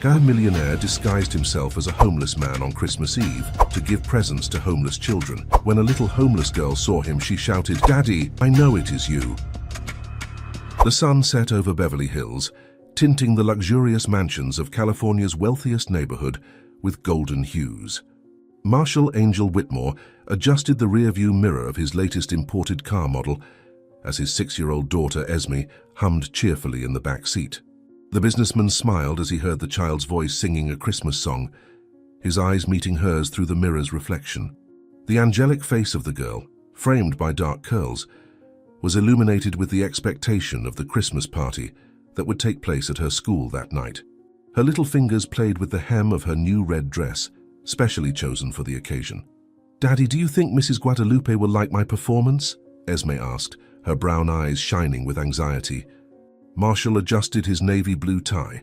Millionaire disguised himself as a homeless man on Christmas Eve to give presents to homeless children. When a little homeless girl saw him, she shouted, "Daddy, I know it is you." The sun set over Beverly Hills, tinting the luxurious mansions of California's wealthiest neighborhood with golden hues. Marshall Angel Whitmore adjusted the rearview mirror of his latest imported car model as his 6-year-old daughter Esme hummed cheerfully in the back seat. The businessman smiled as he heard the child's voice singing a Christmas song, his eyes meeting hers through the mirror's reflection. The angelic face of the girl, framed by dark curls, was illuminated with the expectation of the Christmas party that would take place at her school that night. Her little fingers played with the hem of her new red dress, specially chosen for the occasion. "Daddy, do you think Mrs. Guadalupe will like my performance?" Esme asked, her brown eyes shining with anxiety. Marshall adjusted his navy blue tie,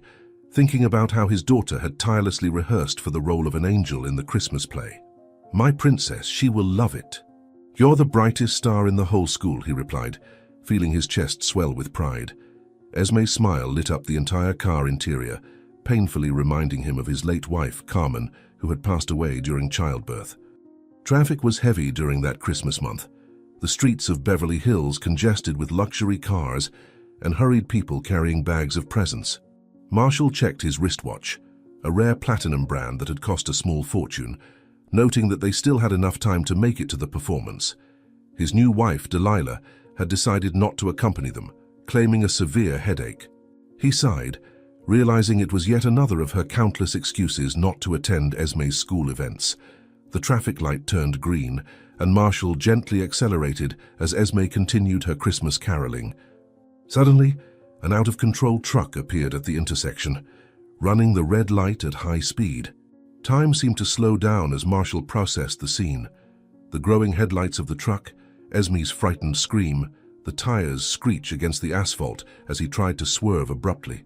thinking about how his daughter had tirelessly rehearsed for the role of an angel in the Christmas play. "My princess, she will love it." "You're the brightest star in the whole school," he replied, feeling his chest swell with pride. Esme's smile lit up the entire car interior, painfully reminding him of his late wife, Carmen, who had passed away during childbirth. Traffic was heavy during that Christmas month, the streets of Beverly Hills congested with luxury cars and hurried people carrying bags of presents. Marshall checked his wristwatch, a rare platinum brand that had cost a small fortune, noting that they still had enough time to make it to the performance. His new wife, Delilah, had decided not to accompany them, claiming a severe headache. He sighed, realizing it was yet another of her countless excuses not to attend Esme's school events. The traffic light turned green, and Marshall gently accelerated as Esme continued her Christmas caroling. Suddenly, an out-of-control truck appeared at the intersection, running the red light at high speed. Time seemed to slow down as Marshall processed the scene. The growing headlights of the truck, Esme's frightened scream, the tires screech against the asphalt as he tried to swerve abruptly.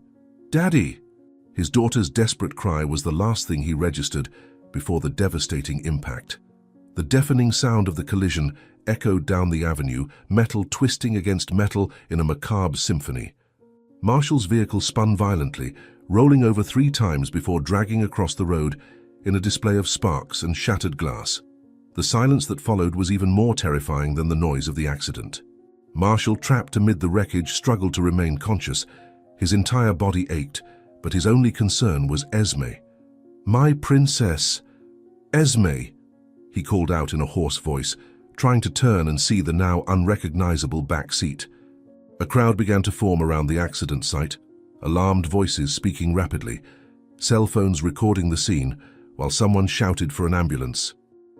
"Daddy!" His daughter's desperate cry was the last thing he registered before the devastating impact. The deafening sound of the collision echoed down the avenue, metal twisting against metal in a macabre symphony. Marshall's vehicle spun violently, rolling over 3 times before dragging across the road in a display of sparks and shattered glass. The silence that followed was even more terrifying than the noise of the accident. Marshall, trapped amid the wreckage, struggled to remain conscious. His entire body ached, but his only concern was Esme. "My princess, Esme," he called out in a hoarse voice, trying to turn and see the now unrecognizable back seat. A crowd began to form around the accident site, alarmed voices speaking rapidly, cell phones recording the scene, while someone shouted for an ambulance.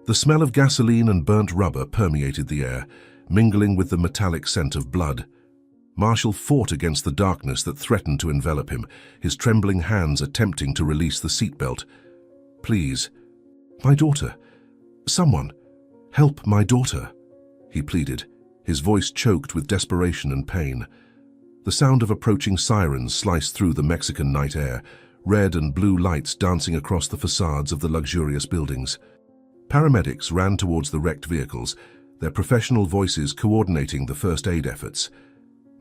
The smell of gasoline and burnt rubber permeated the air, mingling with the metallic scent of blood. Marshall fought against the darkness that threatened to envelop him, his trembling hands attempting to release the seatbelt. "Please, my daughter. Someone, help my daughter," he pleaded, his voice choked with desperation and pain. The sound of approaching sirens sliced through the Mexican night air, red and blue lights dancing across the facades of the luxurious buildings. Paramedics ran towards the wrecked vehicles, their professional voices coordinating the first aid efforts.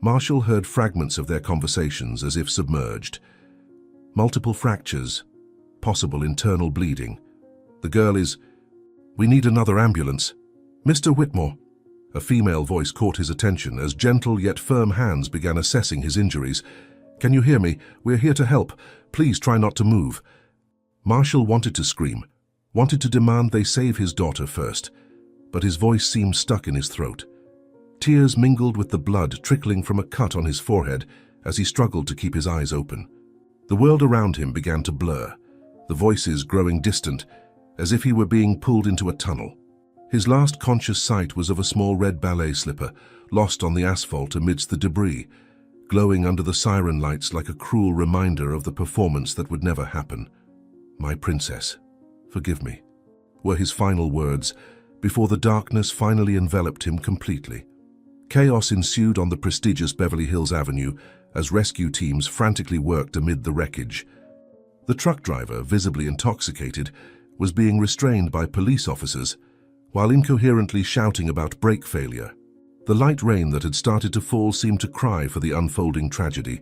Marshall heard fragments of their conversations as if submerged. Multiple fractures, possible internal bleeding. "The girl is... We need another ambulance." "Mr. Whitmore." A female voice caught his attention as gentle yet firm hands began assessing his injuries. "Can you hear me? We're here to help. Please try not to move." Marshall wanted to scream, wanted to demand they save his daughter first, but his voice seemed stuck in his throat. Tears mingled with the blood trickling from a cut on his forehead as he struggled to keep his eyes open. The world around him began to blur, the voices growing distant, as if he were being pulled into a tunnel. His last conscious sight was of a small red ballet slipper, lost on the asphalt amidst the debris, glowing under the siren lights like a cruel reminder of the performance that would never happen. "My princess, forgive me," were his final words, before the darkness finally enveloped him completely. Chaos ensued on the prestigious Beverly Hills Avenue as rescue teams frantically worked amid the wreckage. The truck driver, visibly intoxicated, was being restrained by police officers while incoherently shouting about brake failure. The light rain that had started to fall seemed to cry for the unfolding tragedy,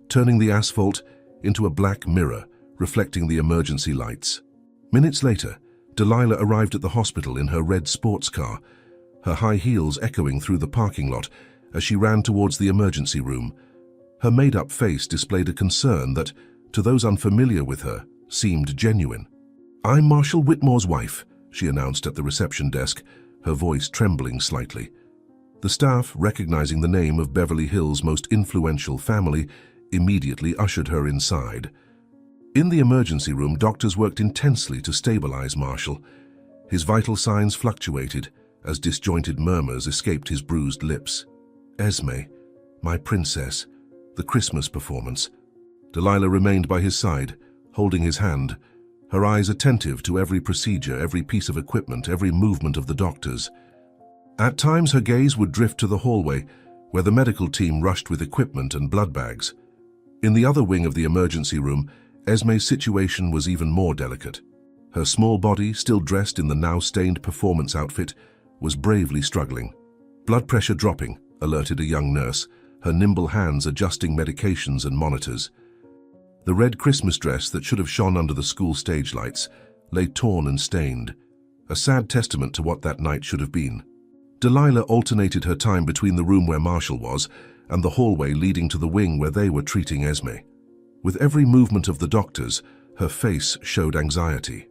turning the asphalt into a black mirror, reflecting the emergency lights. Minutes later, Delilah arrived at the hospital in her red sports car, her high heels echoing through the parking lot as she ran towards the emergency room. Her made-up face displayed a concern that, to those unfamiliar with her, seemed genuine. "I'm Marshall Whitmore's wife," she announced at the reception desk, her voice trembling slightly. The staff, recognizing the name of Beverly Hills' most influential family, immediately ushered her inside. In the emergency room, doctors worked intensely to stabilize Marshall. His vital signs fluctuated as disjointed murmurs escaped his bruised lips. "Esme, my princess, the Christmas performance." Delilah remained by his side, holding his hand, her eyes attentive to every procedure, every piece of equipment, every movement of the doctors. At times her gaze would drift to the hallway, where the medical team rushed with equipment and blood bags. In the other wing of the emergency room, Esme's situation was even more delicate. Her small body, still dressed in the now-stained performance outfit, was bravely struggling. "Blood pressure dropping," alerted a young nurse, her nimble hands adjusting medications and monitors. The red Christmas dress that should have shone under the school stage lights lay torn and stained, a sad testament to what that night should have been. Delilah alternated her time between the room where Marshall was and the hallway leading to the wing where they were treating Esme. With every movement of the doctors, her face showed anxiety.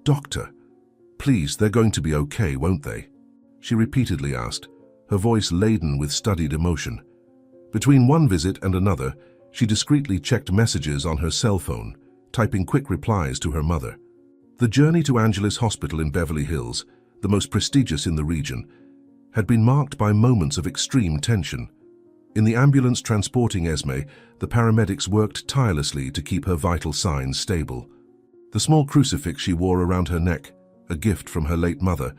"Doctor, please, they're going to be okay, won't they?" she repeatedly asked, her voice laden with studied emotion. Between one visit and another, she discreetly checked messages on her cell phone, typing quick replies to her mother. The journey to Angeles Hospital in Beverly Hills, the most prestigious in the region, had been marked by moments of extreme tension. In the ambulance transporting Esme, the paramedics worked tirelessly to keep her vital signs stable. The small crucifix she wore around her neck, a gift from her late mother,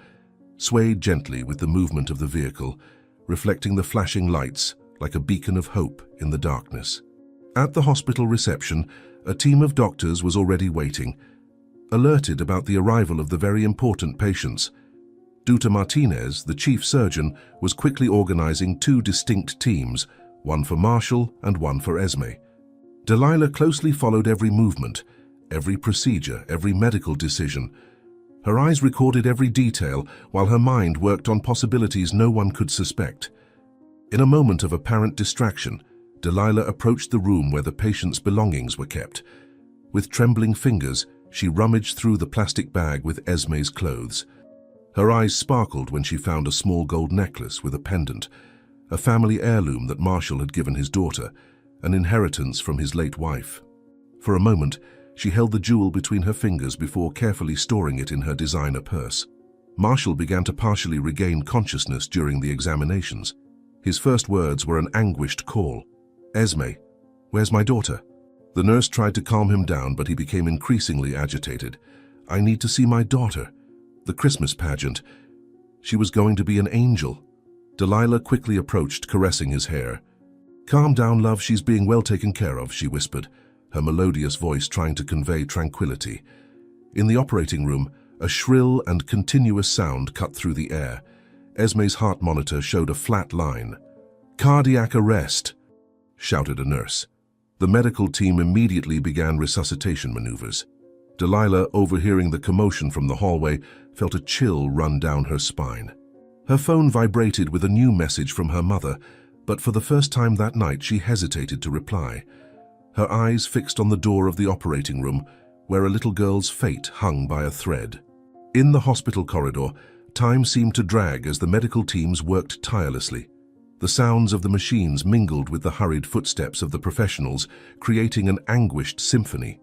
swayed gently with the movement of the vehicle, reflecting the flashing lights like a beacon of hope in the darkness. At the hospital reception, a team of doctors was already waiting, alerted about the arrival of the very important patients. Dr. Martinez, the chief surgeon, was quickly organizing two distinct teams, one for Marshall and one for Esme. Delilah closely followed every movement, every procedure, every medical decision. Her eyes recorded every detail, while her mind worked on possibilities no one could suspect. In a moment of apparent distraction, Delilah approached the room where the patient's belongings were kept. With trembling fingers, she rummaged through the plastic bag with Esme's clothes. Her eyes sparkled when she found a small gold necklace with a pendant, a family heirloom that Marshall had given his daughter, an inheritance from his late wife. For a moment, she held the jewel between her fingers before carefully storing it in her designer purse. Marshall began to partially regain consciousness during the examinations. His first words were an anguished call. "Esme, where's my daughter?" The nurse tried to calm him down, but he became increasingly agitated. "I need to see my daughter. The Christmas pageant. She was going to be an angel." Delilah quickly approached, caressing his hair. "Calm down, love, she's being well taken care of," she whispered, her melodious voice trying to convey tranquility. In the operating room, a shrill and continuous sound cut through the air. Esme's heart monitor showed a flat line. "Cardiac arrest," shouted a nurse. The medical team immediately began resuscitation maneuvers. Delilah, overhearing the commotion from the hallway, felt a chill run down her spine. Her phone vibrated with a new message from her mother, but for the first time that night she hesitated to reply. Her eyes fixed on the door of the operating room, where a little girl's fate hung by a thread. In the hospital corridor, time seemed to drag as the medical teams worked tirelessly. The sounds of the machines mingled with the hurried footsteps of the professionals, creating an anguished symphony.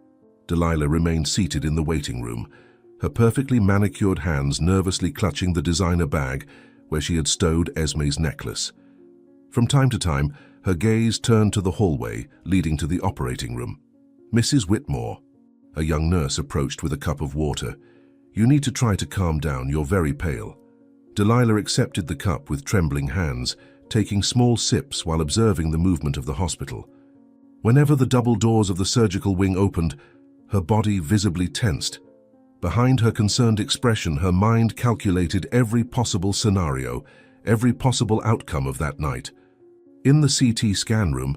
Delilah remained seated in the waiting room, her perfectly manicured hands nervously clutching the designer bag where she had stowed Esme's necklace. From time to time, her gaze turned to the hallway leading to the operating room. "Mrs. Whitmore," a young nurse approached with a cup of water. "You need to try to calm down, you're very pale." Delilah accepted the cup with trembling hands, taking small sips while observing the movement of the hospital. Whenever the double doors of the surgical wing opened, her body visibly tensed. Behind her concerned expression, her mind calculated every possible scenario, every possible outcome of that night. In the CT scan room,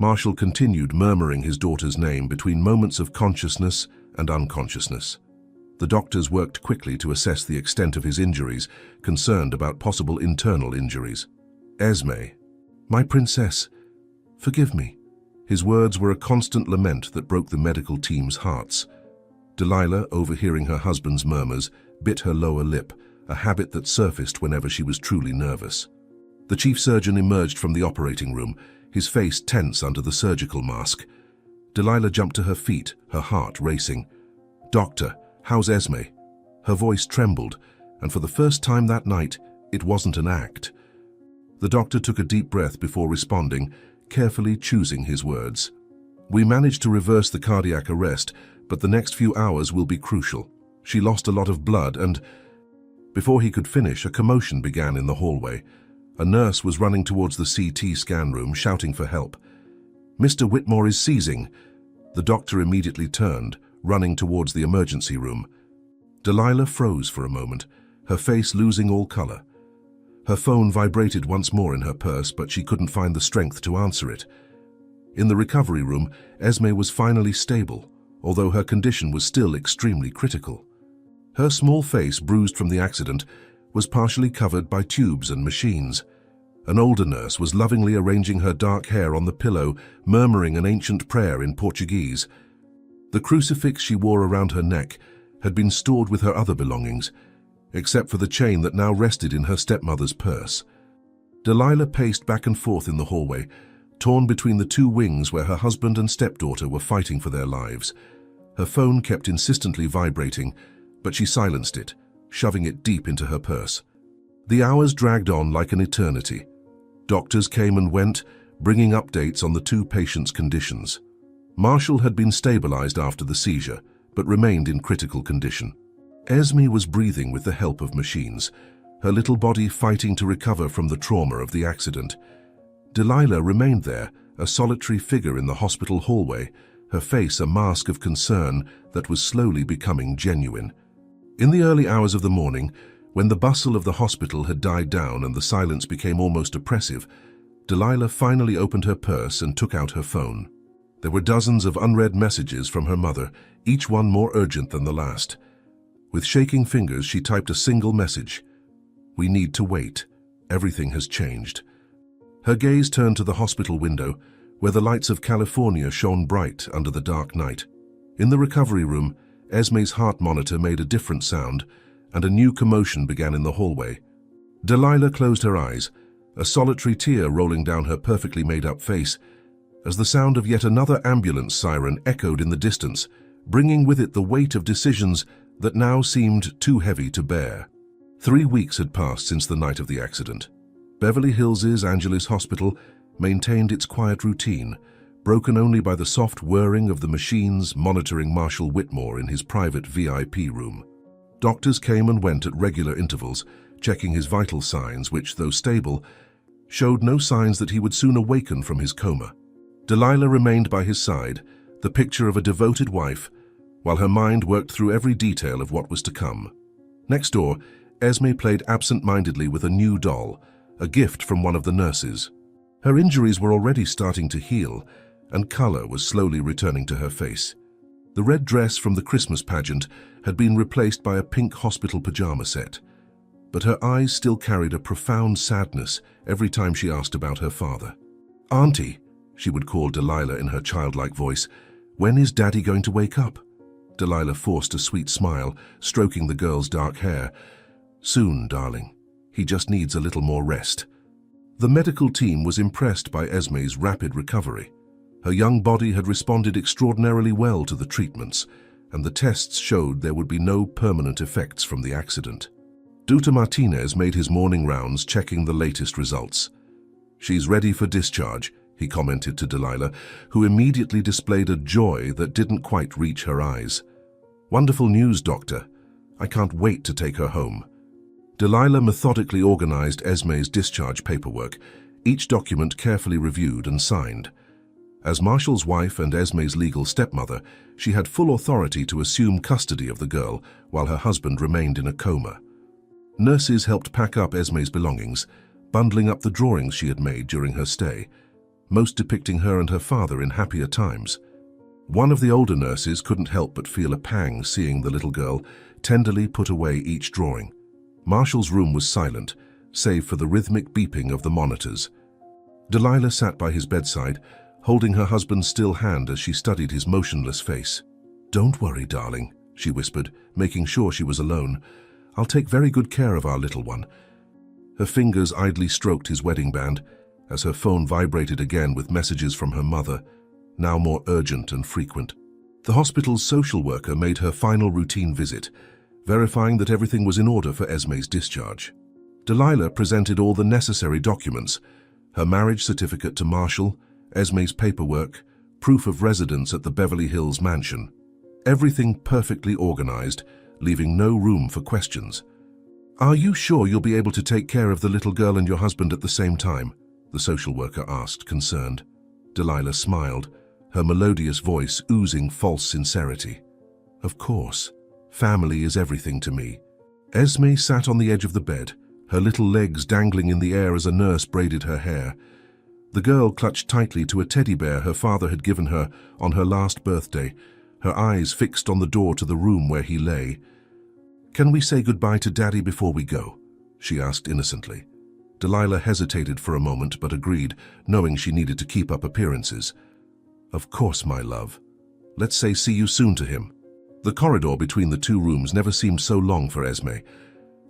Marshall continued murmuring his daughter's name between moments of consciousness and unconsciousness. The doctors worked quickly to assess the extent of his injuries, concerned about possible internal injuries. "Esme, my princess, forgive me." His words were a constant lament that broke the medical team's hearts. Delilah, overhearing her husband's murmurs, bit her lower lip, a habit that surfaced whenever she was truly nervous. The chief surgeon emerged from the operating room, his face tense under the surgical mask. Delilah jumped to her feet, her heart racing. "Doctor, how's Esme?" Her voice trembled, and for the first time that night, it wasn't an act. The doctor took a deep breath before responding, carefully choosing his words. "We managed to reverse the cardiac arrest, but the next few hours will be crucial. She lost a lot of blood and—" Before he could finish, a commotion began in the hallway. A nurse was running towards the CT scan room, shouting for help. "Mr. Whitmore is seizing." The doctor immediately turned, running towards the emergency room. Delilah froze for a moment, her face losing all color. Her phone vibrated once more in her purse, but she couldn't find the strength to answer it. In the recovery room, Esme was finally stable, although her condition was still extremely critical. Her small face, bruised from the accident, was partially covered by tubes and machines. An older nurse was lovingly arranging her dark hair on the pillow, murmuring an ancient prayer in Portuguese. The crucifix she wore around her neck had been stored with her other belongings, except for the chain that now rested in her stepmother's purse. Delilah paced back and forth in the hallway, torn between the two wings where her husband and stepdaughter were fighting for their lives. Her phone kept insistently vibrating, but she silenced it, shoving it deep into her purse. The hours dragged on like an eternity. Doctors came and went, bringing updates on the two patients' conditions. Marshall had been stabilized after the seizure, but remained in critical condition. Esme was breathing with the help of machines, her little body fighting to recover from the trauma of the accident. Delilah remained there, a solitary figure in the hospital hallway, her face a mask of concern that was slowly becoming genuine. In the early hours of the morning, when the bustle of the hospital had died down and the silence became almost oppressive, Delilah finally opened her purse and took out her phone. There were dozens of unread messages from her mother, each one more urgent than the last. With shaking fingers, she typed a single message. "We need to wait. Everything has changed." Her gaze turned to the hospital window, where the lights of California shone bright under the dark night. In the recovery room, Esme's heart monitor made a different sound, and a new commotion began in the hallway. Delilah closed her eyes, a solitary tear rolling down her perfectly made-up face, as the sound of yet another ambulance siren echoed in the distance, bringing with it the weight of decisions that now seemed too heavy to bear. 3 weeks had passed since the night of the accident. Beverly Hills' Angeles Hospital maintained its quiet routine, broken only by the soft whirring of the machines monitoring Marshall Whitmore in his private VIP room. Doctors came and went at regular intervals, checking his vital signs, which, though stable, showed no signs that he would soon awaken from his coma. Delilah remained by his side, the picture of a devoted wife, while her mind worked through every detail of what was to come. Next door, Esme played absent-mindedly with a new doll, a gift from one of the nurses. Her injuries were already starting to heal, and color was slowly returning to her face. The red dress from the Christmas pageant had been replaced by a pink hospital pajama set, but her eyes still carried a profound sadness every time she asked about her father. "Auntie," she would call Delilah in her childlike voice, "when is Daddy going to wake up?" Delilah forced a sweet smile, stroking the girl's dark hair. "Soon, darling. He just needs a little more rest." The medical team was impressed by Esme's rapid recovery. Her young body had responded extraordinarily well to the treatments, and the tests showed there would be no permanent effects from the accident. Dr. Martinez made his morning rounds, checking the latest results. "She's ready for discharge," he commented to Delilah, who immediately displayed a joy that didn't quite reach her eyes. "Wonderful news, Doctor. I can't wait to take her home." Delilah methodically organized Esme's discharge paperwork, each document carefully reviewed and signed. As Marshall's wife and Esme's legal stepmother, she had full authority to assume custody of the girl while her husband remained in a coma. Nurses helped pack up Esme's belongings, bundling up the drawings she had made during her stay. most depicting her and her father in happier times. One of the older nurses couldn't help but feel a pang seeing the little girl tenderly put away each drawing. Marshall's room was silent, save for the rhythmic beeping of the monitors. Delilah sat by his bedside, holding her husband's still hand as she studied his motionless face. "Don't worry, darling," she whispered, making sure she was alone. "I'll take very good care of our little one." Her fingers idly stroked his wedding band as her phone vibrated again with messages from her mother, now more urgent and frequent. The hospital's social worker made her final routine visit, verifying that everything was in order for Esme's discharge. Delilah presented all the necessary documents: her marriage certificate to Marshall, Esme's paperwork, proof of residence at the Beverly Hills mansion. Everything perfectly organized, leaving no room for questions. "Are you sure you'll be able to take care of the little girl and your husband at the same time?" the social worker asked, concerned. Delilah smiled, her melodious voice oozing false sincerity. "Of course. Family is everything to me." Esme sat on the edge of the bed, her little legs dangling in the air as a nurse braided her hair. The girl clutched tightly to a teddy bear her father had given her on her last birthday, her eyes fixed on the door to the room where he lay. "Can we say goodbye to Daddy before we go?" she asked innocently. Delilah hesitated for a moment but agreed, knowing she needed to keep up appearances. "Of course, my love. Let's say see you soon to him." The corridor between the two rooms never seemed so long for Esme.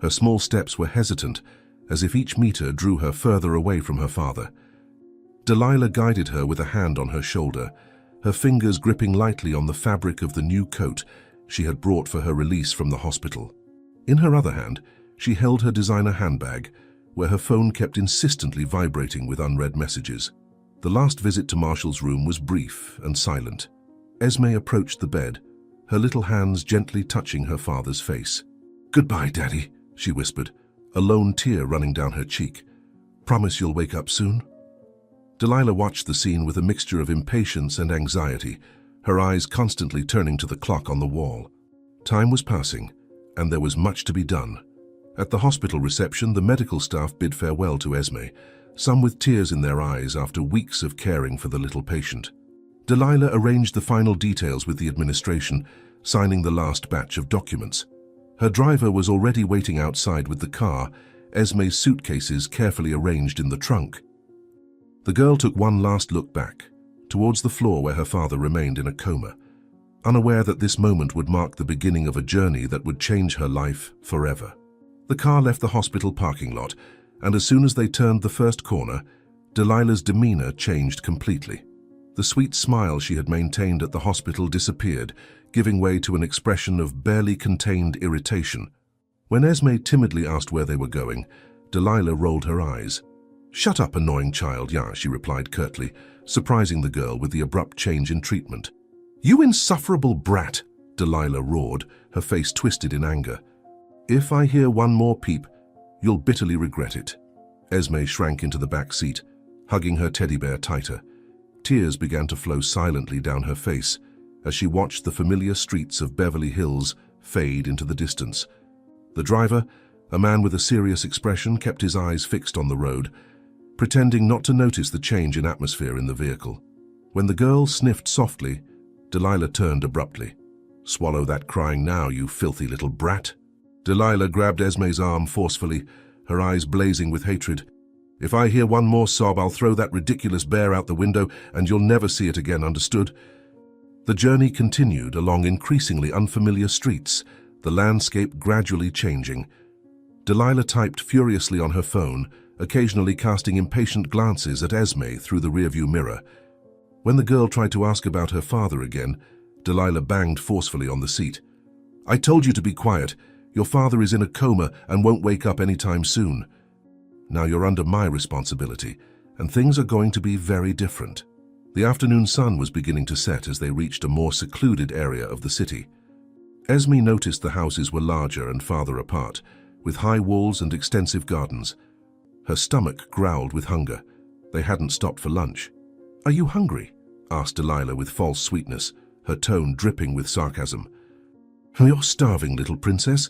Her small steps were hesitant, as if each meter drew her further away from her father. Delilah guided her with a hand on her shoulder, her fingers gripping lightly on the fabric of the new coat she had brought for her release from the hospital. In her other hand, she held her designer handbag, where her phone kept insistently vibrating with unread messages. The last visit to Marshall's room was brief and silent. Esme approached the bed, her little hands gently touching her father's face. "Goodbye, Daddy," she whispered, a lone tear running down her cheek. "Promise you'll wake up soon?" Delilah watched the scene with a mixture of impatience and anxiety, her eyes constantly turning to the clock on the wall. Time was passing, and there was much to be done. At the hospital reception, the medical staff bid farewell to Esme, some with tears in their eyes after weeks of caring for the little patient. Delilah arranged the final details with the administration, signing the last batch of documents. Her driver was already waiting outside with the car, Esme's suitcases carefully arranged in the trunk. The girl took one last look back, towards the floor where her father remained in a coma, unaware that this moment would mark the beginning of a journey that would change her life forever. The car left the hospital parking lot, and as soon as they turned the first corner, Delilah's demeanor changed completely. The sweet smile she had maintained at the hospital disappeared, giving way to an expression of barely contained irritation. When Esme timidly asked where they were going, Delilah rolled her eyes. "Shut up, annoying child, yeah," she replied curtly, surprising the girl with the abrupt change in treatment. "You insufferable brat," Delilah roared, her face twisted in anger. "If I hear one more peep, you'll bitterly regret it." Esme shrank into the back seat, hugging her teddy bear tighter. Tears began to flow silently down her face as she watched the familiar streets of Beverly Hills fade into the distance. The driver, a man with a serious expression, kept his eyes fixed on the road, pretending not to notice the change in atmosphere in the vehicle. When the girl sniffed softly, Delilah turned abruptly. "Swallow that crying now, you filthy little brat." Delilah grabbed Esme's arm forcefully, her eyes blazing with hatred. "If I hear one more sob, I'll throw that ridiculous bear out the window and you'll never see it again, understood?" The journey continued along increasingly unfamiliar streets, the landscape gradually changing. Delilah typed furiously on her phone, occasionally casting impatient glances at Esme through the rearview mirror. When the girl tried to ask about her father again, Delilah banged forcefully on the seat. "I told you to be quiet. Your father is in a coma and won't wake up anytime soon. Now you're under my responsibility, and things are going to be very different." The afternoon sun was beginning to set as they reached a more secluded area of the city. Esme noticed the houses were larger and farther apart, with high walls and extensive gardens. Her stomach growled with hunger. They hadn't stopped for lunch. "Are you hungry?" asked Delilah with false sweetness, her tone dripping with sarcasm. "You're starving, little princess."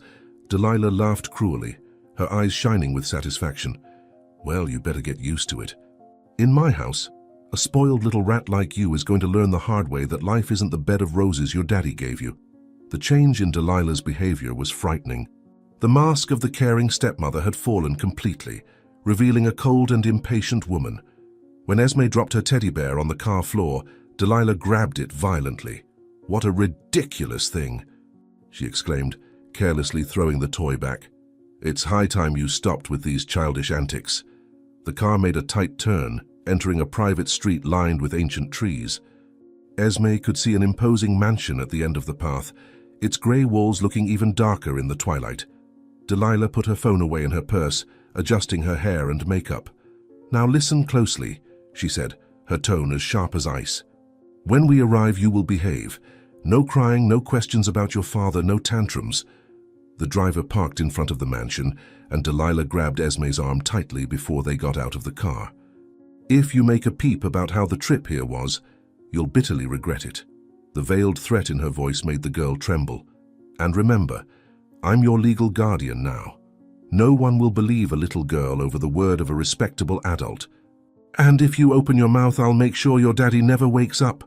Delilah laughed cruelly, her eyes shining with satisfaction. "Well, you better get used to it. In my house, A spoiled little rat like you is going to learn the hard way that life isn't the bed of roses your daddy gave you. The change in Delilah's behavior was frightening. The mask of the caring stepmother had fallen completely, revealing a cold and impatient woman. When Esme dropped her teddy bear on the car floor, Delilah grabbed it violently. "What a ridiculous thing!" she exclaimed, carelessly throwing the toy back. "It's high time you stopped with these childish antics." The car made a tight turn, entering a private street lined with ancient trees. Esme could see an imposing mansion at the end of the path, its grey walls looking even darker in the twilight. Delilah put her phone away in her purse, adjusting her hair and makeup. "Now listen closely," she said, her tone as sharp as ice. "When we arrive, you will behave. No crying, no questions about your father, no tantrums." The driver parked in front of the mansion, and Delilah grabbed Esme's arm tightly before they got out of the car. "If you make a peep about how the trip here was, you'll bitterly regret it." The veiled threat in her voice made the girl tremble. "And remember, I'm your legal guardian now. No one will believe a little girl over the word of a respectable adult. And if you open your mouth, I'll make sure your daddy never wakes up."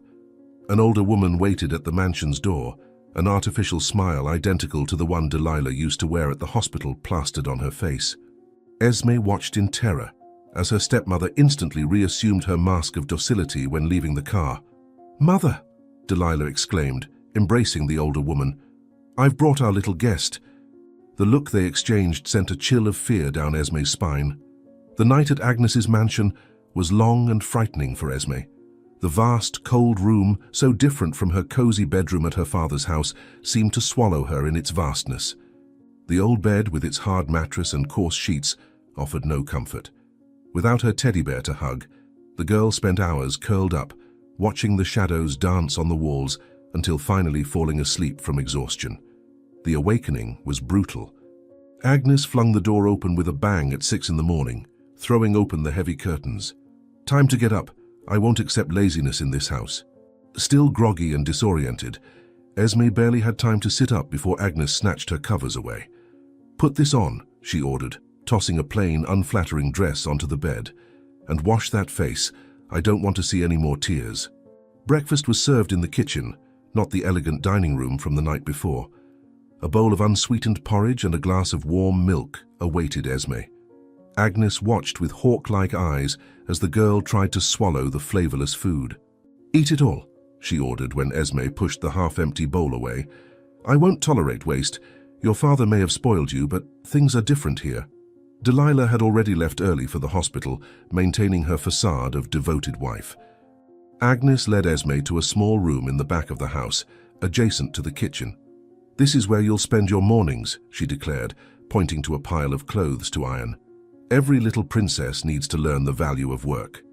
An older woman waited at the mansion's door, an artificial smile identical to the one Delilah used to wear at the hospital plastered on her face. Esme watched in terror as her stepmother instantly reassumed her mask of docility when leaving the car. "Mother!" Delilah exclaimed, embracing the older woman. "I've brought our little guest." The look they exchanged sent a chill of fear down Esme's spine. The night at Agnes's mansion was long and frightening for Esme. The vast, cold room, so different from her cozy bedroom at her father's house, seemed to swallow her in its vastness. The old bed, with its hard mattress and coarse sheets, offered no comfort. Without her teddy bear to hug, the girl spent hours curled up, watching the shadows dance on the walls until finally falling asleep from exhaustion. The awakening was brutal. Agnes flung the door open with a bang at 6 in the morning, throwing open the heavy curtains. "Time to get up. I won't accept laziness in this house." Still groggy and disoriented, Esme barely had time to sit up before Agnes snatched her covers away. "Put this on," she ordered, tossing a plain, unflattering dress onto the bed. "And wash that face. I don't want to see any more tears." Breakfast was served in the kitchen, not the elegant dining room from the night before. A bowl of unsweetened porridge and a glass of warm milk awaited Esme. Agnes watched with hawk-like eyes as the girl tried to swallow the flavorless food. "Eat it all," she ordered when Esme pushed the half-empty bowl away. "I won't tolerate waste. Your father may have spoiled you, but things are different here." Delilah had already left early for the hospital, maintaining her facade of devoted wife. Agnes led Esme to a small room in the back of the house, adjacent to the kitchen. "This is where you'll spend your mornings," she declared, pointing to a pile of clothes to iron. "Every little princess needs to learn the value of work."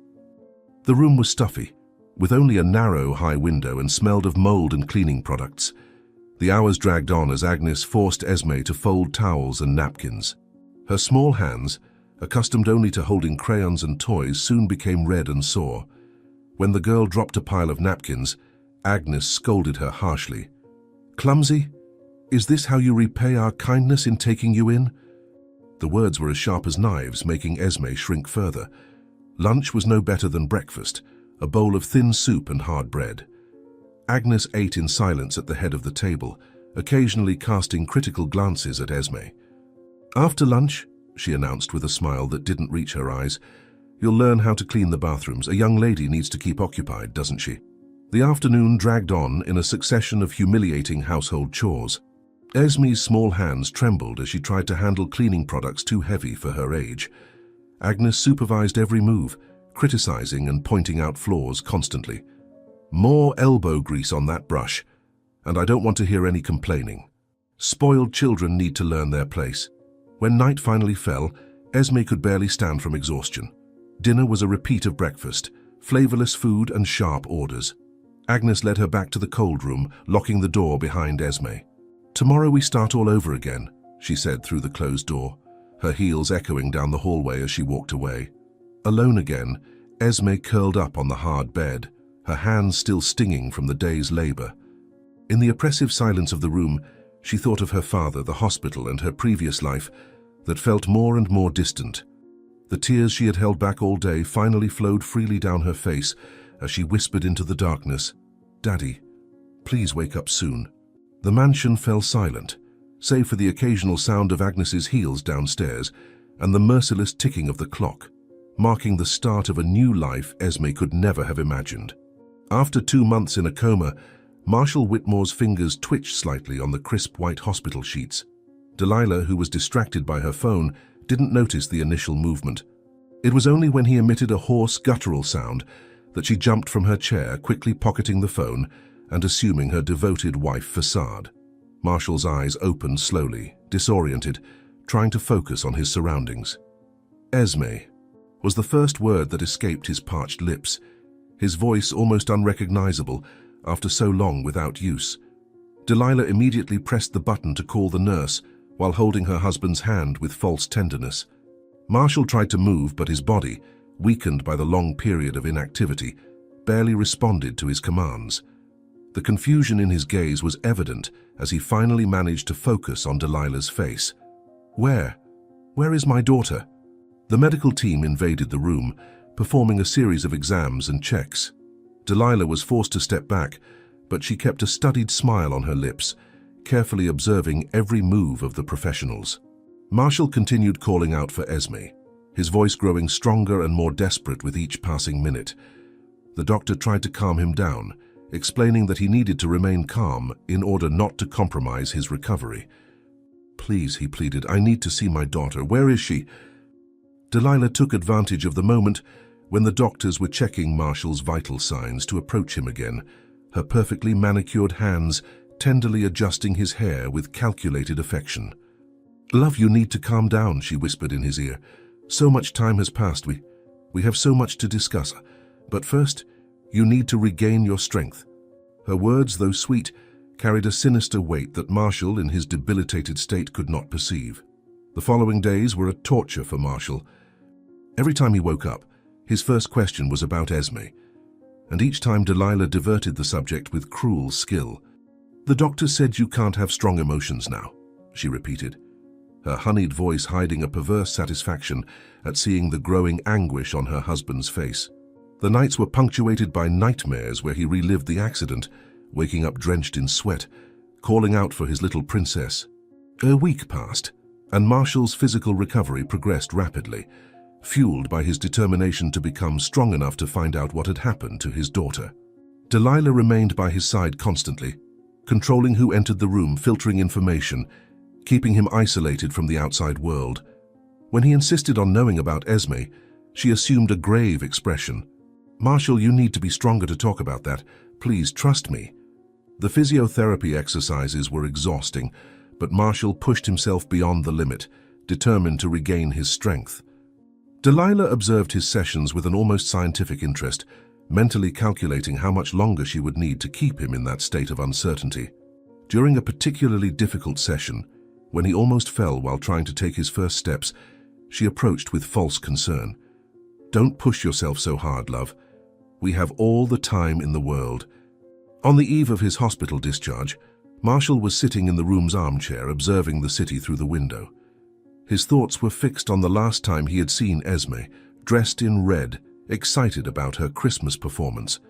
The room was stuffy, with only a narrow, high window, and smelled of mold and cleaning products. The hours dragged on as Agnes forced Esme to fold towels and napkins. Her small hands, accustomed only to holding crayons and toys, soon became red and sore. When the girl dropped a pile of napkins, Agnes scolded her harshly. "Clumsy? Is this how you repay our kindness in taking you in?" The words were as sharp as knives, making Esme shrink further. Lunch was no better than breakfast, a bowl of thin soup and hard bread. Agnes ate in silence at the head of the table, occasionally casting critical glances at Esme. "After lunch," she announced with a smile that didn't reach her eyes, "you'll learn how to clean the bathrooms. A young lady needs to keep occupied, doesn't she?" The afternoon dragged on in a succession of humiliating household chores. Esme's small hands trembled as she tried to handle cleaning products too heavy for her age. Agnes supervised every move, criticizing and pointing out flaws constantly. "More elbow grease on that brush, and I don't want to hear any complaining. Spoiled children need to learn their place." When night finally fell, Esme could barely stand from exhaustion. Dinner was a repeat of breakfast, flavorless food and sharp orders. Agnes led her back to the cold room, locking the door behind Esme. "Tomorrow we start all over again," she said through the closed door, her heels echoing down the hallway as she walked away. Alone again, Esme curled up on the hard bed, her hands still stinging from the day's labor. In the oppressive silence of the room, she thought of her father, the hospital, and her previous life that felt more and more distant. The tears she had held back all day finally flowed freely down her face as she whispered into the darkness, "Daddy, please wake up soon." The mansion fell silent, save for the occasional sound of Agnes's heels downstairs and the merciless ticking of the clock, marking the start of a new life Esme could never have imagined. After 2 months in a coma, Marshall Whitmore's fingers twitched slightly on the crisp white hospital sheets. Delilah, who was distracted by her phone, didn't notice the initial movement. It was only when he emitted a hoarse, guttural sound that she jumped from her chair, quickly pocketing the phone and assuming her devoted wife facade. Marshall's eyes opened slowly, disoriented, trying to focus on his surroundings. "Esme," was the first word that escaped his parched lips, his voice almost unrecognizable after so long without use. Delilah immediately pressed the button to call the nurse while holding her husband's hand with false tenderness. Marshall tried to move, but his body, weakened by the long period of inactivity, barely responded to his commands. The confusion in his gaze was evident as he finally managed to focus on Delilah's face. Where is my daughter?" The medical team invaded the room, performing a series of exams and checks. Delilah was forced to step back, but she kept a studied smile on her lips, carefully observing every move of the professionals. Marshall continued calling out for Esme, his voice growing stronger and more desperate with each passing minute. The doctor tried to calm him down, explaining that he needed to remain calm in order not to compromise his recovery. "Please," he pleaded, "I need to see my daughter. Where is she?" Delilah took advantage of the moment when the doctors were checking Marshall's vital signs to approach him again, her perfectly manicured hands tenderly adjusting his hair with calculated affection. "Love, you need to calm down," she whispered in his ear. "So much time has passed. We have so much to discuss. But first, you need to regain your strength." Her words, though sweet, carried a sinister weight that Marshall, in his debilitated state, could not perceive. The following days were a torture for Marshall. Every time he woke up, his first question was about Esme, and each time Delilah diverted the subject with cruel skill. "The doctor said you can't have strong emotions now," she repeated, her honeyed voice hiding a perverse satisfaction at seeing the growing anguish on her husband's face. The nights were punctuated by nightmares where he relived the accident, waking up drenched in sweat, calling out for his little princess. A week passed, and Marshall's physical recovery progressed rapidly, fueled by his determination to become strong enough to find out what had happened to his daughter. Delilah remained by his side constantly, controlling who entered the room, filtering information, keeping him isolated from the outside world. When he insisted on knowing about Esme, she assumed a grave expression. "Marshall, you need to be stronger to talk about that. Please, trust me." The physiotherapy exercises were exhausting, but Marshall pushed himself beyond the limit, determined to regain his strength. Delilah observed his sessions with an almost scientific interest, mentally calculating how much longer she would need to keep him in that state of uncertainty. During a particularly difficult session, when he almost fell while trying to take his first steps, she approached with false concern. "Don't push yourself so hard, love. We have all the time in the world." On the eve of his hospital discharge, Marshall was sitting in the room's armchair observing the city through the window. His thoughts were fixed on the last time he had seen Esme, dressed in red, excited about her Christmas performance.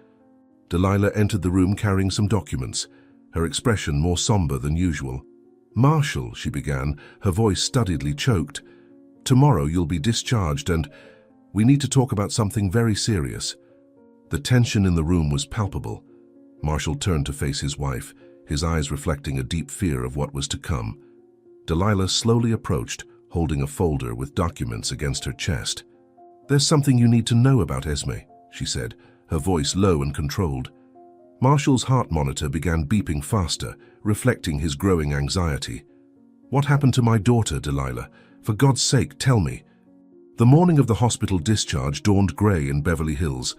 Delilah entered the room carrying some documents, her expression more somber than usual. "Marshall," she began, her voice studiedly choked, "tomorrow you'll be discharged and we need to talk about something very serious." The tension in the room was palpable. Marshall turned to face his wife, his eyes reflecting a deep fear of what was to come. Delilah slowly approached, holding a folder with documents against her chest. "There's something you need to know about Esme," she said, her voice low and controlled. Marshall's heart monitor began beeping faster, reflecting his growing anxiety. "What happened to my daughter, Delilah? For God's sake, tell me." The morning of the hospital discharge dawned grey in Beverly Hills.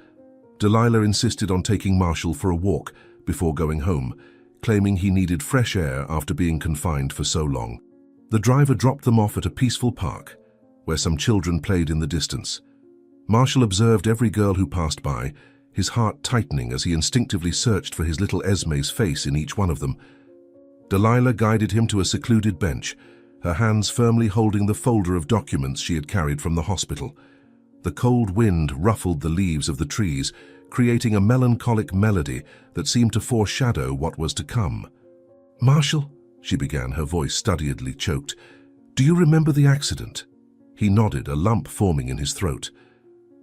Delilah insisted on taking Marshall for a walk before going home, claiming he needed fresh air after being confined for so long. The driver dropped them off at a peaceful park, where some children played in the distance. Marshall observed every girl who passed by, his heart tightening as he instinctively searched for his little Esme's face in each one of them. Delilah guided him to a secluded bench, her hands firmly holding the folder of documents she had carried from the hospital. The cold wind ruffled the leaves of the trees, creating a melancholic melody that seemed to foreshadow what was to come. "Marshall," she began, her voice studiedly choked, "do you remember the accident?" He nodded, a lump forming in his throat.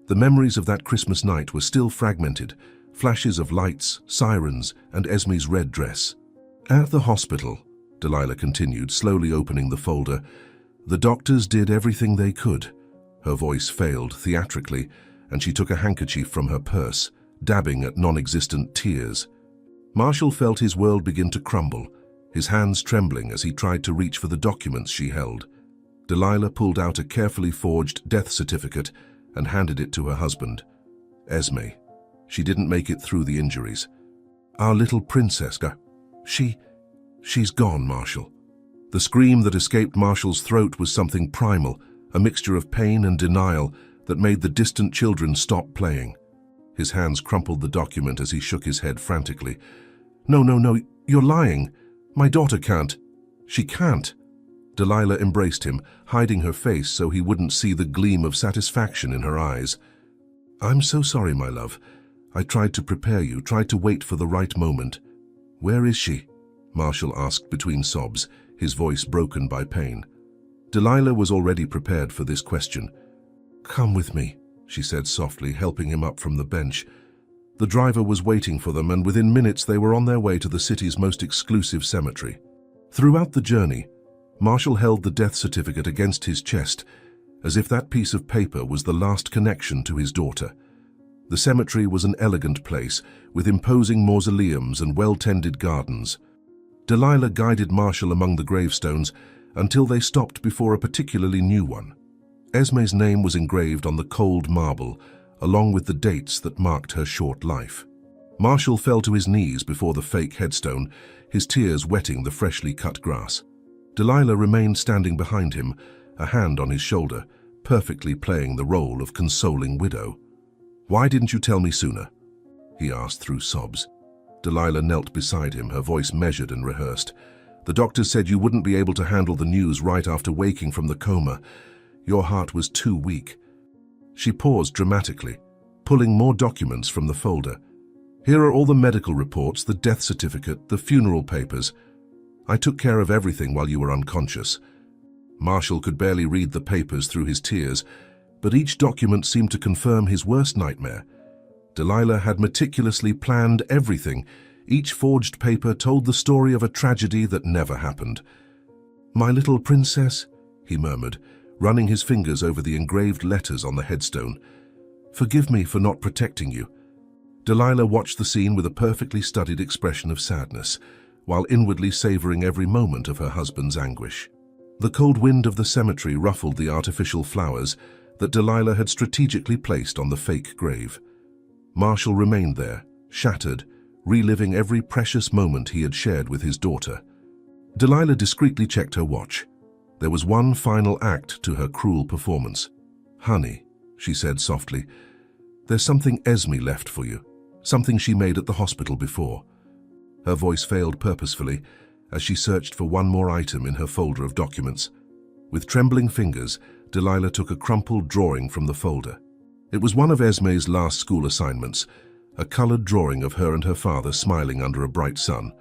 The memories of that Christmas night were still fragmented, flashes of lights, sirens, and Esme's red dress. "At the hospital," Delilah continued, slowly opening the folder, "the doctors did everything they could." Her voice failed theatrically, and she took a handkerchief from her purse, dabbing at non-existent tears. Marshall felt his world begin to crumble, his hands trembling as he tried to reach for the documents she held. Delilah pulled out a carefully forged death certificate and handed it to her husband. "Esme. She didn't make it through the injuries. Our little princess, she's gone, Marshall." The scream that escaped Marshall's throat was something primal, a mixture of pain and denial that made the distant children stop playing. His hands crumpled the document as he shook his head frantically. No, you're lying. My daughter can't. She can't." Delilah embraced him, hiding her face so he wouldn't see the gleam of satisfaction in her eyes. "I'm so sorry, my love. I tried to prepare you, tried to wait for the right moment." "Where is she?" Marshall asked between sobs, his voice broken by pain. Delilah was already prepared for this question. "Come with me," she said softly, helping him up from the bench. The driver was waiting for them, and within minutes they were on their way to the city's most exclusive cemetery. Throughout the journey, Marshall held the death certificate against his chest, as if that piece of paper was the last connection to his daughter. The cemetery was an elegant place, with imposing mausoleums and well-tended gardens. Delilah guided Marshall among the gravestones until they stopped before a particularly new one. Esme's name was engraved on the cold marble, along with the dates that marked her short life. Marshall fell to his knees before the fake headstone, his tears wetting the freshly cut grass. Delilah remained standing behind him, a hand on his shoulder, perfectly playing the role of consoling widow. "Why didn't you tell me sooner?" he asked through sobs. Delilah knelt beside him, her voice measured and rehearsed. "The doctors said you wouldn't be able to handle the news right after waking from the coma. Your heart was too weak." She paused dramatically, pulling more documents from the folder. "Here are all the medical reports, the death certificate, the funeral papers. I took care of everything while you were unconscious." Marshall could barely read the papers through his tears, but each document seemed to confirm his worst nightmare. Delilah had meticulously planned everything. Each forged paper told the story of a tragedy that never happened. "My little princess," he murmured, running his fingers over the engraved letters on the headstone. "Forgive me for not protecting you." Delilah watched the scene with a perfectly studied expression of sadness, while inwardly savoring every moment of her husband's anguish. The cold wind of the cemetery ruffled the artificial flowers that Delilah had strategically placed on the fake grave. Marshall remained there, shattered, reliving every precious moment he had shared with his daughter. Delilah discreetly checked her watch. There was one final act to her cruel performance. "Honey," she said softly, "there's something Esme left for you, something she made at the hospital before." Her voice failed purposefully as she searched for one more item in her folder of documents. With trembling fingers, Delilah took a crumpled drawing from the folder. It was one of Esme's last school assignments, a colored drawing of her and her father smiling under a bright sun.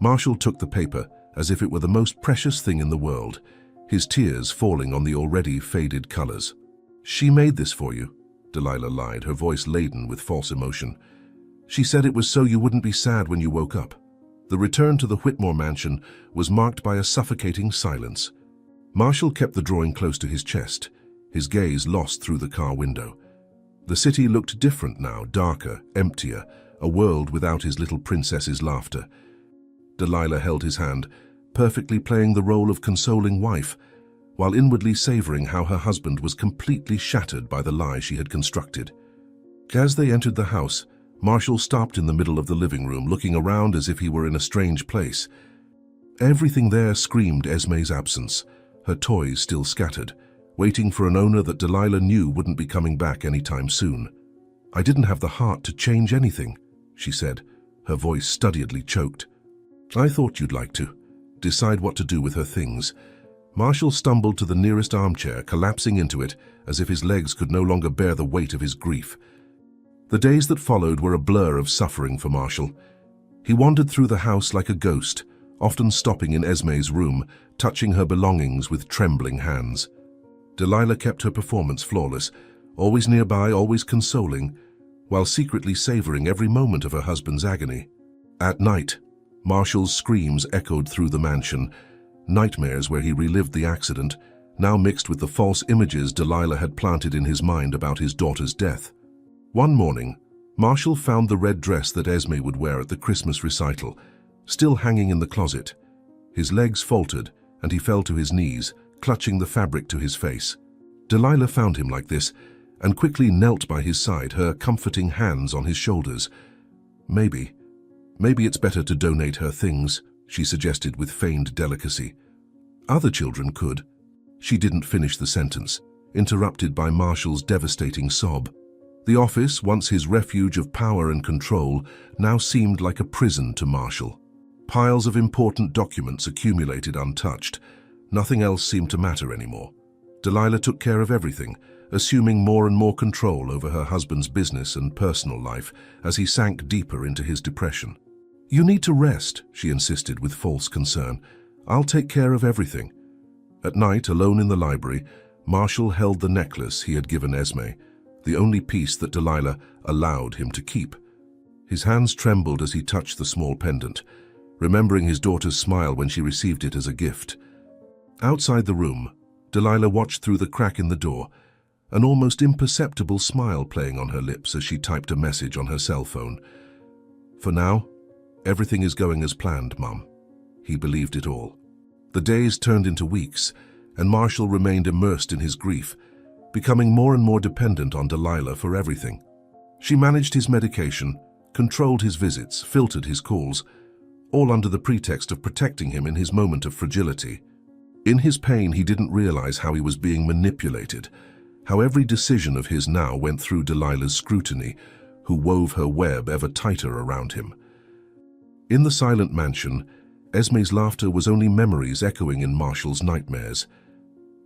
Marshall took the paper as if it were the most precious thing in the world, his tears falling on the already faded colors. "She made this for you," Delilah lied, her voice laden with false emotion. "She said it was so you wouldn't be sad when you woke up." The return to the Whitmore mansion was marked by a suffocating silence. Marshall kept the drawing close to his chest, his gaze lost through the car window. The city looked different now, darker, emptier, a world without his little princess's laughter. Delilah held his hand, perfectly playing the role of consoling wife, while inwardly savoring how her husband was completely shattered by the lie she had constructed. As they entered the house, Marshall stopped in the middle of the living room, looking around as if he were in a strange place. Everything there screamed Esme's absence, her toys still scattered, waiting for an owner that Delilah knew wouldn't be coming back anytime soon. "I didn't have the heart to change anything," she said, her voice studiedly choked. "I thought you'd like to decide what to do with her things. Marshall stumbled to the nearest armchair, collapsing into it as if his legs could no longer bear the weight of his grief. The days that followed were a blur of suffering for Marshall. He wandered through the house like a ghost, often stopping in Esme's room, touching her belongings with trembling hands. Delilah kept her performance flawless, always nearby, always consoling, while secretly savoring every moment of her husband's agony. At night, Marshall's screams echoed through the mansion, nightmares where he relived the accident, now mixed with the false images Delilah had planted in his mind about his daughter's death. One morning, Marshall found the red dress that Esme would wear at the Christmas recital, still hanging in the closet. His legs faltered, and he fell to his knees, clutching the fabric to his face. Delilah found him like this, and quickly knelt by his side, her comforting hands on his shoulders. Maybe it's better to donate her things, she suggested with feigned delicacy. Other children could. She didn't finish the sentence, interrupted by Marshall's devastating sob. The office, once his refuge of power and control, now seemed like a prison to Marshall. Piles of important documents accumulated untouched. Nothing else seemed to matter anymore. Delilah took care of everything, assuming more and more control over her husband's business and personal life as he sank deeper into his depression. "You need to rest," she insisted with false concern. "I'll take care of everything." At night, alone in the library, Marshall held the necklace he had given Esme, the only piece that Delilah allowed him to keep. His hands trembled as he touched the small pendant, remembering his daughter's smile when she received it as a gift. Outside the room, Delilah watched through the crack in the door, an almost imperceptible smile playing on her lips as she typed a message on her cell phone. "For now, everything is going as planned, Mum." He believed it all. The days turned into weeks, and Marshall remained immersed in his grief, becoming more and more dependent on Delilah for everything. She managed his medication, controlled his visits, filtered his calls, all under the pretext of protecting him in his moment of fragility. In his pain, he didn't realize how he was being manipulated, how every decision of his now went through Delilah's scrutiny, who wove her web ever tighter around him. In the silent mansion, Esme's laughter was only memories echoing in Marshall's nightmares.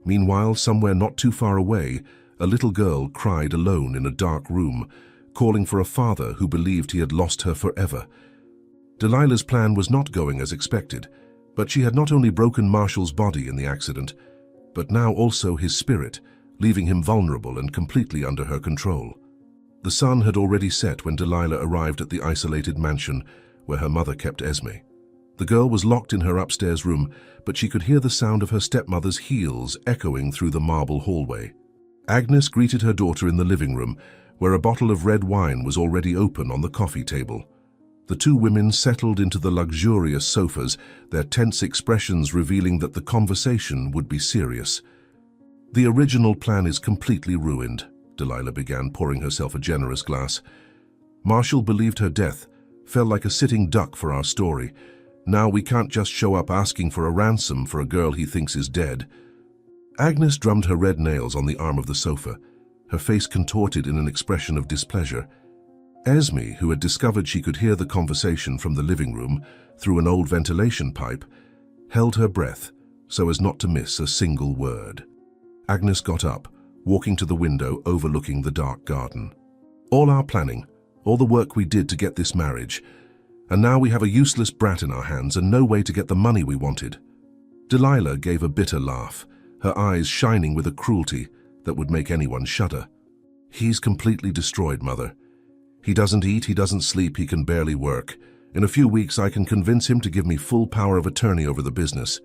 Meanwhile, somewhere not too far away, a little girl cried alone in a dark room, calling for a father who believed he had lost her forever. Delilah's plan was not going as expected, but she had not only broken Marshall's body in the accident, but now also his spirit, leaving him vulnerable and completely under her control. The sun had already set when Delilah arrived at the isolated mansion where her mother kept Esme. The girl was locked in her upstairs room, but she could hear the sound of her stepmother's heels echoing through the marble hallway. Agnes greeted her daughter in the living room, where a bottle of red wine was already open on the coffee table. The two women settled into the luxurious sofas, their tense expressions revealing that the conversation would be serious. "The original plan is completely ruined," Delilah began, pouring herself a generous glass. "Marshall believed her death, fell like a sitting duck for our story. Now we can't just show up asking for a ransom for a girl he thinks is dead." Agnes drummed her red nails on the arm of the sofa, her face contorted in an expression of displeasure. Esme, who had discovered she could hear the conversation from the living room through an old ventilation pipe, held her breath so as not to miss a single word. Agnes got up, walking to the window overlooking the dark garden. "All our planning, all the work we did to get this marriage, and now we have a useless brat in our hands and no way to get the money we wanted." Delilah gave a bitter laugh, her eyes shining with a cruelty that would make anyone shudder. "He's completely destroyed, Mother. He doesn't eat, he doesn't sleep, he can barely work. In a few weeks I can convince him to give me full power of attorney over the business."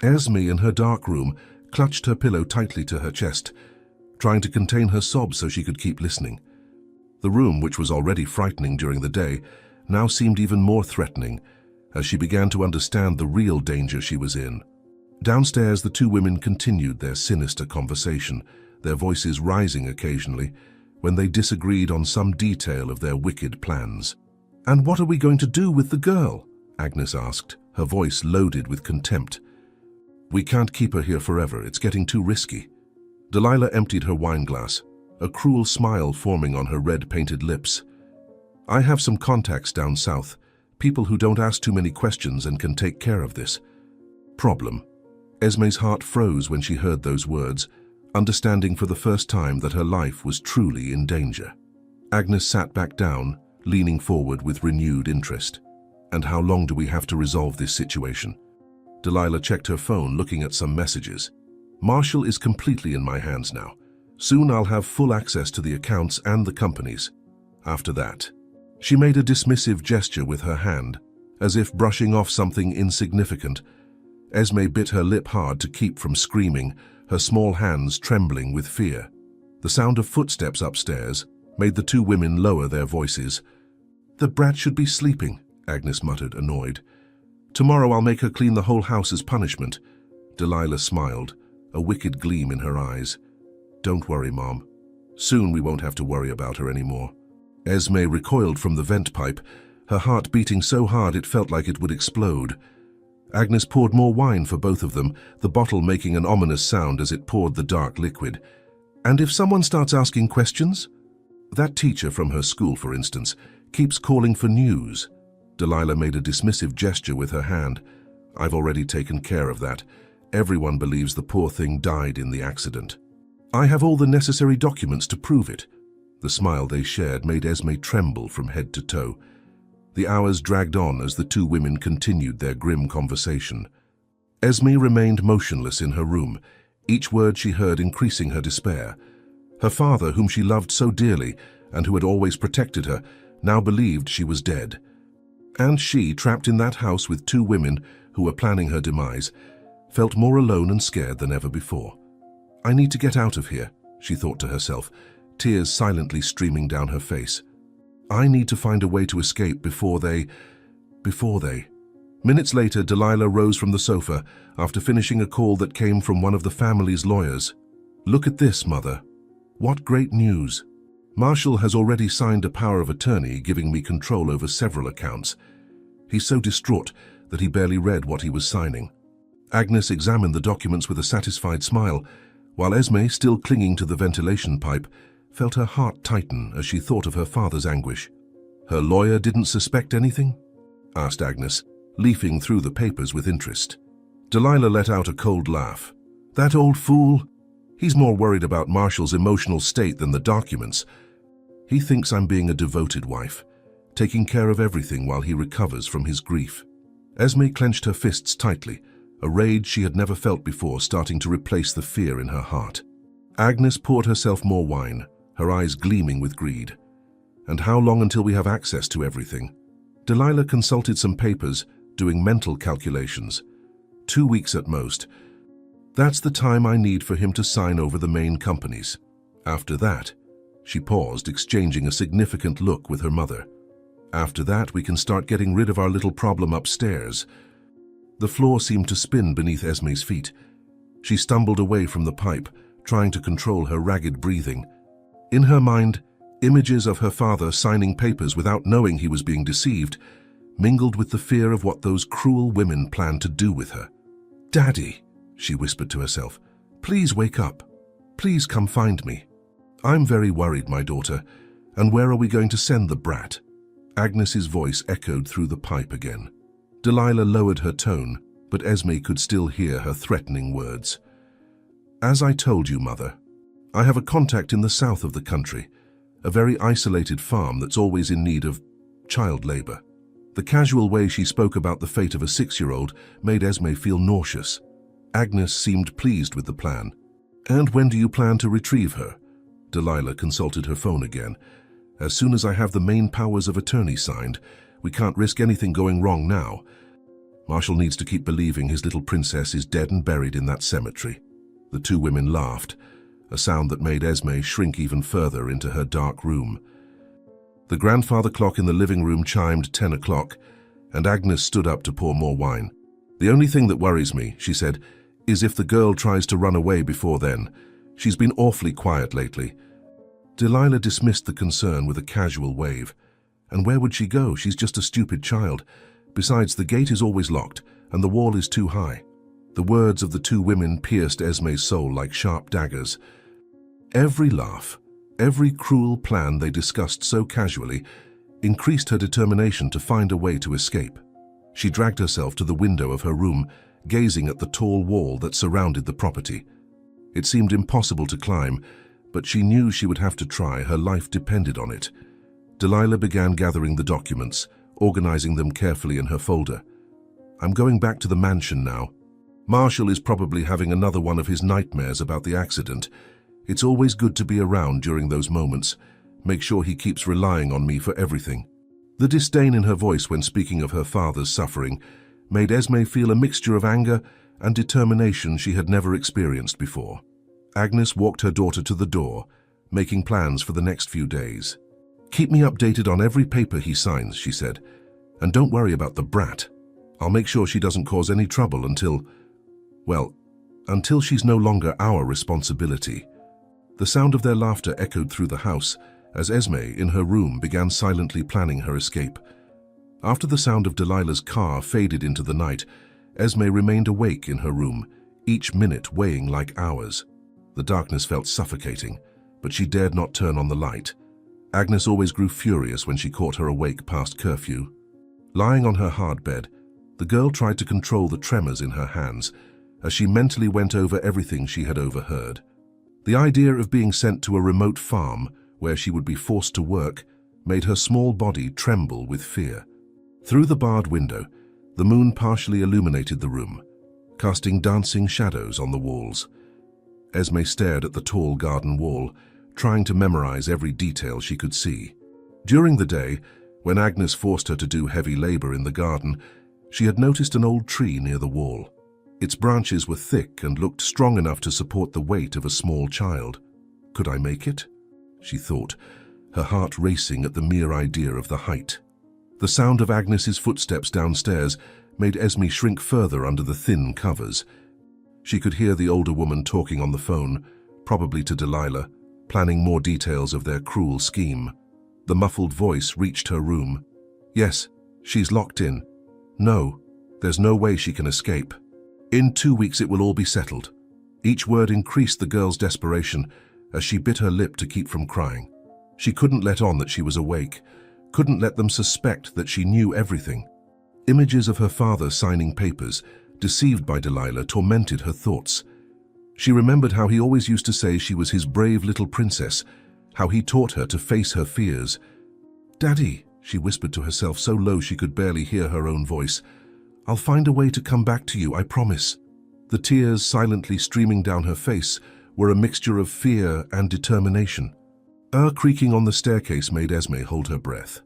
Esme, in her dark room, clutched her pillow tightly to her chest, trying to contain her sobs so she could keep listening. The room, which was already frightening during the day, now seemed even more threatening as she began to understand the real danger she was in. Downstairs, the two women continued their sinister conversation, their voices rising occasionally when they disagreed on some detail of their wicked plans. "And what are we going to do with the girl?" Agnes asked, her voice loaded with contempt. "We can't keep her here forever. It's getting too risky." Delilah emptied her wine glass, a cruel smile forming on her red-painted lips. "I have some contacts down south, people who don't ask too many questions and can take care of this." "Problem?" Esme's heart froze when she heard those words, understanding for the first time that her life was truly in danger. Agnes sat back down, leaning forward with renewed interest. And how long do we have to resolve this situation? Delilah checked her phone, looking at some messages. Marshall is completely in my hands now. Soon I'll have full access to the accounts and the companies. After that, she made a dismissive gesture with her hand, as if brushing off something insignificant. Esme bit her lip hard to keep from screaming, her small hands trembling with fear. The sound of footsteps upstairs made the two women lower their voices. "The brat should be sleeping," Agnes muttered, annoyed. "Tomorrow I'll make her clean the whole house as punishment." Delilah smiled, a wicked gleam in her eyes. "Don't worry, Mom. Soon we won't have to worry about her anymore." Esme recoiled from the vent pipe, her heart beating so hard it felt like it would explode. Agnes poured more wine for both of them, the bottle making an ominous sound as it poured the dark liquid. "And if someone starts asking questions?" "That teacher from her school, for instance, keeps calling for news." Delilah made a dismissive gesture with her hand. "I've already taken care of that. Everyone believes the poor thing died in the accident. I have all the necessary documents to prove it." The smile they shared made Esme tremble from head to toe. The hours dragged on as the two women continued their grim conversation. Esme remained motionless in her room, each word she heard increasing her despair. Her father, whom she loved so dearly and who had always protected her, now believed she was dead. And she, trapped in that house with two women who were planning her demise, felt more alone and scared than ever before. "I need to get out of here," she thought to herself, tears silently streaming down her face. "I need to find a way to escape before they... Minutes later, Delilah rose from the sofa after finishing a call that came from one of the family's lawyers. "Look at this, Mother. What great news. Marshall has already signed a power of attorney giving me control over several accounts. He's so distraught that he barely read what he was signing." Agnes examined the documents with a satisfied smile, while Esme, still clinging to the ventilation pipe, felt her heart tighten as she thought of her father's anguish. "Her lawyer didn't suspect anything?" asked Agnes, leafing through the papers with interest. Delilah let out a cold laugh. "That old fool! He's more worried about Marshall's emotional state than the documents. He thinks I'm being a devoted wife, taking care of everything while he recovers from his grief." Esme clenched her fists tightly, a rage she had never felt before starting to replace the fear in her heart. Agnes poured herself more wine, her eyes gleaming with greed. "And how long until we have access to everything?" Delilah consulted some papers, doing mental calculations. 2 weeks at most. That's the time I need for him to sign over the main companies. After that, she paused, exchanging a significant look with her mother. "After that, we can start getting rid of our little problem upstairs." The floor seemed to spin beneath Esme's feet. She stumbled away from the pipe, trying to control her ragged breathing. In her mind, images of her father signing papers without knowing he was being deceived mingled with the fear of what those cruel women planned to do with her. "Daddy," she whispered to herself, "please wake up. Please come find me. I'm very worried, my daughter. And where are we going to send the brat?" Agnes's voice echoed through the pipe again. Delilah lowered her tone, but Esme could still hear her threatening words. "As I told you, Mother, I have a contact in the south of the country, a very isolated farm that's always in need of child labor." The casual way she spoke about the fate of a 6-year-old made Esme feel nauseous. Agnes seemed pleased with the plan. "And when do you plan to retrieve her?" Delilah consulted her phone again. "As soon as I have the main powers of attorney signed. We can't risk anything going wrong now. Marshall needs to keep believing his little princess is dead and buried in that cemetery." The two women laughed, a sound that made Esme shrink even further into her dark room. The grandfather clock in the living room chimed 10 o'clock, and Agnes stood up to pour more wine. "The only thing that worries me," she said, "is if the girl tries to run away before then. She's been awfully quiet lately." Delilah dismissed the concern with a casual wave. "And where would she go? She's just a stupid child. Besides, the gate is always locked, and the wall is too high." The words of the two women pierced Esme's soul like sharp daggers. Every laugh, every cruel plan they discussed so casually, increased her determination to find a way to escape. She dragged herself to the window of her room, gazing at the tall wall that surrounded the property. It seemed impossible to climb, but she knew she would have to try. Her life depended on it. Delilah began gathering the documents, organizing them carefully in her folder. "I'm going back to the mansion now. Marshall is probably having another one of his nightmares about the accident. It's always good to be around during those moments. Make sure he keeps relying on me for everything." The disdain in her voice when speaking of her father's suffering made Esme feel a mixture of anger and determination she had never experienced before. Agnes walked her daughter to the door, making plans for the next few days. "Keep me updated on every paper he signs," she said, "and don't worry about the brat. I'll make sure she doesn't cause any trouble until she's no longer our responsibility." The sound of their laughter echoed through the house as Esme, in her room, began silently planning her escape. After the sound of Delilah's car faded into the night, Esme remained awake in her room, each minute weighing like hours. The darkness felt suffocating, but she dared not turn on the light. Agnes always grew furious when she caught her awake past curfew. Lying on her hard bed, the girl tried to control the tremors in her hands as she mentally went over everything she had overheard. The idea of being sent to a remote farm where she would be forced to work made her small body tremble with fear. Through the barred window, the moon partially illuminated the room, casting dancing shadows on the walls. Esme stared at the tall garden wall, trying to memorize every detail she could see. During the day, when Agnes forced her to do heavy labor in the garden, she had noticed an old tree near the wall. Its branches were thick and looked strong enough to support the weight of a small child. "Could I make it?" she thought, her heart racing at the mere idea of the height. The sound of Agnes's footsteps downstairs made Esme shrink further under the thin covers. She could hear the older woman talking on the phone, probably to Delilah, planning more details of their cruel scheme. The muffled voice reached her room. "Yes, she's locked in. No, there's no way she can escape. In 2 weeks it will all be settled." Each word increased the girl's desperation as she bit her lip to keep from crying. She couldn't let on that she was awake, couldn't let them suspect that she knew everything. Images of her father signing papers, deceived by Delilah, tormented her thoughts. She remembered how he always used to say she was his brave little princess, how he taught her to face her fears. "Daddy," she whispered to herself so low she could barely hear her own voice, "I'll find a way to come back to you, I promise." The tears silently streaming down her face were a mixture of fear and determination. Creaking on the staircase made Esme hold her breath.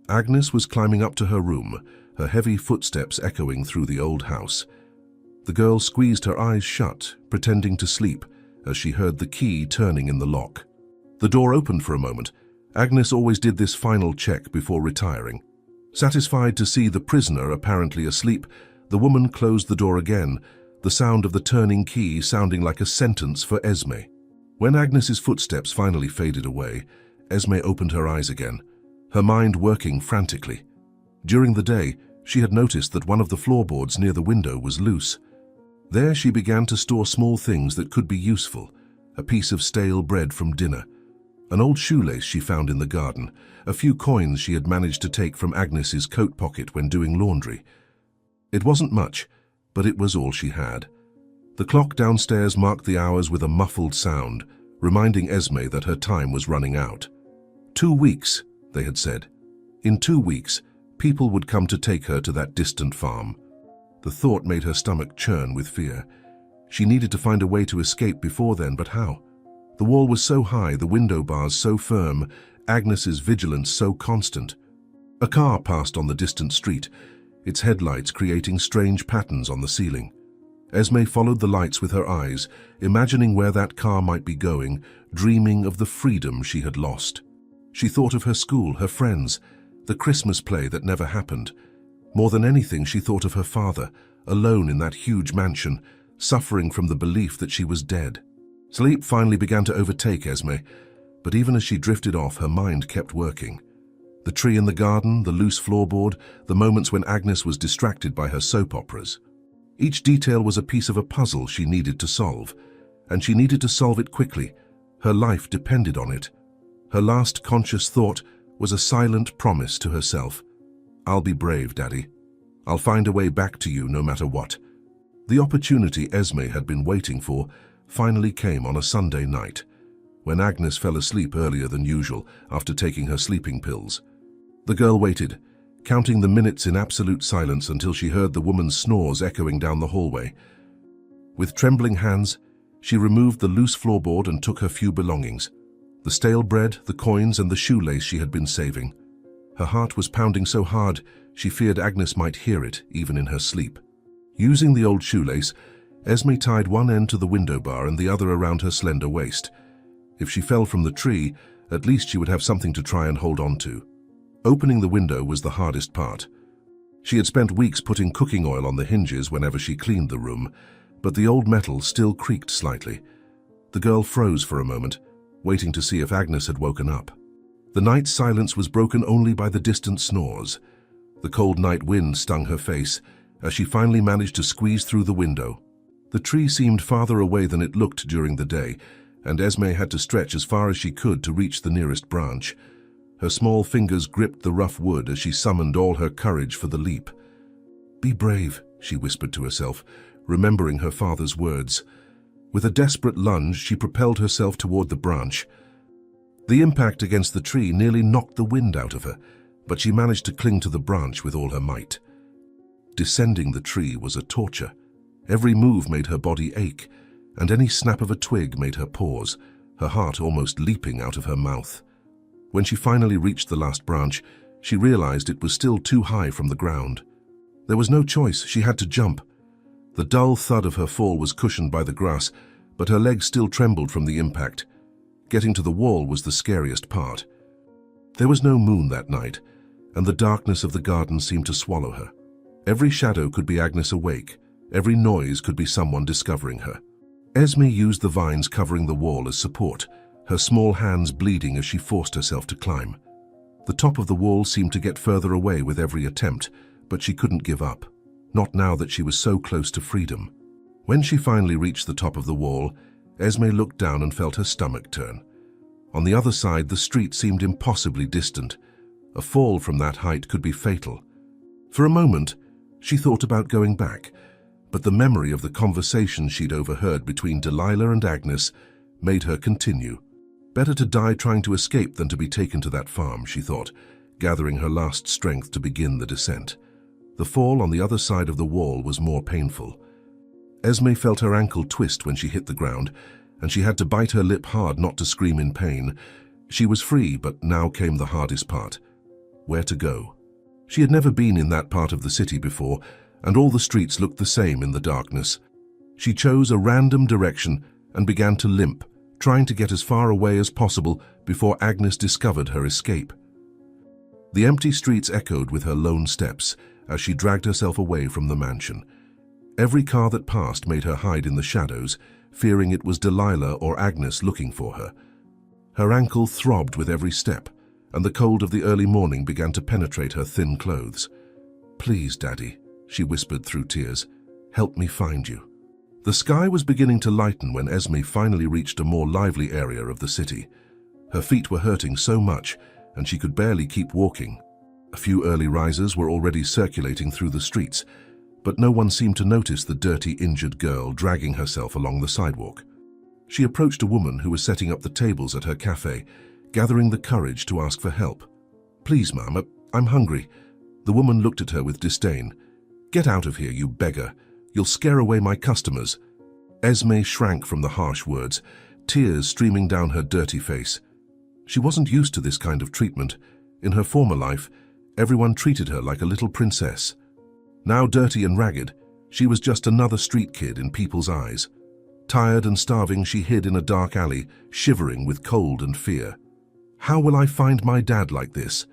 Agnes was climbing up to her room, her heavy footsteps echoing through the old house. The girl squeezed her eyes shut, pretending to sleep, as she heard the key turning in the lock. The door opened for a moment. Agnes always did this final check before retiring. Satisfied to see the prisoner apparently asleep, the woman closed the door again, the sound of the turning key sounding like a sentence for Esme. When Agnes's footsteps finally faded away, Esme opened her eyes again, her mind working frantically. During the day, she had noticed that one of the floorboards near the window was loose. There she began to store small things that could be useful: a piece of stale bread from dinner, an old shoelace she found in the garden, a few coins she had managed to take from Agnes's coat pocket when doing laundry. It wasn't much, but it was all she had. The clock downstairs marked the hours with a muffled sound, reminding Esme that her time was running out. 2 weeks, they had said. In 2 weeks, people would come to take her to that distant farm. The thought made her stomach churn with fear. She needed to find a way to escape before then, but how? The wall was so high, the window bars so firm, Agnes's vigilance so constant. A car passed on the distant street, its headlights creating strange patterns on the ceiling. Esme followed the lights with her eyes, imagining where that car might be going, dreaming of the freedom she had lost. She thought of her school, her friends, the Christmas play that never happened. More than anything, she thought of her father, alone in that huge mansion, suffering from the belief that she was dead. Sleep finally began to overtake Esme, but even as she drifted off, her mind kept working. The tree in the garden, the loose floorboard, the moments when Agnes was distracted by her soap operas. Each detail was a piece of a puzzle she needed to solve, and she needed to solve it quickly. Her life depended on it. Her last conscious thought was a silent promise to herself. "I'll be brave, Daddy. I'll find a way back to you no matter what." The opportunity Esme had been waiting for finally came on a Sunday night, when Agnes fell asleep earlier than usual after taking her sleeping pills. The girl waited, counting the minutes in absolute silence until she heard the woman's snores echoing down the hallway. With trembling hands, she removed the loose floorboard and took her few belongings: the stale bread, the coins, and the shoelace she had been saving. Her heart was pounding so hard she feared Agnes might hear it, even in her sleep. Using the old shoelace, Esme tied one end to the window bar and the other around her slender waist. If she fell from the tree, at least she would have something to try and hold on to. Opening the window was the hardest part. She had spent weeks putting cooking oil on the hinges whenever she cleaned the room, but the old metal still creaked slightly. The girl froze for a moment, waiting to see if Agnes had woken up. The night's silence was broken only by the distant snores. The cold night wind stung her face as she finally managed to squeeze through the window. The tree seemed farther away than it looked during the day, and Esme had to stretch as far as she could to reach the nearest branch. Her small fingers gripped the rough wood as she summoned all her courage for the leap. "Be brave," she whispered to herself, remembering her father's words. With a desperate lunge, she propelled herself toward the branch. The impact against the tree nearly knocked the wind out of her, but she managed to cling to the branch with all her might. Descending the tree was a torture. Every move made her body ache, and any snap of a twig made her pause, her heart almost leaping out of her mouth. When she finally reached the last branch, she realized it was still too high from the ground. There was no choice, she had to jump. The dull thud of her fall was cushioned by the grass, but her legs still trembled from the impact. Getting to the wall was the scariest part. There was no moon that night, and the darkness of the garden seemed to swallow her. Every shadow could be Agnes awake, every noise could be someone discovering her. Esme used the vines covering the wall as support, her small hands bleeding as she forced herself to climb. The top of the wall seemed to get further away with every attempt, but she couldn't give up, not now that she was so close to freedom. When she finally reached the top of the wall, Esme looked down and felt her stomach turn. On the other side, the street seemed impossibly distant. A fall from that height could be fatal. For a moment, she thought about going back, but the memory of the conversation she'd overheard between Delilah and Agnes made her continue. Better to die trying to escape than to be taken to that farm, she thought, gathering her last strength to begin the descent. The fall on the other side of the wall was more painful. Esme felt her ankle twist when she hit the ground, and she had to bite her lip hard not to scream in pain. She was free, but now came the hardest part. Where to go? She had never been in that part of the city before, and all the streets looked the same in the darkness. She chose a random direction and began to limp, trying to get as far away as possible before Agnes discovered her escape. The empty streets echoed with her lone steps as she dragged herself away from the mansion. Every car that passed made her hide in the shadows, fearing it was Delilah or Agnes looking for her. Her ankle throbbed with every step, and the cold of the early morning began to penetrate her thin clothes. "Please, Daddy," she whispered through tears, "help me find you." The sky was beginning to lighten when Esme finally reached a more lively area of the city. Her feet were hurting so much, and she could barely keep walking. A few early risers were already circulating through the streets, but no one seemed to notice the dirty, injured girl dragging herself along the sidewalk. She approached a woman who was setting up the tables at her cafe, gathering the courage to ask for help. "Please, ma'am, I'm hungry." The woman looked at her with disdain. "Get out of here, you beggar. You'll scare away my customers." Esme shrank from the harsh words, tears streaming down her dirty face. She wasn't used to this kind of treatment. In her former life, everyone treated her like a little princess. Now dirty and ragged, she was just another street kid in people's eyes. Tired and starving, she hid in a dark alley, shivering with cold and fear. "How will I find my dad like this?"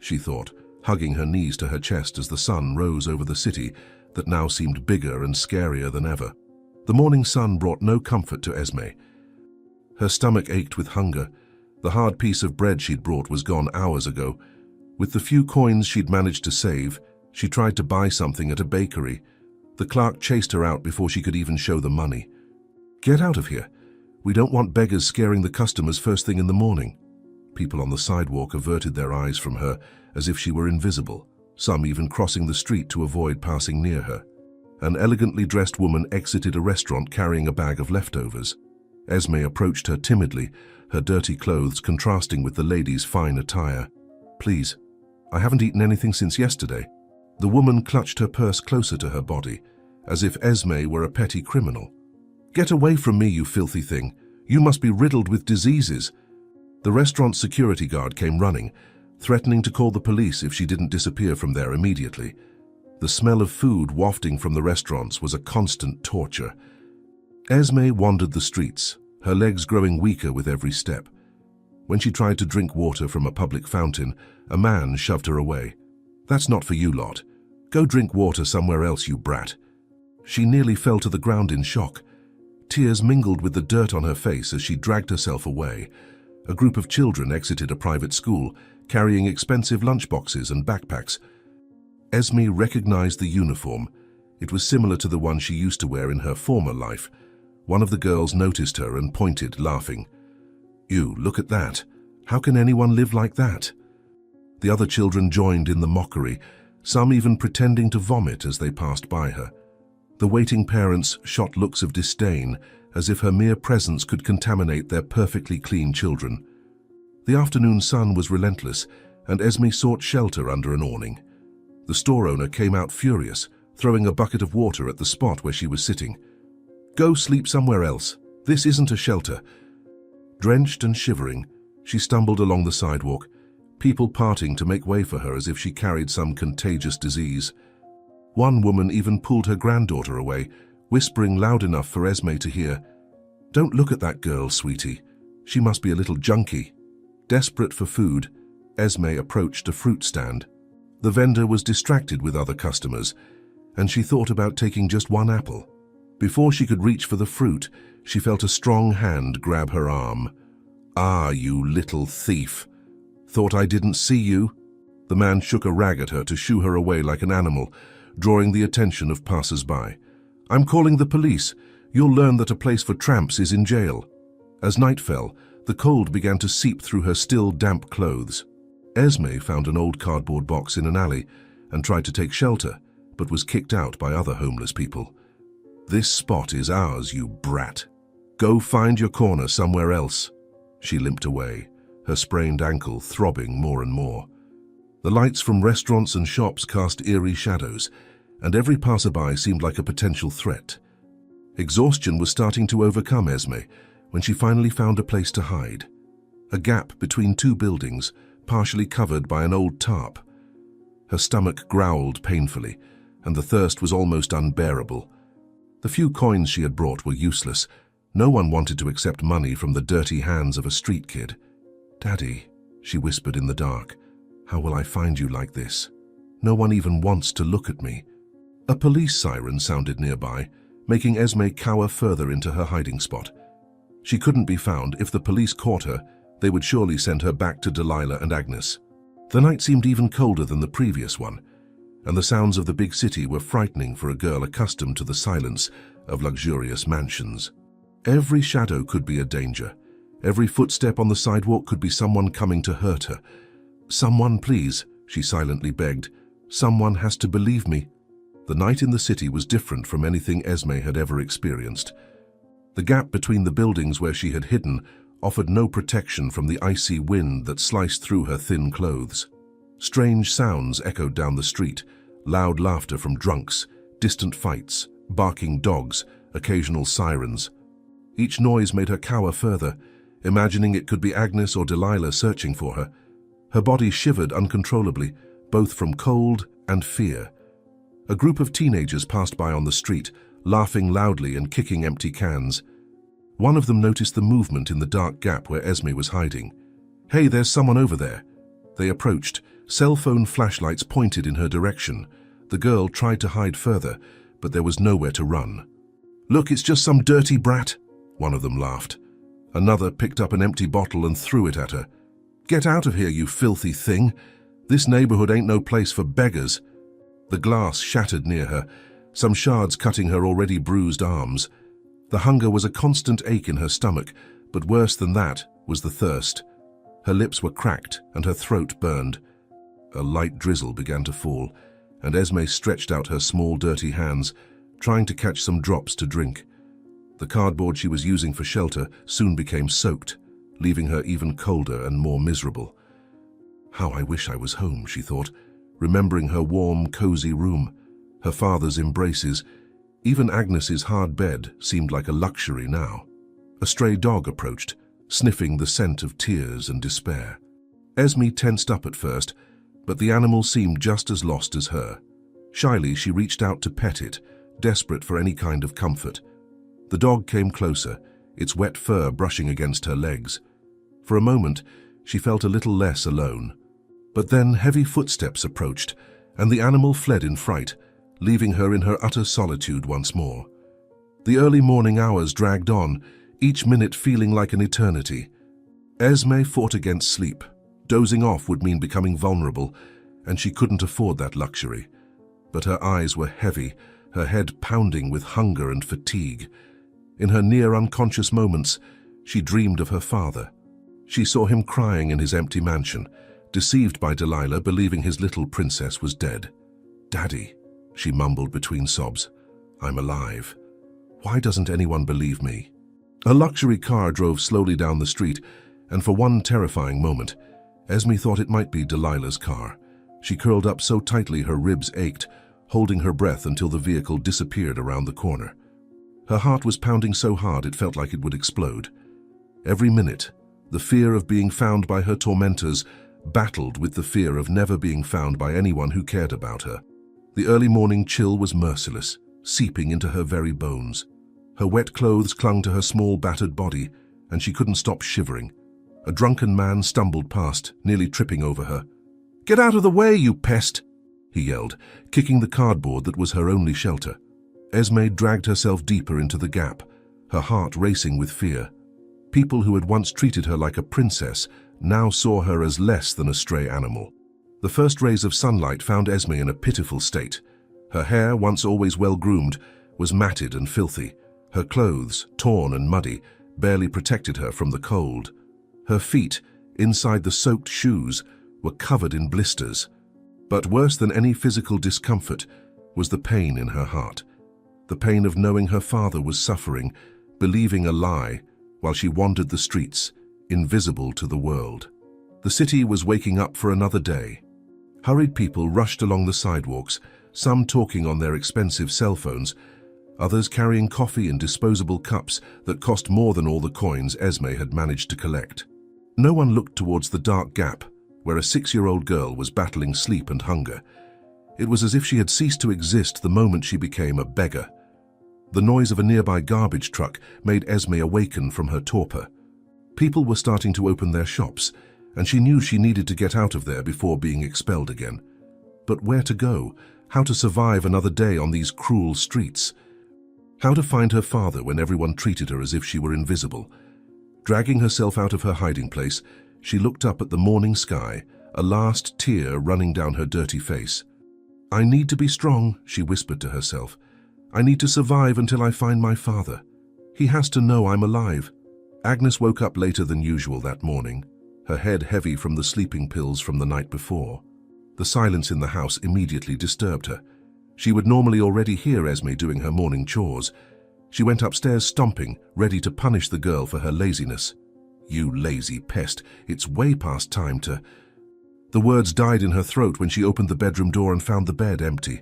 she thought, hugging her knees to her chest as the sun rose over the city that now seemed bigger and scarier than ever. The morning sun brought no comfort to Esme. Her stomach ached with hunger. The hard piece of bread she'd brought was gone hours ago. With the few coins she'd managed to save, she tried to buy something at a bakery. The clerk chased her out before she could even show the money. "Get out of here. We don't want beggars scaring the customers first thing in the morning." People on the sidewalk averted their eyes from her as if she were invisible, some even crossing the street to avoid passing near her. An elegantly dressed woman exited a restaurant carrying a bag of leftovers. Esme approached her timidly, her dirty clothes contrasting with the lady's fine attire. "Please, I haven't eaten anything since yesterday." The woman clutched her purse closer to her body, as if Esme were a petty criminal. "Get away from me, you filthy thing. You must be riddled with diseases." The restaurant's security guard came running, threatening to call the police if she didn't disappear from there immediately. The smell of food wafting from the restaurants was a constant torture. Esme wandered the streets, her legs growing weaker with every step. When she tried to drink water from a public fountain, a man shoved her away. "That's not for you lot. Go drink water somewhere else, you brat." She nearly fell to the ground in shock. Tears mingled with the dirt on her face as she dragged herself away. A group of children exited a private school, carrying expensive lunchboxes and backpacks. Esme recognized the uniform. It was similar to the one she used to wear in her former life. One of the girls noticed her and pointed, laughing. "You, look at that. How can anyone live like that?" The other children joined in the mockery, some even pretending to vomit as they passed by her. The waiting parents shot looks of disdain, as if her mere presence could contaminate their perfectly clean children. The afternoon sun was relentless, and Esme sought shelter under an awning. The store owner came out furious, throwing a bucket of water at the spot where she was sitting. "Go sleep somewhere else. This isn't a shelter." Drenched and shivering, she stumbled along the sidewalk, people parting to make way for her as if she carried some contagious disease. One woman even pulled her granddaughter away, whispering loud enough for Esme to hear. "Don't look at that girl, sweetie. She must be a little junkie." Desperate for food, Esme approached a fruit stand. The vendor was distracted with other customers, and she thought about taking just one apple. Before she could reach for the fruit, she felt a strong hand grab her arm. "Ah, you little thief. Thought I didn't see you?" The man shook a rag at her to shoo her away like an animal, drawing the attention of passers-by. "I'm calling the police. You'll learn that a place for tramps is in jail." As night fell, the cold began to seep through her still damp clothes. Esme found an old cardboard box in an alley and tried to take shelter, but was kicked out by other homeless people. "This spot is ours, you brat. Go find your corner somewhere else." She limped away, her sprained ankle throbbing more and more. The lights from restaurants and shops cast eerie shadows, and every passerby seemed like a potential threat. Exhaustion was starting to overcome Esme when she finally found a place to hide. A gap between two buildings, partially covered by an old tarp. Her stomach growled painfully, and the thirst was almost unbearable. The few coins she had brought were useless. No one wanted to accept money from the dirty hands of a street kid. "Daddy," she whispered in the dark, "how will I find you like this? No one even wants to look at me." A police siren sounded nearby, making Esme cower further into her hiding spot. She couldn't be found. If the police caught her, they would surely send her back to Delilah and Agnes. The night seemed even colder than the previous one, and the sounds of the big city were frightening for a girl accustomed to the silence of luxurious mansions. Every shadow could be a danger. Every footstep on the sidewalk could be someone coming to hurt her. "Someone, please," she silently begged. "Someone has to believe me." The night in the city was different from anything Esme had ever experienced. The gap between the buildings where she had hidden offered no protection from the icy wind that sliced through her thin clothes. Strange sounds echoed down the street, loud laughter from drunks, distant fights, barking dogs, occasional sirens. Each noise made her cower further, imagining it could be Agnes or Delilah searching for her. Her body shivered uncontrollably, both from cold and fear. A group of teenagers passed by on the street, laughing loudly and kicking empty cans. One of them noticed the movement in the dark gap where Esme was hiding. "Hey, there's someone over there." They approached, cell phone flashlights pointed in her direction. The girl tried to hide further, but there was nowhere to run. "Look, it's just some dirty brat," one of them laughed. Another picked up an empty bottle and threw it at her. "Get out of here, you filthy thing. This neighborhood ain't no place for beggars." The glass shattered near her, some shards cutting her already bruised arms. The hunger was a constant ache in her stomach, but worse than that was the thirst. Her lips were cracked and her throat burned. A light drizzle began to fall, and Esme stretched out her small, dirty hands, trying to catch some drops to drink. The cardboard she was using for shelter soon became soaked, leaving her even colder and more miserable. How I wish I was home, she thought, remembering her warm, cozy room, her father's embraces. Even Agnes's hard bed seemed like a luxury now. A stray dog approached, sniffing the scent of tears and despair. Esme tensed up at first, but the animal seemed just as lost as her. Shyly, she reached out to pet it, desperate for any kind of comfort. The dog came closer, its wet fur brushing against her legs. For a moment, she felt a little less alone. But then heavy footsteps approached, and the animal fled in fright, leaving her in her utter solitude once more. The early morning hours dragged on, each minute feeling like an eternity. Esme fought against sleep. Dozing off would mean becoming vulnerable, and she couldn't afford that luxury. But her eyes were heavy, her head pounding with hunger and fatigue. In her near-unconscious moments, she dreamed of her father. She saw him crying in his empty mansion, deceived by Delilah, believing his little princess was dead. "Daddy," she mumbled between sobs, "I'm alive. Why doesn't anyone believe me?" A luxury car drove slowly down the street, and for one terrifying moment, Esme thought it might be Delilah's car. She curled up so tightly her ribs ached, holding her breath until the vehicle disappeared around the corner. Her heart was pounding so hard it felt like it would explode. Every minute, the fear of being found by her tormentors battled with the fear of never being found by anyone who cared about her. The early morning chill was merciless, seeping into her very bones. Her wet clothes clung to her small, battered body, and she couldn't stop shivering. A drunken man stumbled past, nearly tripping over her. "Get out of the way, you pest!" he yelled, kicking the cardboard that was her only shelter. Esme dragged herself deeper into the gap, her heart racing with fear. People who had once treated her like a princess now saw her as less than a stray animal. The first rays of sunlight found Esme in a pitiful state. Her hair, once always well-groomed, was matted and filthy. Her clothes, torn and muddy, barely protected her from the cold. Her feet, inside the soaked shoes, were covered in blisters. But worse than any physical discomfort was the pain in her heart. The pain of knowing her father was suffering, believing a lie, while she wandered the streets, invisible to the world. The city was waking up for another day. Hurried people rushed along the sidewalks, some talking on their expensive cell phones, others carrying coffee in disposable cups that cost more than all the coins Esme had managed to collect. No one looked towards the dark gap, where a 6-year-old girl was battling sleep and hunger. It was as if she had ceased to exist the moment she became a beggar. The noise of a nearby garbage truck made Esme awaken from her torpor. People were starting to open their shops, and she knew she needed to get out of there before being expelled again. But where to go? How to survive another day on these cruel streets? How to find her father when everyone treated her as if she were invisible? Dragging herself out of her hiding place, she looked up at the morning sky, a last tear running down her dirty face. "I need to be strong," she whispered to herself. "I need to survive until I find my father. He has to know I'm alive." Agnes woke up later than usual that morning, her head heavy from the sleeping pills from the night before. The silence in the house immediately disturbed her. She would normally already hear Esme doing her morning chores. She went upstairs stomping, ready to punish the girl for her laziness. "You lazy pest, it's way past time to—" The words died in her throat when she opened the bedroom door and found the bed empty.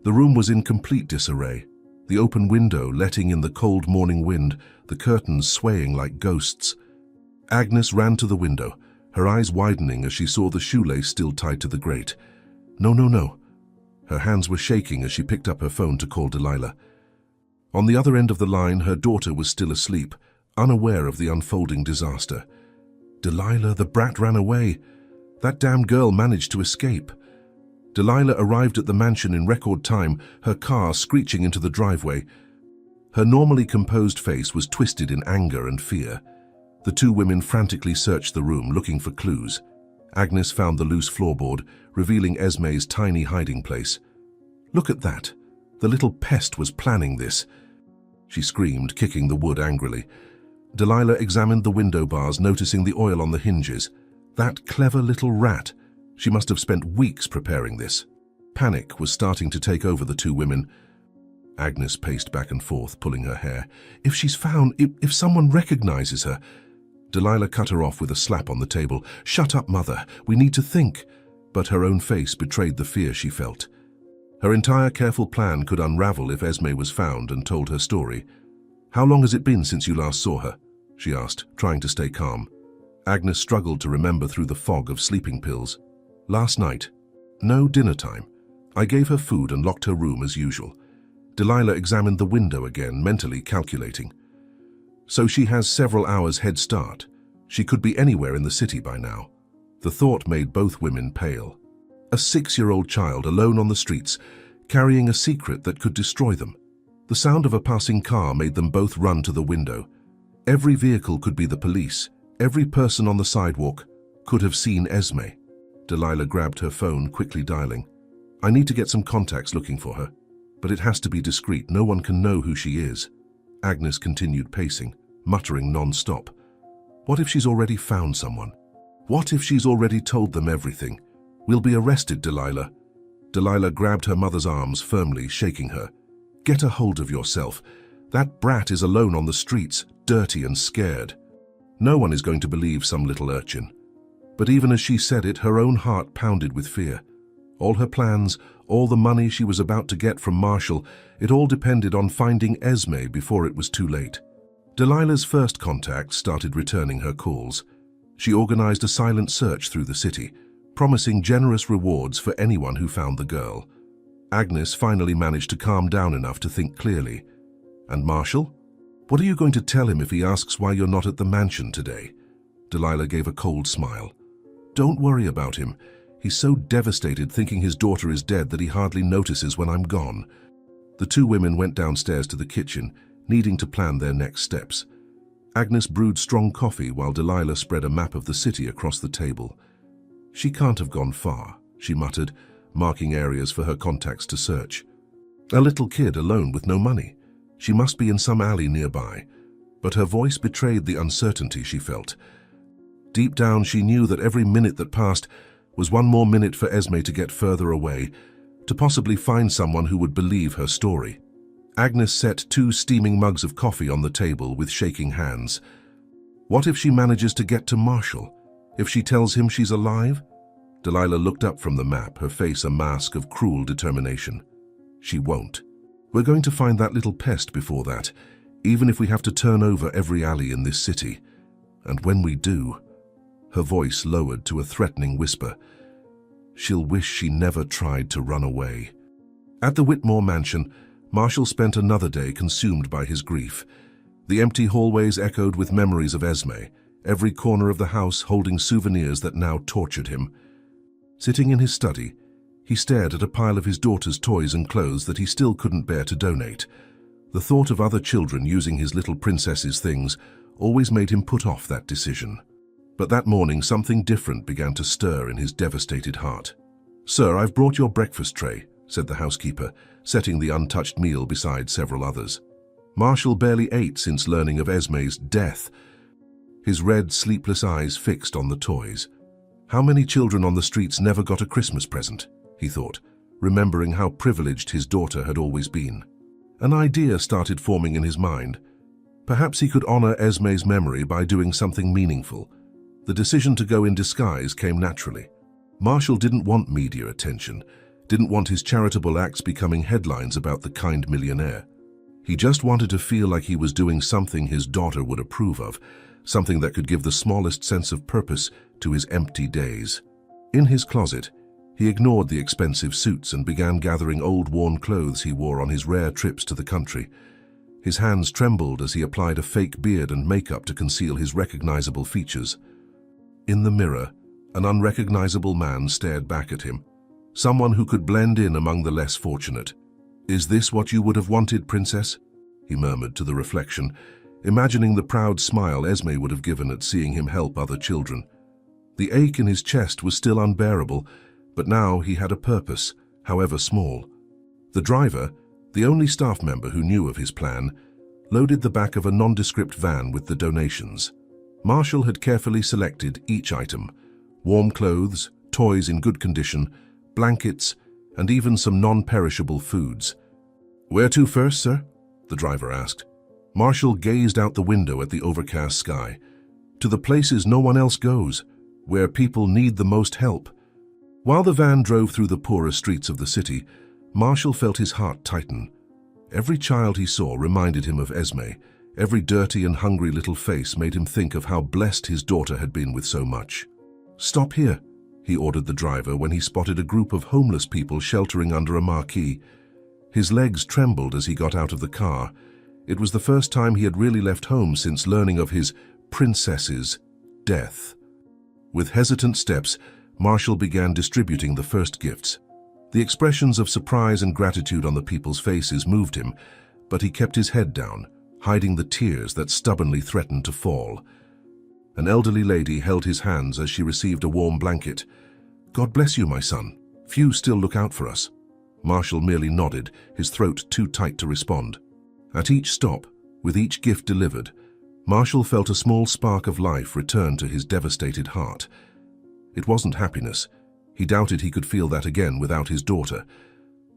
The room was in complete disarray. The open window letting in the cold morning wind, the curtains swaying like ghosts. Agnes ran to the window, her eyes widening as she saw the shoelace still tied to the grate. No, no, no. Her hands were shaking as she picked up her phone to call Delilah. On the other end of the line, her daughter was still asleep, unaware of the unfolding disaster. "Delilah, the brat ran away. That damn girl managed to escape." Delilah arrived at the mansion in record time, her car screeching into the driveway. Her normally composed face was twisted in anger and fear. The two women frantically searched the room, looking for clues. Agnes found the loose floorboard, revealing Esme's tiny hiding place. "Look at that! The little pest was planning this!" she screamed, kicking the wood angrily. Delilah examined the window bars, noticing the oil on the hinges. That clever little rat! She must have spent weeks preparing this. Panic was starting to take over the two women. Agnes paced back and forth, pulling her hair. If she's found, if someone recognizes her... Delilah cut her off with a slap on the table. Shut up, Mother. We need to think. But her own face betrayed the fear she felt. Her entire careful plan could unravel if Esme was found and told her story. How long has it been since you last saw her? She asked, trying to stay calm. Agnes struggled to remember through the fog of sleeping pills. Last night. No, dinner time. I gave her food and locked her room as usual. Delilah examined the window again, mentally calculating. So she has several hours head start. She could be anywhere in the city by now. The thought made both women pale. A 6-year-old child alone on the streets, carrying a secret that could destroy them. The sound of a passing car made them both run to the window. Every vehicle could be the police. Every person on the sidewalk could have seen Esme. Delilah grabbed her phone, quickly dialing. I need to get some contacts looking for her, but it has to be discreet. No one can know who she is. Agnes continued pacing, muttering non-stop. What if she's already found someone? What if she's already told them everything? We'll be arrested, Delilah. Delilah grabbed her mother's arms firmly, shaking her. Get a hold of yourself. That brat is alone on the streets, dirty and scared. No one is going to believe some little urchin. But even as she said it, her own heart pounded with fear. All her plans, all the money she was about to get from Marshall, it all depended on finding Esme before it was too late. Delilah's first contact started returning her calls. She organized a silent search through the city, promising generous rewards for anyone who found the girl. Agnes finally managed to calm down enough to think clearly. And Marshall? What are you going to tell him if he asks why you're not at the mansion today? Delilah gave a cold smile. Don't worry about him. He's so devastated thinking his daughter is dead that he hardly notices when I'm gone. The two women went downstairs to the kitchen, needing to plan their next steps. Agnes brewed strong coffee while Delilah spread a map of the city across the table. She can't have gone far, she muttered, marking areas for her contacts to search. A little kid alone with no money. She must be in some alley nearby, but her voice betrayed the uncertainty she felt. Deep down, she knew that every minute that passed was one more minute for Esme to get further away, to possibly find someone who would believe her story. Agnes set 2 steaming mugs of coffee on the table with shaking hands. What if she manages to get to Marshall? If she tells him she's alive? Delilah looked up from the map, her face a mask of cruel determination. She won't. We're going to find that little pest before that, even if we have to turn over every alley in this city. And when we do, her voice lowered to a threatening whisper, she'll wish she never tried to run away. At the Whitmore mansion, Marshall spent another day consumed by his grief. The empty hallways echoed with memories of Esme, every corner of the house holding souvenirs that now tortured him. Sitting in his study, he stared at a pile of his daughter's toys and clothes that he still couldn't bear to donate. The thought of other children using his little princess's things always made him put off that decision. But that morning, something different began to stir in his devastated heart. "Sir, I've brought your breakfast tray," said the housekeeper, setting the untouched meal beside several others. Marshall barely ate since learning of Esme's death, his red, sleepless eyes fixed on the toys. How many children on the streets never got a Christmas present, he thought, remembering how privileged his daughter had always been. An idea started forming in his mind. Perhaps he could honor Esme's memory by doing something meaningful. The decision to go in disguise came naturally. Marshall didn't want media attention, didn't want his charitable acts becoming headlines about the kind millionaire. He just wanted to feel like he was doing something his daughter would approve of, something that could give the smallest sense of purpose to his empty days. In his closet, he ignored the expensive suits and began gathering old worn clothes he wore on his rare trips to the country. His hands trembled as he applied a fake beard and makeup to conceal his recognizable features. In the mirror, an unrecognizable man stared back at him, someone who could blend in among the less fortunate. "Is this what you would have wanted, Princess?" he murmured to the reflection, imagining the proud smile Esme would have given at seeing him help other children. The ache in his chest was still unbearable, but now he had a purpose, however small. The driver, the only staff member who knew of his plan, loaded the back of a nondescript van with the donations. Marshall had carefully selected each item: warm clothes, toys in good condition, blankets, and even some non-perishable foods. "Where to first, sir?" the driver asked. Marshall gazed out the window at the overcast sky. "To the places no one else goes, where people need the most help." While the van drove through the poorer streets of the city, Marshall felt his heart tighten. Every child he saw reminded him of Esme. Every dirty and hungry little face made him think of how blessed his daughter had been with so much. "Stop here," he ordered the driver when he spotted a group of homeless people sheltering under a marquee. His legs trembled as he got out of the car. It was the first time he had really left home since learning of his princess's death. With hesitant steps, Marshall began distributing the first gifts. The expressions of surprise and gratitude on the people's faces moved him, but he kept his head down, hiding the tears that stubbornly threatened to fall. An elderly lady held his hands as she received a warm blanket. "God bless you, my son. Few still look out for us." Marshall merely nodded, his throat too tight to respond. At each stop, with each gift delivered, Marshall felt a small spark of life return to his devastated heart. It wasn't happiness. He doubted he could feel that again without his daughter.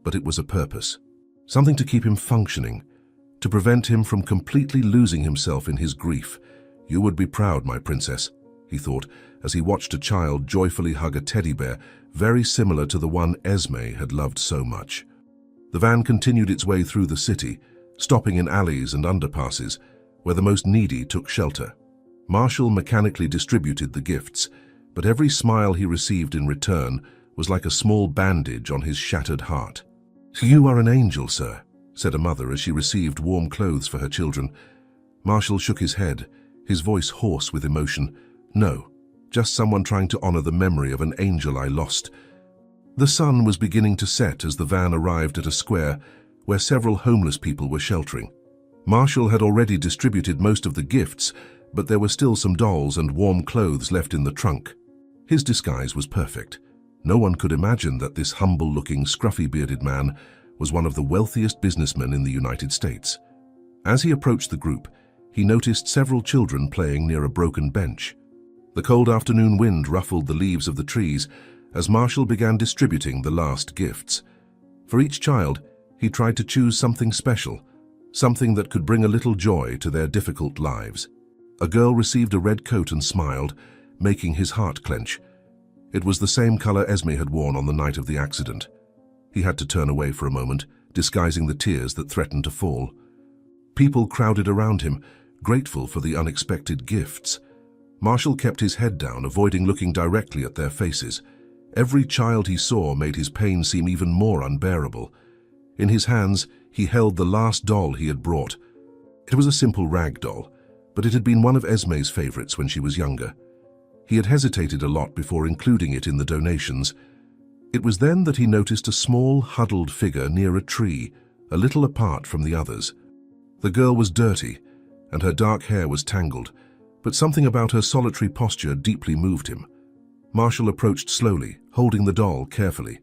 But it was a purpose. Something to keep him functioning, to prevent him from completely losing himself in his grief. "You would be proud, my princess," he thought, as he watched a child joyfully hug a teddy bear very similar to the one Esme had loved so much. The van continued its way through the city, stopping in alleys and underpasses, where the most needy took shelter. Marshall mechanically distributed the gifts, but every smile he received in return was like a small bandage on his shattered heart. "You are an angel, sir," said a mother as she received warm clothes for her children. Marshall shook his head, his voice hoarse with emotion. "No, just someone trying to honor the memory of an angel I lost." The sun was beginning to set as the van arrived at a square where several homeless people were sheltering. Marshall had already distributed most of the gifts, but there were still some dolls and warm clothes left in the trunk. His disguise was perfect. No one could imagine that this humble-looking, scruffy-bearded man was one of the wealthiest businessmen in the United States. As he approached the group, he noticed several children playing near a broken bench. The cold afternoon wind ruffled the leaves of the trees as Marshall began distributing the last gifts. For each child, he tried to choose something special, something that could bring a little joy to their difficult lives. A girl received a red coat and smiled, making his heart clench. It was the same color Esme had worn on the night of the accident. He had to turn away for a moment, disguising the tears that threatened to fall. People crowded around him, grateful for the unexpected gifts. Marshall kept his head down, avoiding looking directly at their faces. Every child he saw made his pain seem even more unbearable. In his hands, he held the last doll he had brought. It was a simple rag doll, but it had been one of Esme's favorites when she was younger. He had hesitated a lot before including it in the donations. It was then that he noticed a small, huddled figure near a tree, a little apart from the others. The girl was dirty, and her dark hair was tangled, but something about her solitary posture deeply moved him. Marshall approached slowly, holding the doll carefully.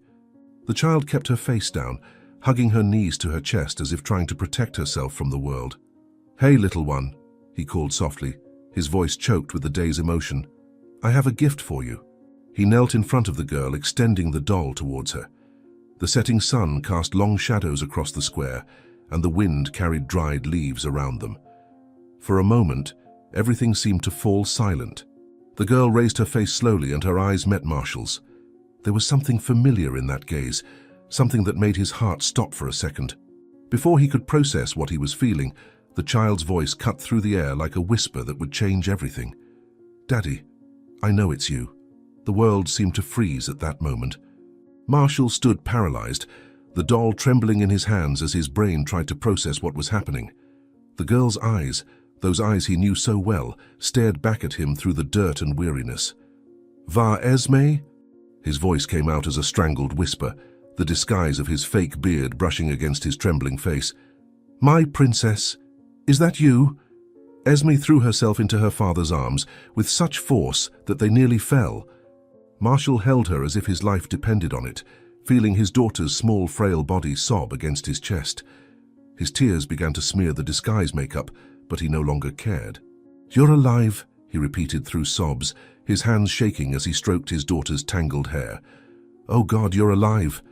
The child kept her face down, hugging her knees to her chest as if trying to protect herself from the world. "Hey, little one," he called softly, his voice choked with the day's emotion. "I have a gift for you." He knelt in front of the girl, extending the doll towards her. The setting sun cast long shadows across the square, and the wind carried dried leaves around them. For a moment, everything seemed to fall silent. The girl raised her face slowly, and her eyes met Marshall's. There was something familiar in that gaze, something that made his heart stop for a second. Before he could process what he was feeling, the child's voice cut through the air like a whisper that would change everything. "Daddy, I know it's you." The world seemed to freeze at that moment. Marshall stood paralyzed, the doll trembling in his hands as his brain tried to process what was happening. The girl's eyes, those eyes he knew so well, stared back at him through the dirt and weariness. "Va Esme?" His voice came out as a strangled whisper, the disguise of his fake beard brushing against his trembling face. "My princess, is that you?" Esme threw herself into her father's arms with such force that they nearly fell. Marshall held her as if his life depended on it, feeling his daughter's small, frail body sob against his chest. His tears began to smear the disguise makeup, but he no longer cared. "You're alive," he repeated through sobs, his hands shaking as he stroked his daughter's tangled hair. "Oh God, you're alive."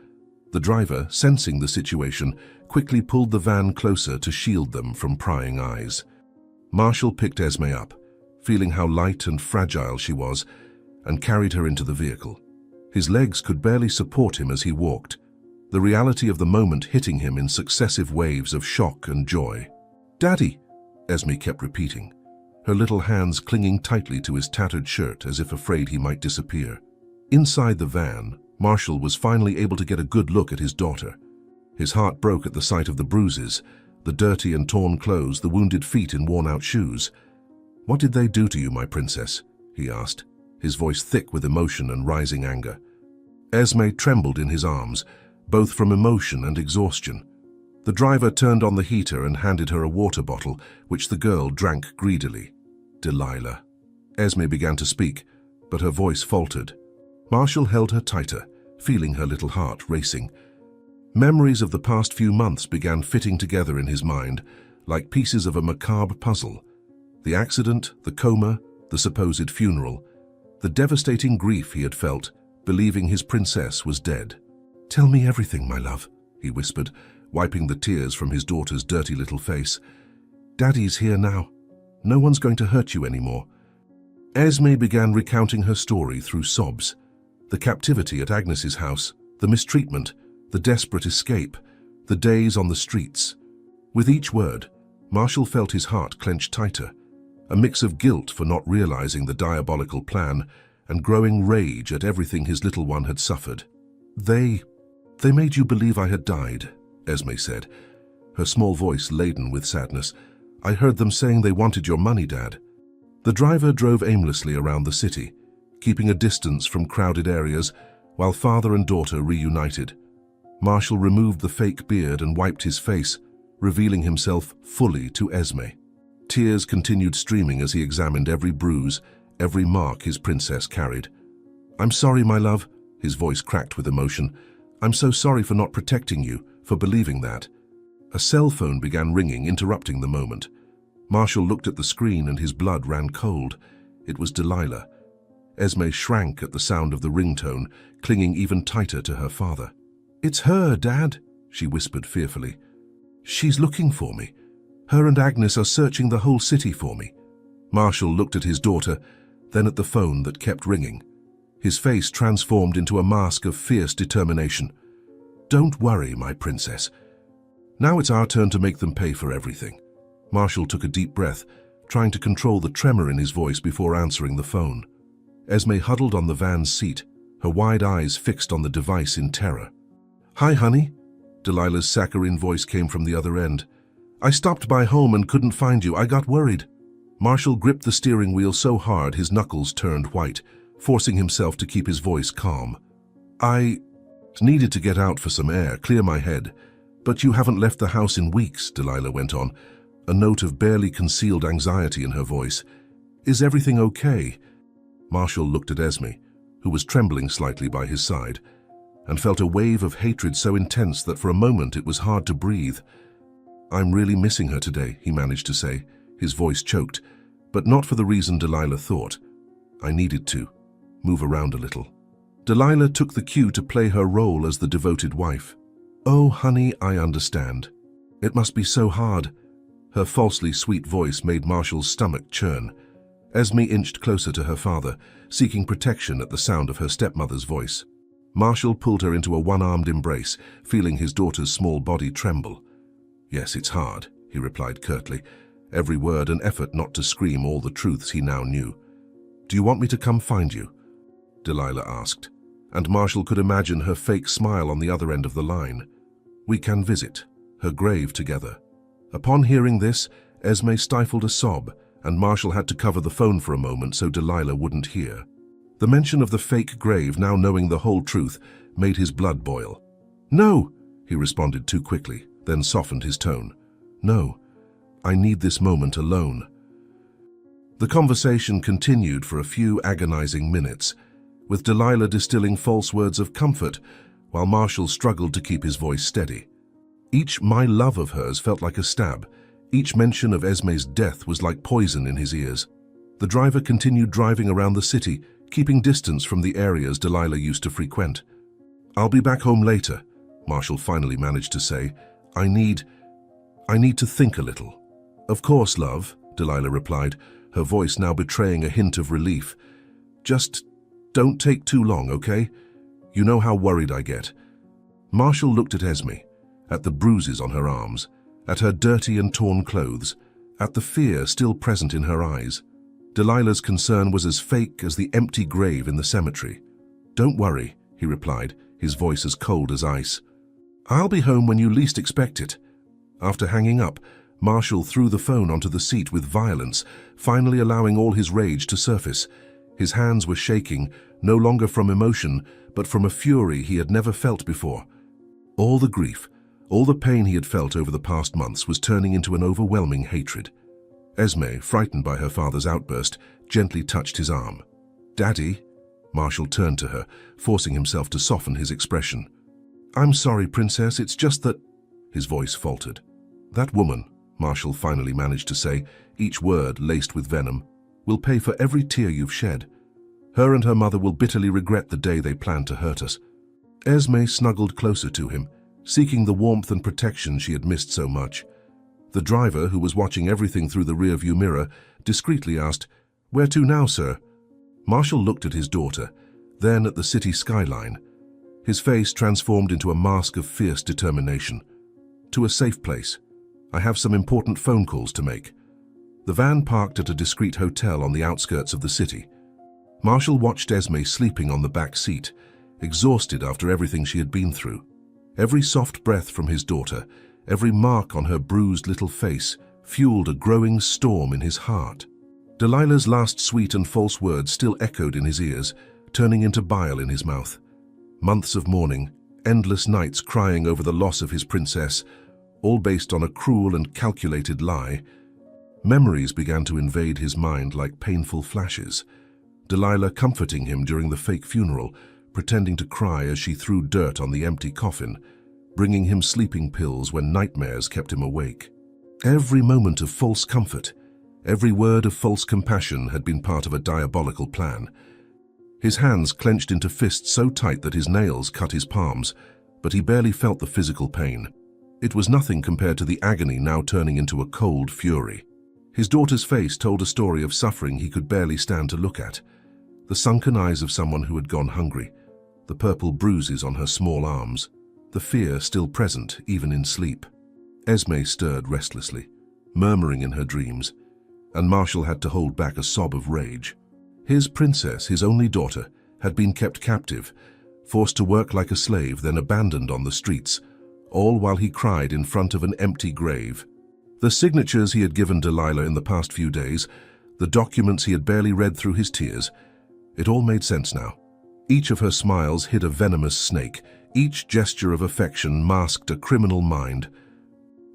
The driver, sensing the situation, quickly pulled the van closer to shield them from prying eyes. Marshall picked Esme up, feeling how light and fragile she was, and carried her into the vehicle. His legs could barely support him as he walked, the reality of the moment hitting him in successive waves of shock and joy. "Daddy," Esme kept repeating, her little hands clinging tightly to his tattered shirt as if afraid he might disappear. Inside the van, Marshall was finally able to get a good look at his daughter. His heart broke at the sight of the bruises, the dirty and torn clothes, the wounded feet in worn-out shoes. "What did they do to you, my princess?" he asked, his voice thick with emotion and rising anger. Esme trembled in his arms, both from emotion and exhaustion. The driver turned on the heater and handed her a water bottle, which the girl drank greedily. "Delilah." Esme began to speak, but her voice faltered. Marshall held her tighter, feeling her little heart racing. Memories of the past few months began fitting together in his mind, like pieces of a macabre puzzle. The accident, the coma, the supposed funeral, the devastating grief he had felt, believing his princess was dead. "Tell me everything, my love," he whispered, wiping the tears from his daughter's dirty little face. "Daddy's here now. No one's going to hurt you anymore." Esme began recounting her story through sobs. The captivity at Agnes's house, the mistreatment, the desperate escape, the days on the streets. With each word, Marshall felt his heart clench tighter, a mix of guilt for not realizing the diabolical plan and growing rage at everything his little one had suffered. They made you believe I had died," Esme said, her small voice laden with sadness. "I heard them saying they wanted your money, Dad." The driver drove aimlessly around the city, keeping a distance from crowded areas while father and daughter reunited. Marshall removed the fake beard and wiped his face, revealing himself fully to Esme. Tears continued streaming as he examined every bruise, every mark his princess carried. "I'm sorry, my love," his voice cracked with emotion. "I'm so sorry for not protecting you, for believing that." A cell phone began ringing, interrupting the moment. Marshall looked at the screen and his blood ran cold. It was Delilah. Esme shrank at the sound of the ringtone, clinging even tighter to her father. "It's her, Dad," she whispered fearfully. "She's looking for me. Her and Agnes are searching the whole city for me." Marshall looked at his daughter, then at the phone that kept ringing. His face transformed into a mask of fierce determination. "Don't worry, my princess. Now it's our turn to make them pay for everything." Marshall took a deep breath, trying to control the tremor in his voice before answering the phone. Esme huddled on the van's seat, her wide eyes fixed on the device in terror. "Hi, honey." Delilah's saccharine voice came from the other end. "I stopped by home and couldn't find you. I got worried." Marshall gripped the steering wheel so hard his knuckles turned white, forcing himself to keep his voice calm. "I needed to get out for some air, clear my head. But you haven't left the house in weeks," Delilah went on, a note of barely concealed anxiety in her voice. "Is everything okay?" Marshall looked at Esme, who was trembling slightly by his side, and felt a wave of hatred so intense that for a moment it was hard to breathe. "I'm really missing her today," he managed to say, his voice choked, but not for the reason Delilah thought. "I needed to move around a little." Delilah took the cue to play her role as the devoted wife. "Oh, honey, I understand. It must be so hard." Her falsely sweet voice made Marshall's stomach churn. Esme inched closer to her father, seeking protection at the sound of her stepmother's voice. Marshall pulled her into a one-armed embrace, feeling his daughter's small body tremble. "Yes, it's hard," he replied curtly, every word an effort not to scream all the truths he now knew. "Do you want me to come find you?" Delilah asked, and Marshall could imagine her fake smile on the other end of the line. "We can visit her grave together." Upon hearing this, Esme stifled a sob, and Marshall had to cover the phone for a moment so Delilah wouldn't hear. The mention of the fake grave, now knowing the whole truth, made his blood boil. "No," he responded too quickly, then softened his tone. "No, I need this moment alone." The conversation continued for a few agonizing minutes, with Delilah distilling false words of comfort, while Marshall struggled to keep his voice steady. Each "my love" of hers felt like a stab. Each mention of Esme's death was like poison in his ears. The driver continued driving around the city, keeping distance from the areas Delilah used to frequent. "I'll be back home later," Marshall finally managed to say. I need to think a little." "Of course, love," Delilah replied, her voice now betraying a hint of relief. "Just don't take too long, okay? You know how worried I get." Marshall looked at Esme, at the bruises on her arms, at her dirty and torn clothes, at the fear still present in her eyes. Delilah's concern was as fake as the empty grave in the cemetery. "Don't worry," he replied, his voice as cold as ice. "I'll be home when you least expect it." After hanging up, Marshall threw the phone onto the seat with violence, finally allowing all his rage to surface. His hands were shaking, no longer from emotion, but from a fury he had never felt before. All the grief, all the pain he had felt over the past months was turning into an overwhelming hatred. Esme, frightened by her father's outburst, gently touched his arm. "Daddy?" Marshall turned to her, forcing himself to soften his expression. "I'm sorry, Princess, it's just that—" His voice faltered. "That woman," Marshall finally managed to say, each word laced with venom, "will pay for every tear you've shed. Her and her mother will bitterly regret the day they planned to hurt us." Esme snuggled closer to him, seeking the warmth and protection she had missed so much. The driver, who was watching everything through the rearview mirror, discreetly asked, "Where to now, sir?" Marshall looked at his daughter, then at the city skyline. His face transformed into a mask of fierce determination. "To a safe place. I have some important phone calls to make." The van parked at a discreet hotel on the outskirts of the city. Marshall watched Esme sleeping on the back seat, exhausted after everything she had been through. Every soft breath from his daughter, every mark on her bruised little face, fueled a growing storm in his heart. Delilah's last sweet and false words still echoed in his ears, turning into bile in his mouth. Months of mourning, endless nights crying over the loss of his princess, all based on a cruel and calculated lie. Memories began to invade his mind like painful flashes. Delilah comforting him during the fake funeral, pretending to cry as she threw dirt on the empty coffin, bringing him sleeping pills when nightmares kept him awake. Every moment of false comfort, every word of false compassion had been part of a diabolical plan. His hands clenched into fists so tight that his nails cut his palms, but he barely felt the physical pain. It was nothing compared to the agony now turning into a cold fury. His daughter's face told a story of suffering he could barely stand to look at. The sunken eyes of someone who had gone hungry, the purple bruises on her small arms, the fear still present even in sleep. Esme stirred restlessly, murmuring in her dreams, and Marshall had to hold back a sob of rage. His princess, his only daughter, had been kept captive, forced to work like a slave, then abandoned on the streets, all while he cried in front of an empty grave. The signatures he had given Delilah in the past few days, the documents he had barely read through his tears, it all made sense now. Each of her smiles hid a venomous snake. Each gesture of affection masked a criminal mind.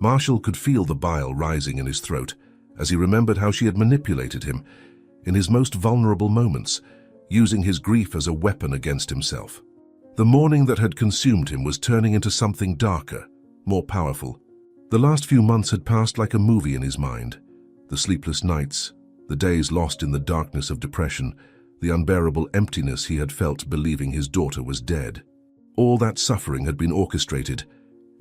Marshall could feel the bile rising in his throat as he remembered how she had manipulated him in his most vulnerable moments, using his grief as a weapon against himself. The mourning that had consumed him was turning into something darker, more powerful. The last few months had passed like a movie in his mind. The sleepless nights, the days lost in the darkness of depression, the unbearable emptiness he had felt believing his daughter was dead. All that suffering had been orchestrated,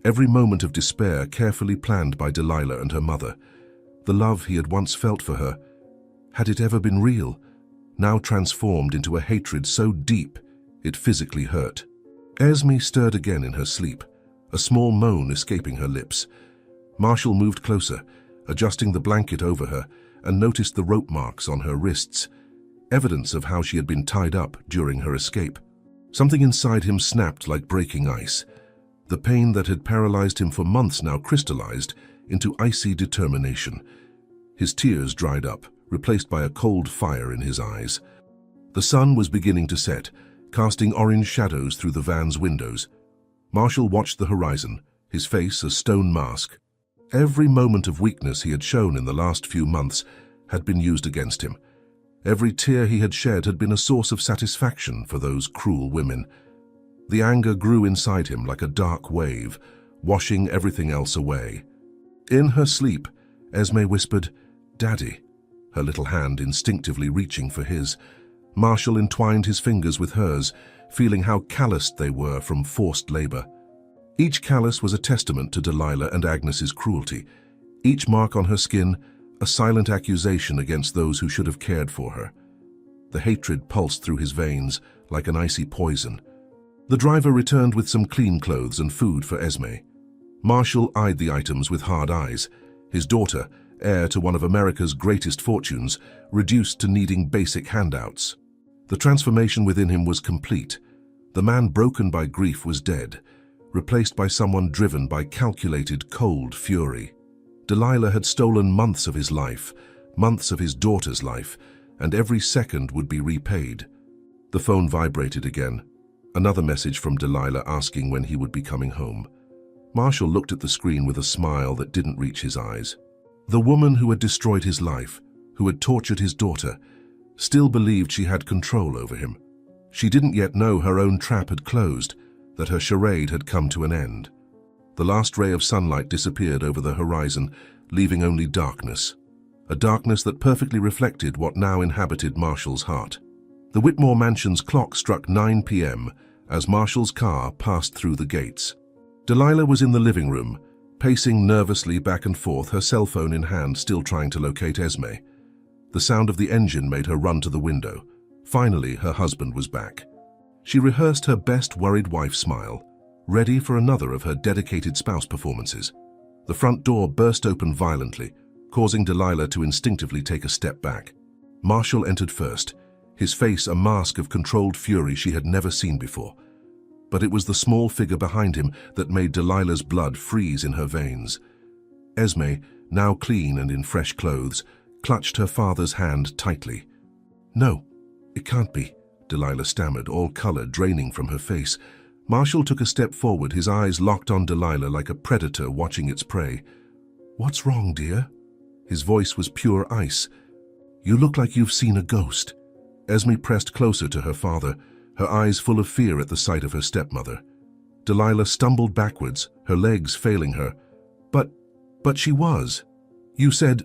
every moment of despair carefully planned by Delilah and her mother. The love he had once felt for her, had it ever been real, now transformed into a hatred so deep it physically hurt. Esme stirred again in her sleep, a small moan escaping her lips. Marshall moved closer, adjusting the blanket over her, and noticed the rope marks on her wrists, evidence of how she had been tied up during her escape. Something inside him snapped like breaking ice. The pain that had paralyzed him for months now crystallized into icy determination. His tears dried up, replaced by a cold fire in his eyes. The sun was beginning to set, casting orange shadows through the van's windows. Marshall watched the horizon, his face a stone mask. Every moment of weakness he had shown in the last few months had been used against him. Every tear he had shed had been a source of satisfaction for those cruel women. The anger grew inside him like a dark wave, washing everything else away. In her sleep, Esme whispered, "Daddy," her little hand instinctively reaching for his. Marshall entwined his fingers with hers, feeling how calloused they were from forced labor. Each callus was a testament to Delilah and Agnes's cruelty. Each mark on her skin, a silent accusation against those who should have cared for her. The hatred pulsed through his veins like an icy poison. The driver returned with some clean clothes and food for Esme. Marshall eyed the items with hard eyes. His daughter, heir to one of America's greatest fortunes, reduced to needing basic handouts. The transformation within him was complete. The man broken by grief was dead, replaced by someone driven by calculated, cold fury. Delilah had stolen months of his life, months of his daughter's life, and every second would be repaid. The phone vibrated again. Another message from Delilah asking when he would be coming home. Marshall looked at the screen with a smile that didn't reach his eyes. The woman who had destroyed his life, who had tortured his daughter, still believed she had control over him. She didn't yet know her own trap had closed, that her charade had come to an end. The last ray of sunlight disappeared over the horizon, leaving only darkness. A darkness that perfectly reflected what now inhabited Marshall's heart. The Whitmore mansion's clock struck 9 p.m. as Marshall's car passed through the gates. Delilah was in the living room, pacing nervously back and forth, her cell phone in hand, still trying to locate Esme. The sound of the engine made her run to the window. Finally, her husband was back. She rehearsed her best worried wife smile, ready for another of her dedicated spouse performances. The front door burst open violently, causing Delilah to instinctively take a step back. Marshall entered first, his face a mask of controlled fury she had never seen before. But it was the small figure behind him that made Delilah's blood freeze in her veins. Esme, now clean and in fresh clothes, clutched her father's hand tightly. "No, it can't be," Delilah stammered, all color draining from her face. Marshall took a step forward, his eyes locked on Delilah like a predator watching its prey. "What's wrong, dear?" His voice was pure ice. "You look like you've seen a ghost." Esme pressed closer to her father, her eyes full of fear at the sight of her stepmother. Delilah stumbled backwards, her legs failing her. But she was. "You said—"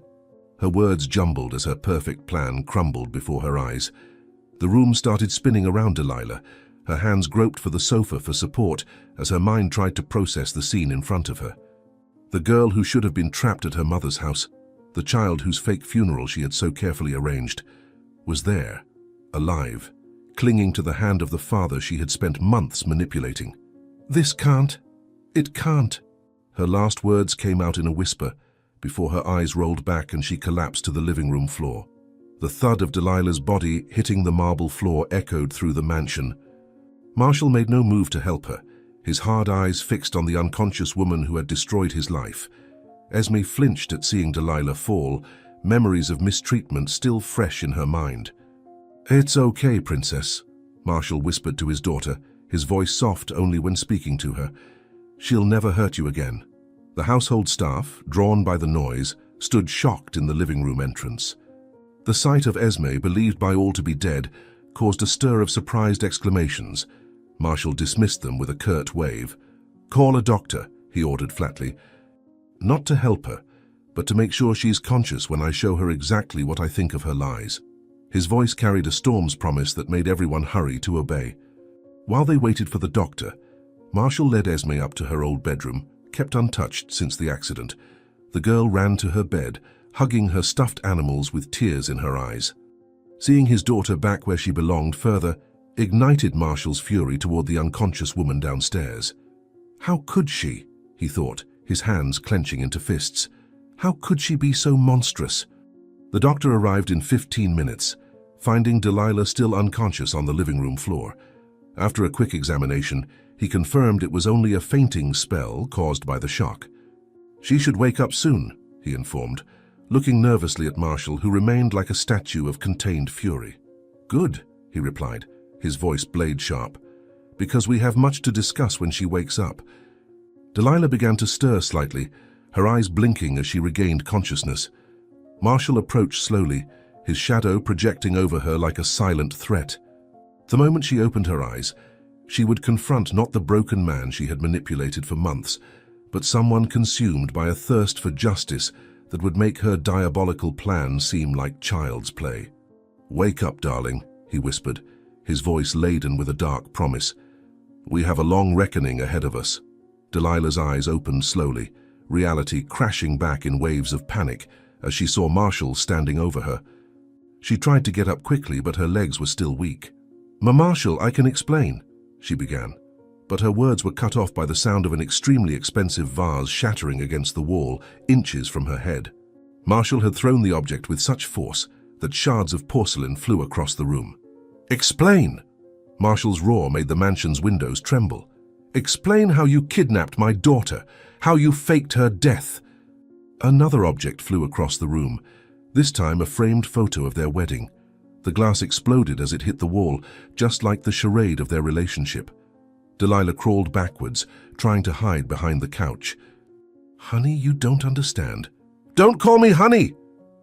Her words jumbled as her perfect plan crumbled before her eyes. The room started spinning around Delilah. Her hands groped for the sofa for support as her mind tried to process the scene in front of her. The girl who should have been trapped at her mother's house, the child whose fake funeral she had so carefully arranged, was there, alive, clinging to the hand of the father she had spent months manipulating. "This can't. It can't." Her last words came out in a whisper before her eyes rolled back and she collapsed to the living room floor. The thud of Delilah's body hitting the marble floor echoed through the mansion. Marshall made no move to help her, his hard eyes fixed on the unconscious woman who had destroyed his life. Esme flinched at seeing Delilah fall, memories of mistreatment still fresh in her mind. "It's okay, Princess," Marshall whispered to his daughter, his voice soft only when speaking to her. "She'll never hurt you again." The household staff, drawn by the noise, stood shocked in the living room entrance. The sight of Esme, believed by all to be dead, caused a stir of surprised exclamations. Marshall dismissed them with a curt wave. "Call a doctor," he ordered flatly. "Not to help her, but to make sure she's conscious when I show her exactly what I think of her lies." His voice carried a storm's promise that made everyone hurry to obey. While they waited for the doctor, Marshall led Esme up to her old bedroom, kept untouched since the accident. The girl ran to her bed, hugging her stuffed animals with tears in her eyes. Seeing his daughter back where she belonged further ignited Marshall's fury toward the unconscious woman downstairs. How could she, he thought, his hands clenching into fists. How could she be so monstrous? The doctor arrived in 15 minutes, finding Delilah still unconscious on the living room floor. After a quick examination, he confirmed it was only a fainting spell caused by the shock. "She should wake up soon," he informed, looking nervously at Marshall, who remained like a statue of contained fury. "Good," he replied, his voice blade sharp, "because we have much to discuss when she wakes up." Delilah began to stir slightly, her eyes blinking as she regained consciousness. Marshall approached slowly, his shadow projecting over her like a silent threat. The moment she opened her eyes, she would confront not the broken man she had manipulated for months, but someone consumed by a thirst for justice that would make her diabolical plan seem like child's play. "Wake up, darling," he whispered, his voice laden with a dark promise. "We have a long reckoning ahead of us." Delilah's eyes opened slowly, reality crashing back in waves of panic as she saw Marshall standing over her. She tried to get up quickly, but her legs were still weak. "Marshall, I can explain," she began, but her words were cut off by the sound of an extremely expensive vase shattering against the wall, inches from her head. Marshall had thrown the object with such force that shards of porcelain flew across the room. "Explain!" Marshall's roar made the mansion's windows tremble. "Explain how you kidnapped my daughter, how you faked her death." Another object flew across the room, this time a framed photo of their wedding. The glass exploded as it hit the wall, just like the charade of their relationship. Delilah crawled backwards, trying to hide behind the couch. "Honey, you don't understand." "Don't call me honey!"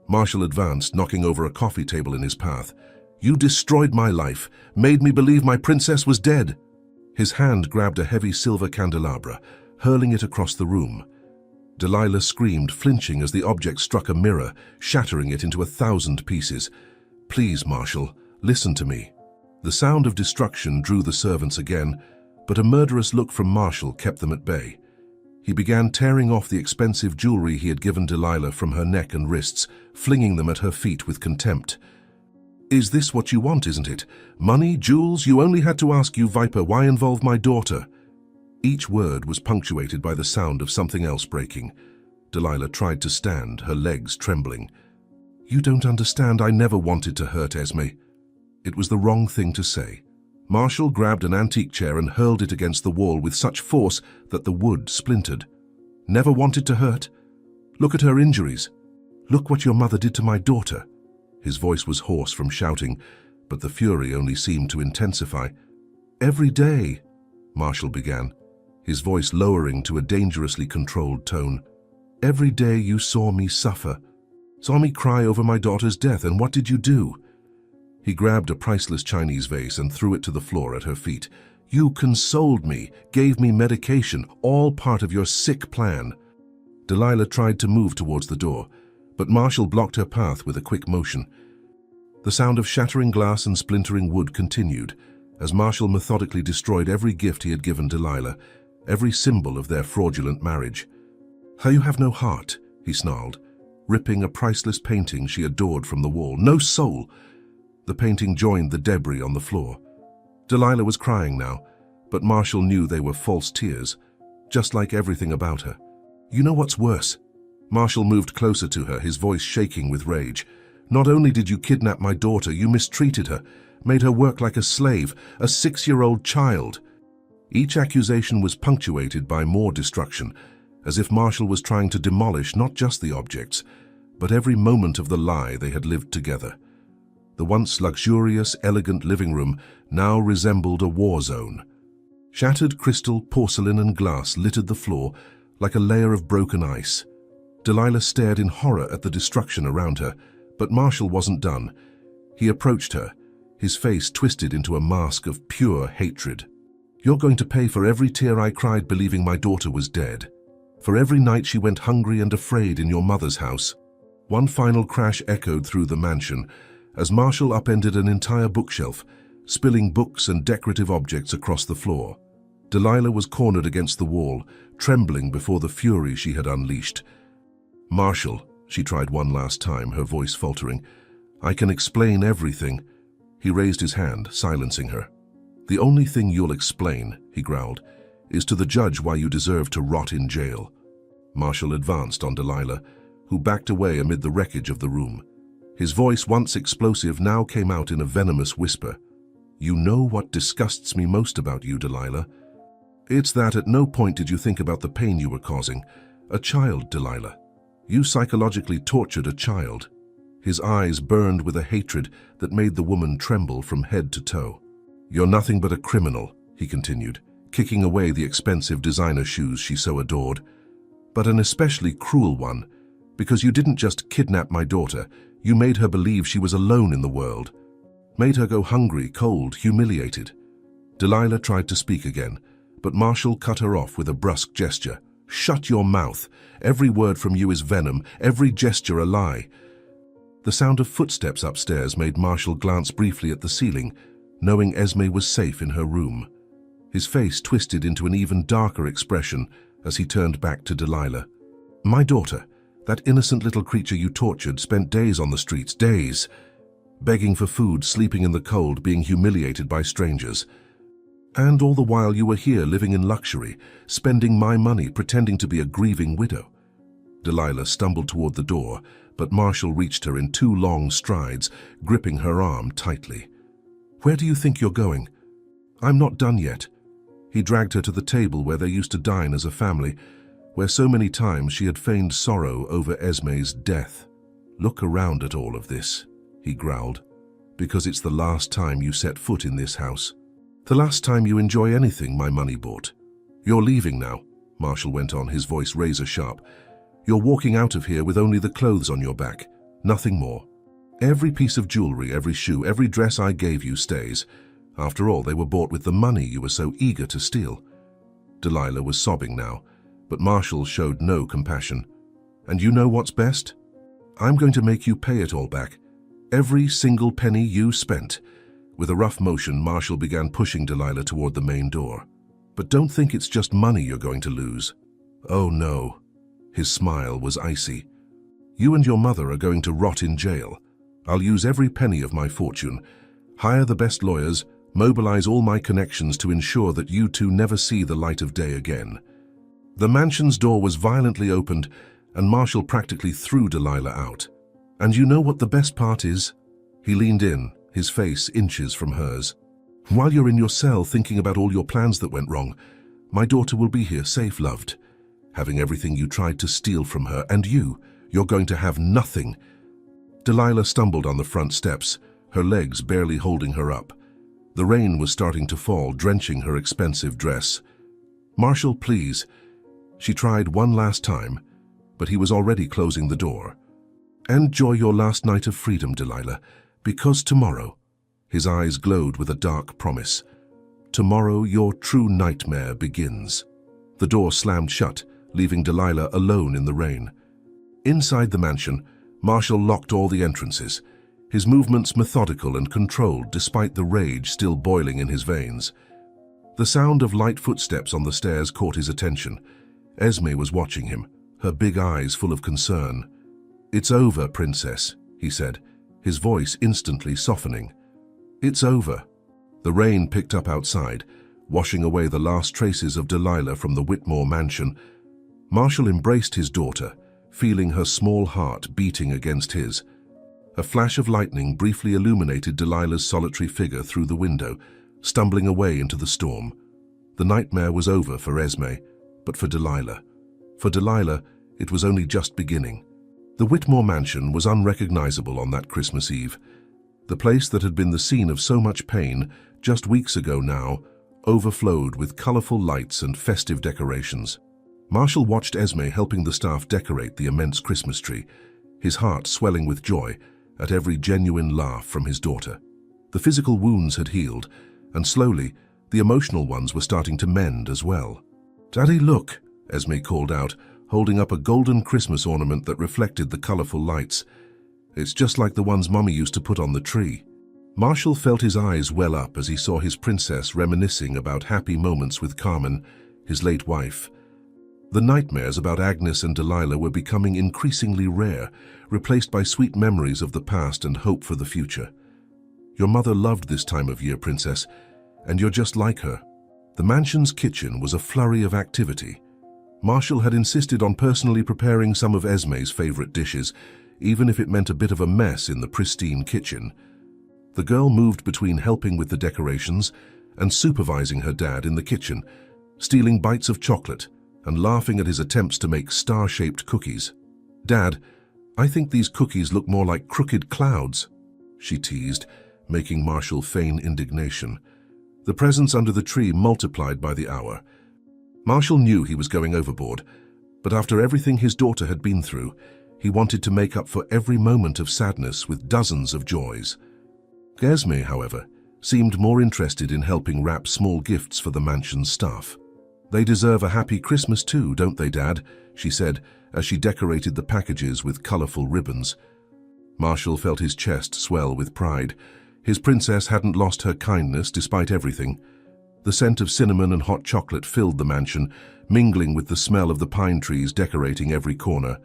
Marshall advanced, knocking over a coffee table in his path. "You destroyed my life, made me believe my princess was dead." His hand grabbed a heavy silver candelabra, hurling it across the room. Delilah screamed, flinching as the object struck a mirror, shattering it into 1,000 pieces. "Please, Marshall, listen to me." The sound of destruction drew the servants again, but a murderous look from Marshall kept them at bay. He began tearing off the expensive jewelry he had given Delilah from her neck and wrists, flinging them at her feet with contempt. "Is this what you want, isn't it? Money, jewels? You only had to ask, you viper, why involve my daughter?" Each word was punctuated by the sound of something else breaking. Delilah tried to stand, her legs trembling. "You don't understand. I never wanted to hurt Esme." It was the wrong thing to say. Marshall grabbed an antique chair and hurled it against the wall with such force that the wood splintered. "Never wanted to hurt? Look at her injuries. Look what your mother did to my daughter." His voice was hoarse from shouting, but the fury only seemed to intensify. "Every day," Marshall began, his voice lowering to a dangerously controlled tone. "Every day you saw me suffer, saw me cry over my daughter's death, and what did you do?" He grabbed a priceless Chinese vase and threw it to the floor at her feet. "You consoled me, gave me medication, all part of your sick plan." Delilah tried to move towards the door, but Marshall blocked her path with a quick motion. The sound of shattering glass and splintering wood continued, as Marshall methodically destroyed every gift he had given Delilah, every symbol of their fraudulent marriage. "How you have no heart," he snarled, ripping a priceless painting she adored from the wall. "No soul!" The painting joined the debris on the floor. Delilah was crying now, but Marshall knew they were false tears, just like everything about her. "You know what's worse?" Marshall moved closer to her, his voice shaking with rage. "Not only did you kidnap my daughter, you mistreated her, made her work like a slave, a 6-year-old child." Each accusation was punctuated by more destruction, as if Marshall was trying to demolish not just the objects, but every moment of the lie they had lived together. The once luxurious, elegant living room now resembled a war zone. Shattered crystal, porcelain, and glass littered the floor like a layer of broken ice. Delilah stared in horror at the destruction around her, but Marshall wasn't done. He approached her, his face twisted into a mask of pure hatred. "You're going to pay for every tear I cried believing my daughter was dead. For every night she went hungry and afraid in your mother's house." One final crash echoed through the mansion, as Marshall upended an entire bookshelf, spilling books and decorative objects across the floor. Delilah was cornered against the wall, trembling before the fury she had unleashed. "Marshall," she tried one last time, her voice faltering, "I can explain everything." He raised his hand, silencing her. "The only thing you'll explain," he growled, "is to the judge why you deserve to rot in jail." Marshall advanced on Delilah, who backed away amid the wreckage of the room. His voice, once explosive, now came out in a venomous whisper. "You know what disgusts me most about you, Delilah? It's that at no point did you think about the pain you were causing. A child, Delilah. You psychologically tortured a child." His eyes burned with a hatred that made the woman tremble from head to toe. "You're nothing but a criminal," he continued, kicking away the expensive designer shoes she so adored. "But an especially cruel one, because you didn't just kidnap my daughter, you made her believe she was alone in the world. Made her go hungry, cold, humiliated." Delilah tried to speak again, but Marshall cut her off with a brusque gesture. "Shut your mouth. Every word from you is venom, every gesture a lie." The sound of footsteps upstairs made Marshall glance briefly at the ceiling, knowing Esme was safe in her room. His face twisted into an even darker expression as he turned back to Delilah. "My daughter, that innocent little creature you tortured, spent days on the streets, days, begging for food, sleeping in the cold, being humiliated by strangers. And all the while you were here living in luxury, spending my money, pretending to be a grieving widow." Delilah stumbled toward the door, but Marshall reached her in 2 long strides, gripping her arm tightly. "Where do you think you're going?" "I'm not done yet." He dragged her to the table where they used to dine as a family, where so many times she had feigned sorrow over Esme's death. "Look around at all of this," he growled, "because it's the last time you set foot in this house. The last time you enjoy anything my money bought. You're leaving now," Marshall went on, his voice razor sharp. "You're walking out of here with only the clothes on your back, nothing more. Every piece of jewelry, every shoe, every dress I gave you stays. After all, they were bought with the money you were so eager to steal." Delilah was sobbing now, but Marshall showed no compassion. "And you know what's best? I'm going to make you pay it all back. Every single penny you spent." With a rough motion, Marshall began pushing Delilah toward the main door. "But don't think it's just money you're going to lose." "Oh no." His smile was icy. "You and your mother are going to rot in jail. I'll use every penny of my fortune, hire the best lawyers, mobilize all my connections to ensure that you two never see the light of day again." The mansion's door was violently opened, and Marshall practically threw Delilah out. "And you know what the best part is?" He leaned in, his face inches from hers. "While you're in your cell thinking about all your plans that went wrong, my daughter will be here, safe, loved, having everything you tried to steal from her, and you're going to have nothing." Delilah stumbled on the front steps, her legs barely holding her up. The rain was starting to fall, drenching her expensive dress. "Marshall, please." She tried one last time, but he was already closing the door. "Enjoy your last night of freedom, Delilah, because tomorrow," his eyes glowed with a dark promise, "tomorrow your true nightmare begins." The door slammed shut, leaving Delilah alone in the rain. Inside the mansion, Marshall locked all the entrances, his movements methodical and controlled despite the rage still boiling in his veins. The sound of light footsteps on the stairs caught his attention. Esme was watching him, her big eyes full of concern. "It's over, Princess," he said, his voice instantly softening. "It's over." The rain picked up outside, washing away the last traces of Delilah from the Whitmore mansion. Marshall embraced his daughter, feeling her small heart beating against his. A flash of lightning briefly illuminated Delilah's solitary figure through the window, stumbling away into the storm. The nightmare was over for Esme, but for Delilah, it was only just beginning. The Whitmore mansion was unrecognizable on that Christmas Eve. The place that had been the scene of so much pain just weeks ago now overflowed with colorful lights and festive decorations. Marshall watched Esme helping the staff decorate the immense Christmas tree, his heart swelling with joy at every genuine laugh from his daughter. The physical wounds had healed, and slowly, the emotional ones were starting to mend as well. "Daddy, look," Esme called out, holding up a golden Christmas ornament that reflected the colorful lights. "It's just like the ones Mommy used to put on the tree." Marshall felt his eyes well up as he saw his princess reminiscing about happy moments with Carmen, his late wife. The nightmares about Agnes and Delilah were becoming increasingly rare, replaced by sweet memories of the past and hope for the future. "Your mother loved this time of year, Princess, and you're just like her." The mansion's kitchen was a flurry of activity. Marshall had insisted on personally preparing some of Esme's favorite dishes, even if it meant a bit of a mess in the pristine kitchen. The girl moved between helping with the decorations and supervising her dad in the kitchen, stealing bites of chocolate and laughing at his attempts to make star-shaped cookies. "Dad, I think these cookies look more like crooked clouds," she teased, making Marshall feign indignation. The presents under the tree multiplied by the hour. Marshall knew he was going overboard, but after everything his daughter had been through, he wanted to make up for every moment of sadness with dozens of joys. Esme, however, seemed more interested in helping wrap small gifts for the mansion's staff. "They deserve a happy Christmas too, don't they, Dad?" she said as she decorated the packages with colorful ribbons. Marshall felt his chest swell with pride. His princess hadn't lost her kindness despite everything. The scent of cinnamon and hot chocolate filled the mansion, mingling with the smell of the pine trees decorating every corner.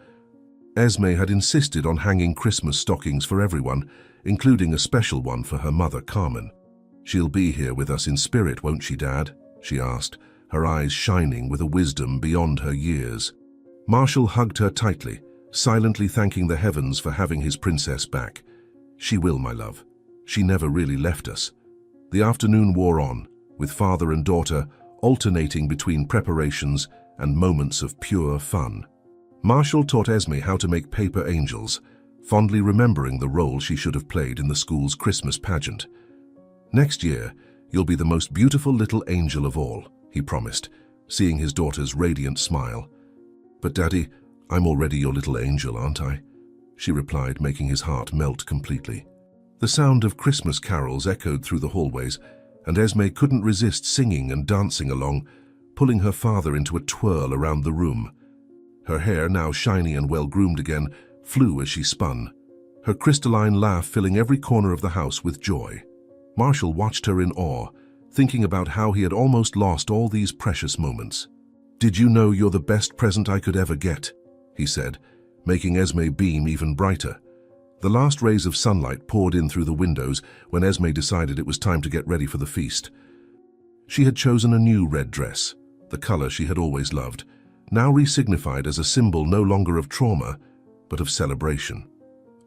Esme had insisted on hanging Christmas stockings for everyone, including a special one for her mother, Carmen. "She'll be here with us in spirit, won't she, Dad?" she asked, her eyes shining with a wisdom beyond her years. Marshall hugged her tightly, silently thanking the heavens for having his princess back. "She will, my love. She never really left us." The afternoon wore on, with father and daughter alternating between preparations and moments of pure fun. Marshall taught Esme how to make paper angels, fondly remembering the role she should have played in the school's Christmas pageant. "Next year, you'll be the most beautiful little angel of all," he promised, seeing his daughter's radiant smile. "But Daddy, I'm already your little angel, aren't I?" she replied, making his heart melt completely. The sound of Christmas carols echoed through the hallways, and Esme couldn't resist singing and dancing along, pulling her father into a twirl around the room. Her hair, now shiny and well-groomed again, flew as she spun, her crystalline laugh filling every corner of the house with joy. Marshall watched her in awe, thinking about how he had almost lost all these precious moments. "Did you know you're the best present I could ever get?" he said, making Esme beam even brighter. The last rays of sunlight poured in through the windows when Esme decided it was time to get ready for the feast. She had chosen a new red dress, the color she had always loved, now re-signified as a symbol no longer of trauma, but of celebration.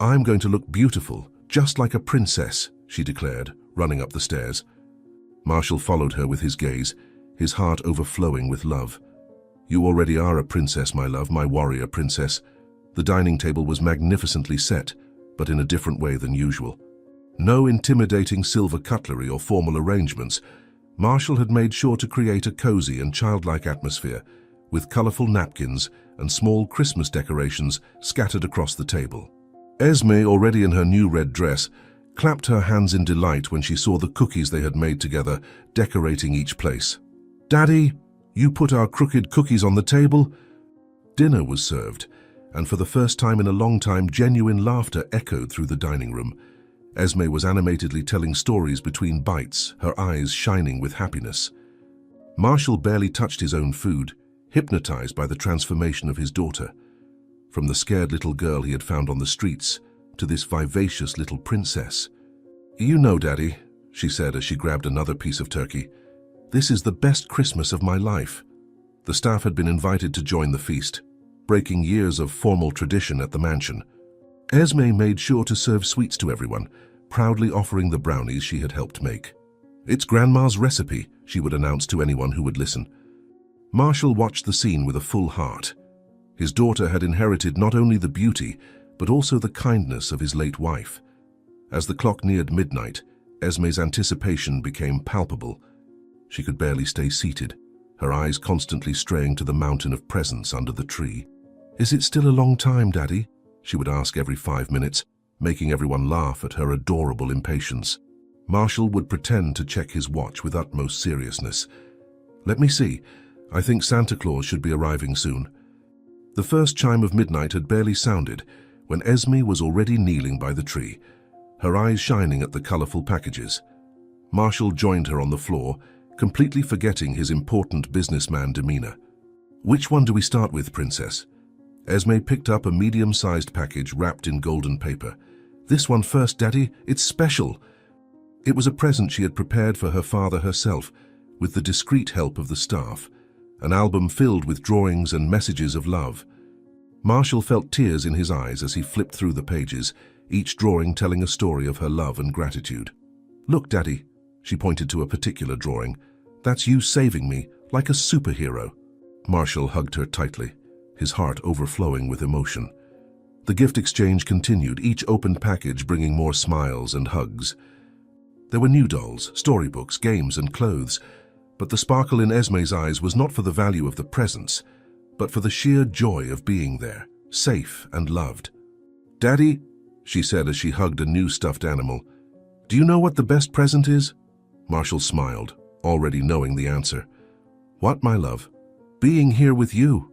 "I'm going to look beautiful, just like a princess," she declared, running up the stairs. Marshall followed her with his gaze, his heart overflowing with love. "You already are a princess, my love, my warrior princess." The dining table was magnificently set, but in a different way than usual. No intimidating silver cutlery or formal arrangements, Marshall had made sure to create a cozy and childlike atmosphere, with colorful napkins and small Christmas decorations scattered across the table. Esme, already in her new red dress, clapped her hands in delight when she saw the cookies they had made together, decorating each place. "Daddy, you put our crooked cookies on the table?" Dinner was served, and for the first time in a long time, genuine laughter echoed through the dining room. Esme was animatedly telling stories between bites, her eyes shining with happiness. Marshall barely touched his own food, hypnotized by the transformation of his daughter. From the scared little girl he had found on the streets to this vivacious little princess. "You know, Daddy," she said as she grabbed another piece of turkey, "this is the best Christmas of my life." The staff had been invited to join the feast, breaking years of formal tradition at the mansion. Esme made sure to serve sweets to everyone, proudly offering the brownies she had helped make. "It's Grandma's recipe," she would announce to anyone who would listen. Marshall watched the scene with a full heart. His daughter had inherited not only the beauty, but also the kindness of his late wife. As the clock neared midnight, Esme's anticipation became palpable. She could barely stay seated, her eyes constantly straying to the mountain of presents under the tree. "Is it still a long time, Daddy?" she would ask every 5 minutes, making everyone laugh at her adorable impatience. Marshall would pretend to check his watch with utmost seriousness. "Let me see. I think Santa Claus should be arriving soon." The first chime of midnight had barely sounded when Esme was already kneeling by the tree, her eyes shining at the colorful packages. Marshall joined her on the floor, completely forgetting his important businessman demeanor. "Which one do we start with, Princess?" Esme picked up a medium-sized package wrapped in golden paper. "This one first, Daddy. It's special." It was a present she had prepared for her father herself, with the discreet help of the staff, an album filled with drawings and messages of love. Marshall felt tears in his eyes as he flipped through the pages, each drawing telling a story of her love and gratitude. "Look, Daddy," she pointed to a particular drawing. "That's you saving me, like a superhero." Marshall hugged her tightly, his heart overflowing with emotion. The gift exchange continued, each opened package bringing more smiles and hugs. There were new dolls, storybooks, games, and clothes, but the sparkle in Esme's eyes was not for the value of the presents, but for the sheer joy of being there, safe and loved. "Daddy," she said as she hugged a new stuffed animal, "do you know what the best present is?" Marshall smiled, already knowing the answer. "What, my love?" "Being here with you."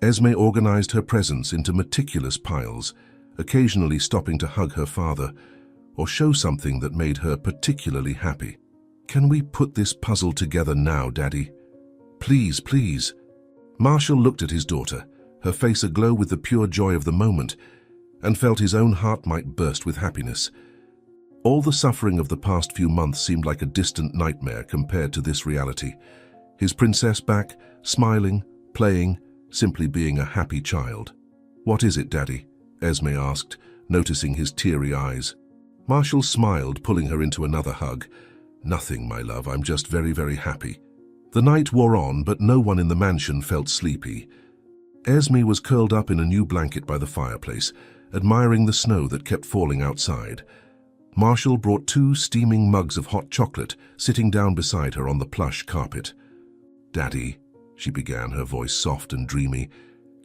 Esme organized her presents into meticulous piles, occasionally stopping to hug her father or show something that made her particularly happy. Can we put this puzzle together now, Daddy? Please, please. Marshall looked at his daughter, her face aglow with the pure joy of the moment, and felt his own heart might burst with happiness. All the suffering of the past few months seemed like a distant nightmare compared to this reality. His princess back, smiling, playing, simply being a happy child. "What is it, Daddy?" Esme asked, noticing his teary eyes. Marshall smiled, pulling her into another hug. "Nothing, my love, I'm just very, very happy." The night wore on, but no one in the mansion felt sleepy. Esme was curled up in a new blanket by the fireplace, admiring the snow that kept falling outside. Marshall brought 2 steaming mugs of hot chocolate, sitting down beside her on the plush carpet. "Daddy," she began, her voice soft and dreamy,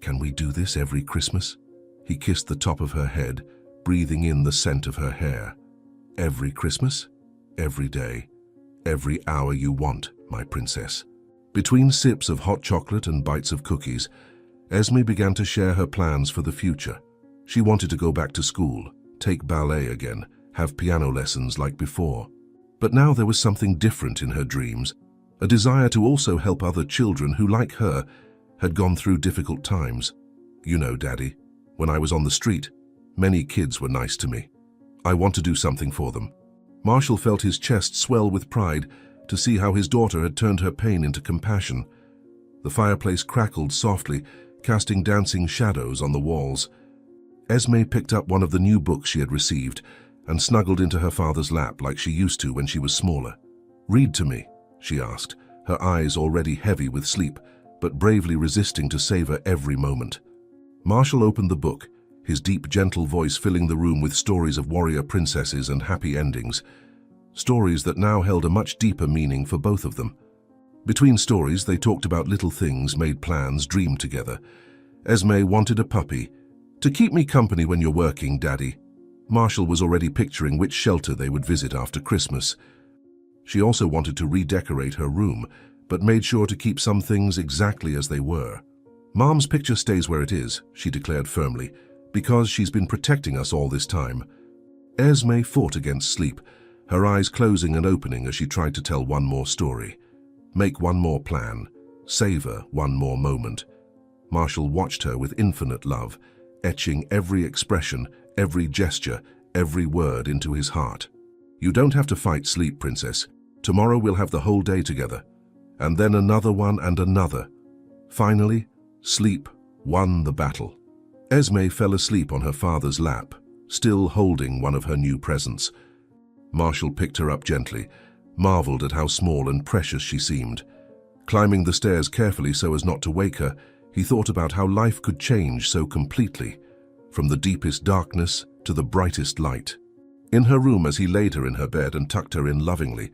"can we do this every Christmas?" He kissed the top of her head, breathing in the scent of her hair. "Every Christmas? Every day. Every hour you want, my princess." Between sips of hot chocolate and bites of cookies, Esme began to share her plans for the future. She wanted to go back to school, take ballet again, have piano lessons like before. But now there was something different in her dreams, a desire to also help other children who, like her, had gone through difficult times. "You know, Daddy, when I was on the street, many kids were nice to me. I want to do something for them." Marshall felt his chest swell with pride to see how his daughter had turned her pain into compassion. The fireplace crackled softly, casting dancing shadows on the walls. Esme picked up one of the new books she had received and snuggled into her father's lap like she used to when she was smaller. "Read to me," she asked, her eyes already heavy with sleep, but bravely resisting to savor every moment. Marshall opened the book, his deep, gentle voice filling the room with stories of warrior princesses and happy endings, stories that now held a much deeper meaning for both of them. Between stories, they talked about little things, made plans, dreamed together. Esme wanted a puppy. "To keep me company when you're working, Daddy." Marshall was already picturing which shelter they would visit after Christmas. She also wanted to redecorate her room, but made sure to keep some things exactly as they were. "Mom's picture stays where it is," she declared firmly, "because she's been protecting us all this time." Esme fought against sleep, her eyes closing and opening as she tried to tell one more story. Make one more plan, savor one more moment. Marshall watched her with infinite love, etching every expression, every gesture, every word into his heart. "You don't have to fight sleep, princess. Tomorrow we'll have the whole day together. And then another one and another. Finally, sleep won the battle." Esme fell asleep on her father's lap, still holding one of her new presents. Marshall picked her up gently, marveled at how small and precious she seemed. Climbing the stairs carefully so as not to wake her, he thought about how life could change so completely, from the deepest darkness to the brightest light. In her room, as he laid her in her bed and tucked her in lovingly,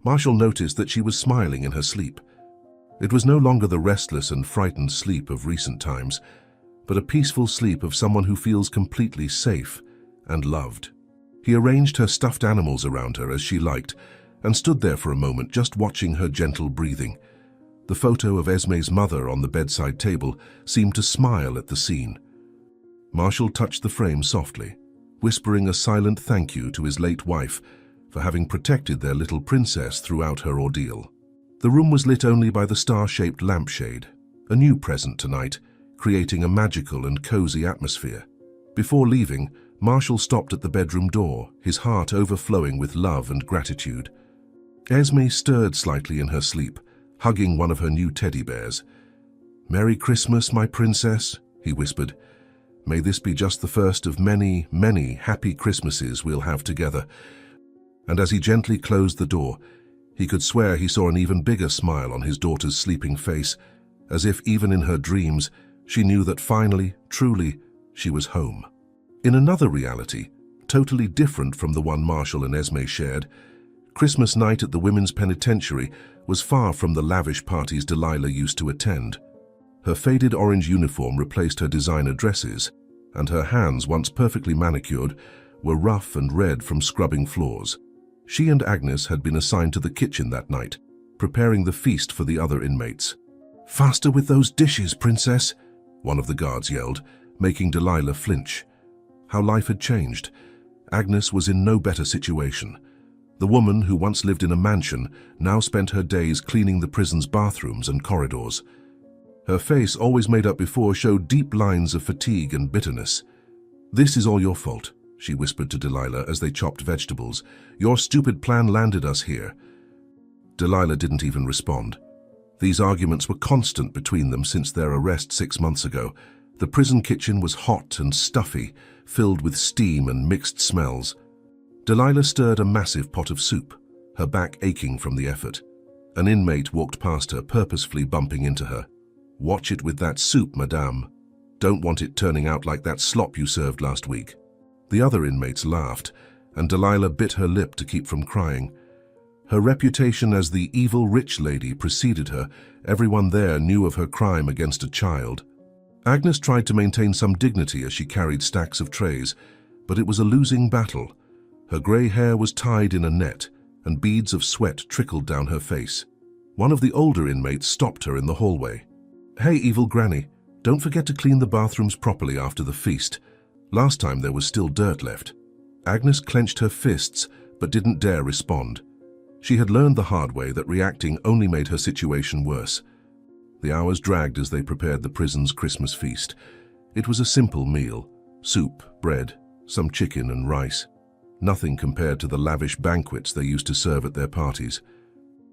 Marshall noticed that she was smiling in her sleep. It was no longer the restless and frightened sleep of recent times, but a peaceful sleep of someone who feels completely safe and loved. He arranged her stuffed animals around her as she liked, and stood there for a moment just watching her gentle breathing. The photo of Esme's mother on the bedside table seemed to smile at the scene. Marshall touched the frame softly, whispering a silent thank you to his late wife for having protected their little princess throughout her ordeal. The room was lit only by the star-shaped lampshade, a new present tonight, creating a magical and cozy atmosphere. Before leaving, Marshall stopped at the bedroom door, his heart overflowing with love and gratitude. Esme stirred slightly in her sleep, hugging one of her new teddy bears. "Merry Christmas, my princess," he whispered. "May this be just the first of many, many happy Christmases we'll have together." And as he gently closed the door, he could swear he saw an even bigger smile on his daughter's sleeping face, as if even in her dreams she knew that finally, truly, she was home. In another reality, totally different from the one Marshall and Esme shared, Christmas night at the women's penitentiary was far from the lavish parties Delilah used to attend. Her faded orange uniform replaced her designer dresses, and her hands, once perfectly manicured, were rough and red from scrubbing floors. She and Agnes had been assigned to the kitchen that night, preparing the feast for the other inmates. "Faster with those dishes, princess," one of the guards yelled, making Delilah flinch. How life had changed. Agnes was in no better situation. The woman, who once lived in a mansion, now spent her days cleaning the prison's bathrooms and corridors. Her face, always made up before, showed deep lines of fatigue and bitterness. "This is all your fault," she whispered to Delilah as they chopped vegetables. "Your stupid plan landed us here." Delilah didn't even respond. These arguments were constant between them since their arrest 6 months ago. The prison kitchen was hot and stuffy, filled with steam and mixed smells. Delilah stirred a massive pot of soup, her back aching from the effort. An inmate walked past her, purposefully bumping into her. "Watch it with that soup, madame. Don't want it turning out like that slop you served last week." The other inmates laughed, and Delilah bit her lip to keep from crying. Her reputation as the evil rich lady preceded her. Everyone there knew of her crime against a child. Agnes tried to maintain some dignity as she carried stacks of trays, but it was a losing battle. Her grey hair was tied in a net, and beads of sweat trickled down her face. One of the older inmates stopped her in the hallway. "Hey, evil granny, don't forget to clean the bathrooms properly after the feast. Last time there was still dirt left." Agnes clenched her fists, but didn't dare respond. She had learned the hard way that reacting only made her situation worse. The hours dragged as they prepared the prison's Christmas feast. It was a simple meal: soup, bread, some chicken and rice. Nothing compared to the lavish banquets they used to serve at their parties.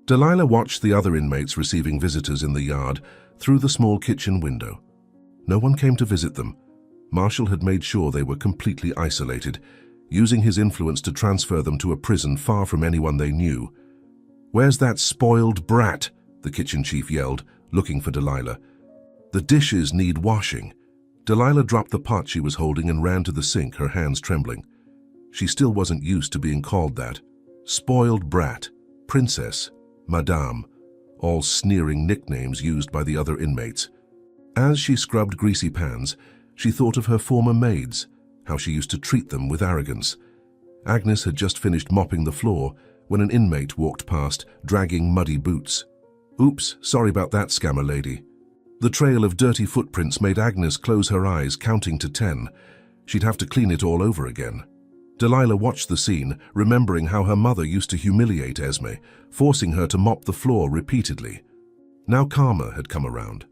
Delilah watched the other inmates receiving visitors in the yard through the small kitchen window. No one came to visit them. Marshall had made sure they were completely isolated, using his influence to transfer them to a prison far from anyone they knew. "Where's that spoiled brat?" the kitchen chief yelled, looking for Delilah. "The dishes need washing." Delilah dropped the pot she was holding and ran to the sink, her hands trembling. She still wasn't used to being called that. Spoiled brat, princess, madame, all sneering nicknames used by the other inmates. As she scrubbed greasy pans, she thought of her former maids, how she used to treat them with arrogance. Agnes had just finished mopping the floor when an inmate walked past, dragging muddy boots. "Oops, sorry about that, scammer lady." The trail of dirty footprints made Agnes close her eyes, counting to 10. She'd have to clean it all over again. Delilah watched the scene, remembering how her mother used to humiliate Esme, forcing her to mop the floor repeatedly. Now karma had come around.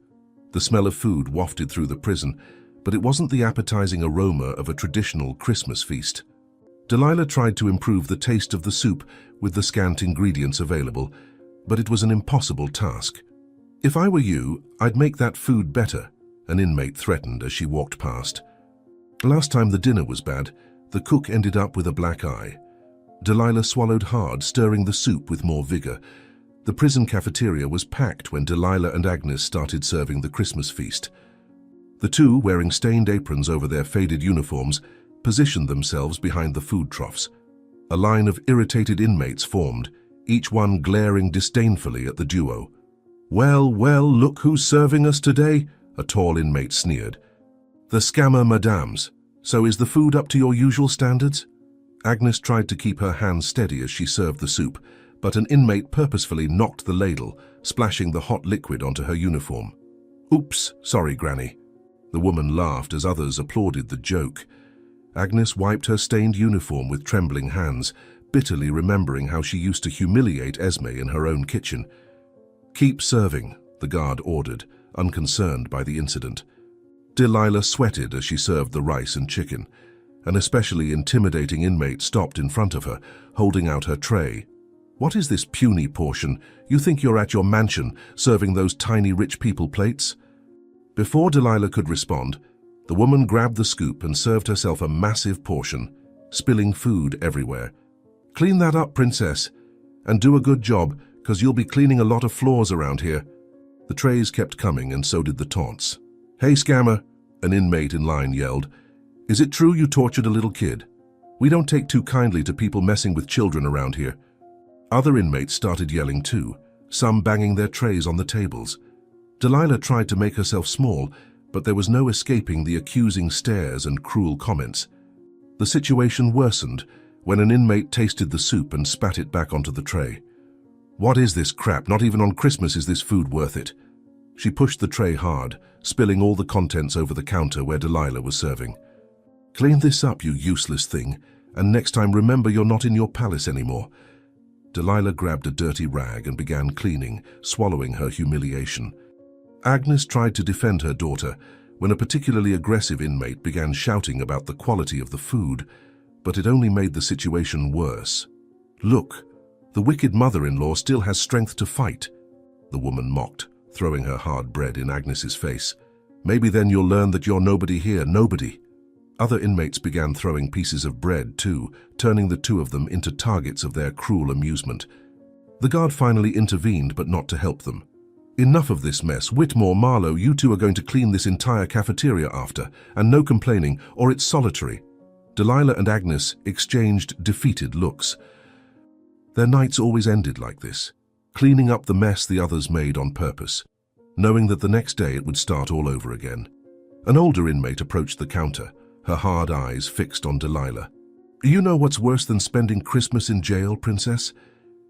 The smell of food wafted through the prison, but it wasn't the appetizing aroma of a traditional Christmas feast. Delilah tried to improve the taste of the soup with the scant ingredients available, but it was an impossible task. "If I were you, I'd make that food better," an inmate threatened as she walked past. Last time the dinner was bad, the cook ended up with a black eye. Delilah swallowed hard, stirring the soup with more vigor. The prison cafeteria was packed when Delilah and Agnes started serving the Christmas feast. The two, wearing stained aprons over their faded uniforms, positioned themselves behind the food troughs. A line of irritated inmates formed, each one glaring disdainfully at the duo. Well, look who's serving us today," a tall inmate sneered. "The scammer madames. So is the food up to your usual standards?" Agnes tried to keep her hands steady as she served the soup, but an inmate purposefully knocked the ladle, splashing the hot liquid onto her uniform. "Oops, sorry, Granny." The woman laughed as others applauded the joke. Agnes wiped her stained uniform with trembling hands, bitterly remembering how she used to humiliate Esme in her own kitchen. "Keep serving," the guard ordered, unconcerned by the incident. Delilah sweated as she served the rice and chicken. An especially intimidating inmate stopped in front of her, holding out her tray. "What is this puny portion? You think you're at your mansion, serving those tiny rich people plates?" Before Delilah could respond, the woman grabbed the scoop and served herself a massive portion, spilling food everywhere. "Clean that up, princess, and do a good job, 'cause you'll be cleaning a lot of floors around here." The trays kept coming, and so did the taunts. "Hey, scammer," an inmate in line yelled. "Is it true you tortured a little kid? We don't take too kindly to people messing with children around here." Other inmates started yelling too, some banging their trays on the tables. Delilah tried to make herself small, but there was no escaping the accusing stares and cruel comments. The situation worsened when an inmate tasted the soup and spat it back onto the tray. "What is this crap? Not even on Christmas is this food worth it." She pushed the tray hard, spilling all the contents over the counter where Delilah was serving. "Clean this up, you useless thing, and next time remember you're not in your palace anymore." Delilah grabbed a dirty rag and began cleaning, swallowing her humiliation. Agnes tried to defend her daughter when a particularly aggressive inmate began shouting about the quality of the food, but it only made the situation worse. "Look, the wicked mother-in-law still has strength to fight," the woman mocked, throwing her hard bread in Agnes's face. "Maybe then you'll learn that you're nobody here, nobody." Other inmates began throwing pieces of bread too, turning the two of them into targets of their cruel amusement. The guard finally intervened, but not to help them. "Enough of this mess. Whitmore, Marlowe, you two are going to clean this entire cafeteria after, and no complaining, or it's solitary." Delilah and Agnes exchanged defeated looks. Their nights always ended like this, cleaning up the mess the others made on purpose, knowing that the next day it would start all over again. An older inmate approached the counter, her hard eyes fixed on Delilah. "You know what's worse than spending Christmas in jail, Princess?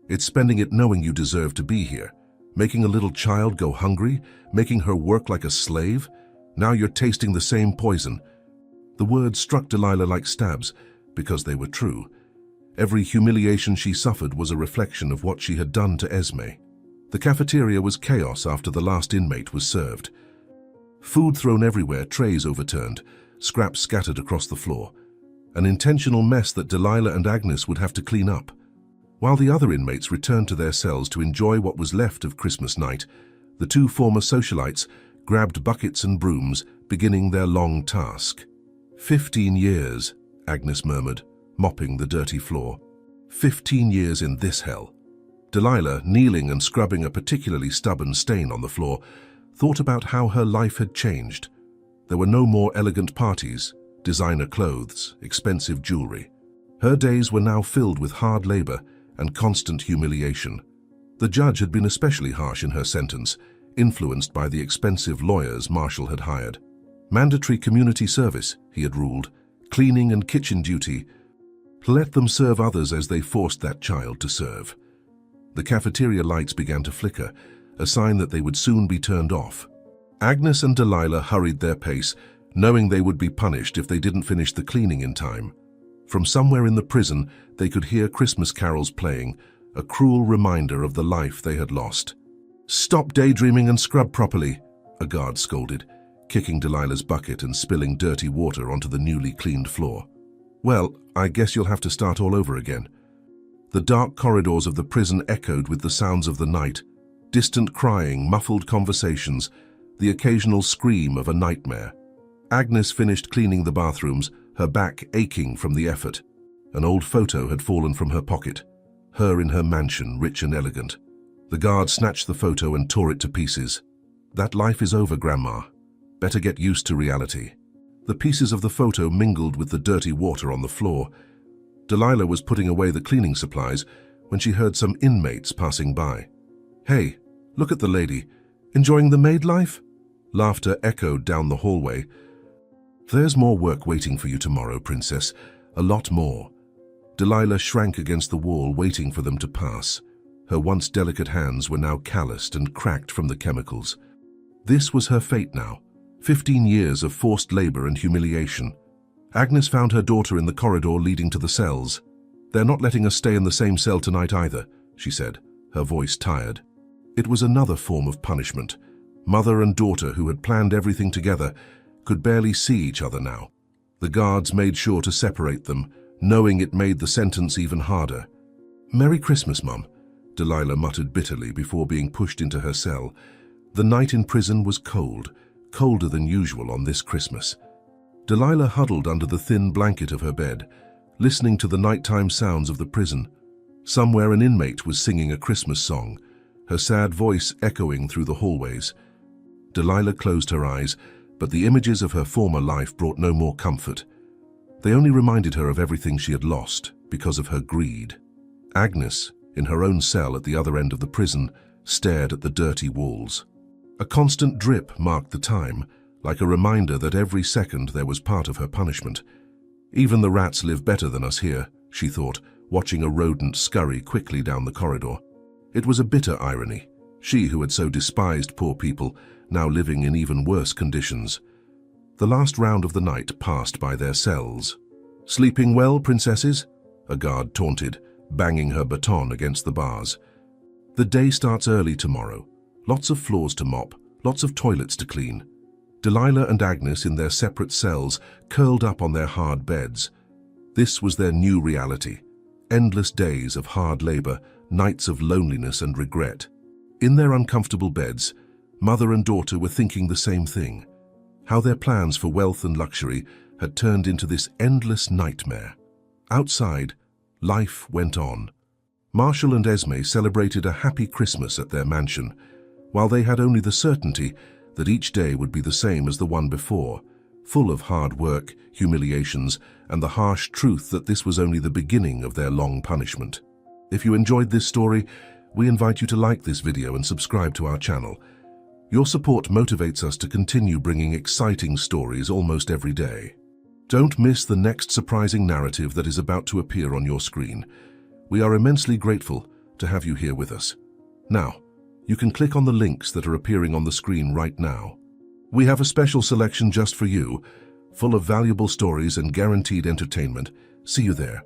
It's spending it knowing you deserve to be here, making a little child go hungry, making her work like a slave. Now you're tasting the same poison." The words struck Delilah like stabs, because they were true. Every humiliation she suffered was a reflection of what she had done to Esme. The cafeteria was chaos after the last inmate was served. Food thrown everywhere, trays overturned, scraps scattered across the floor. An intentional mess that Delilah and Agnes would have to clean up. While the other inmates returned to their cells to enjoy what was left of Christmas night, the two former socialites grabbed buckets and brooms, beginning their long task. 15 years, Agnes murmured, mopping the dirty floor. 15 years in this hell. Delilah, kneeling and scrubbing a particularly stubborn stain on the floor, thought about how her life had changed. There were no more elegant parties, designer clothes, expensive jewelry. Her days were now filled with hard labor and constant humiliation. The judge had been especially harsh in her sentence, influenced by the expensive lawyers Marshall had hired. Mandatory community service, he had ruled, cleaning and kitchen duty. Let them serve others as they forced that child to serve. The cafeteria lights began to flicker, a sign that they would soon be turned off. Agnes and Delilah hurried their pace, knowing they would be punished if they didn't finish the cleaning in time. From somewhere in the prison, they could hear Christmas carols playing, a cruel reminder of the life they had lost. "Stop daydreaming and scrub properly," a guard scolded, kicking Delilah's bucket and spilling dirty water onto the newly cleaned floor. "Well, I guess you'll have to start all over again." The dark corridors of the prison echoed with the sounds of the night, distant crying, muffled conversations, the occasional scream of a nightmare. Agnes finished cleaning the bathrooms, her back aching from the effort. An old photo had fallen from her pocket, her in her mansion, rich and elegant. The guard snatched the photo and tore it to pieces. "That life is over, Grandma. Better get used to reality." The pieces of the photo mingled with the dirty water on the floor. Delilah was putting away the cleaning supplies when she heard some inmates passing by. "Hey, look at the lady. Enjoying the maid life?" Laughter echoed down the hallway. "There's more work waiting for you tomorrow, Princess. A lot more." Delilah shrank against the wall, waiting for them to pass. Her once delicate hands were now calloused and cracked from the chemicals. This was her fate now. 15 years of forced labor and humiliation. Agnes found her daughter in the corridor leading to the cells. "They're not letting us stay in the same cell tonight either," she said, her voice tired. It was another form of punishment. Mother and daughter, who had planned everything together, could barely see each other now. The guards made sure to separate them, knowing it made the sentence even harder. "Merry Christmas, Mum," Delilah muttered bitterly before being pushed into her cell. The night in prison was cold, colder than usual on this Christmas. Delilah huddled under the thin blanket of her bed, listening to the nighttime sounds of the prison. Somewhere an inmate was singing a Christmas song, her sad voice echoing through the hallways. Delilah closed her eyes, but the images of her former life brought no more comfort. They only reminded her of everything she had lost because of her greed. Agnes, in her own cell at the other end of the prison, stared at the dirty walls. A constant drip marked the time, like a reminder that every second there was part of her punishment. "Even the rats live better than us here," she thought, watching a rodent scurry quickly down the corridor. It was a bitter irony. She, who had so despised poor people, now living in even worse conditions. The last round of the night passed by their cells. "Sleeping well, princesses?" a guard taunted, banging her baton against the bars. The day starts early tomorrow. Lots of floors to mop, lots of toilets to clean. Delilah and Agnes in their separate cells, curled up on their hard beds. This was their new reality. Endless days of hard labor, nights of loneliness and regret. In their uncomfortable beds, mother and daughter were thinking the same thing. How their plans for wealth and luxury had turned into this endless nightmare. Outside, life went on. Marshall and Esme celebrated a happy Christmas at their mansion, while they had only the certainty that each day would be the same as the one before, full of hard work, humiliations, and the harsh truth that this was only the beginning of their long punishment. If you enjoyed this story, we invite you to like this video and subscribe to our channel. Your support motivates us to continue bringing exciting stories almost every day. Don't miss the next surprising narrative that is about to appear on your screen. We are immensely grateful to have you here with us. Now, you can click on the links that are appearing on the screen right now. We have a special selection just for you, full of valuable stories and guaranteed entertainment. See you there.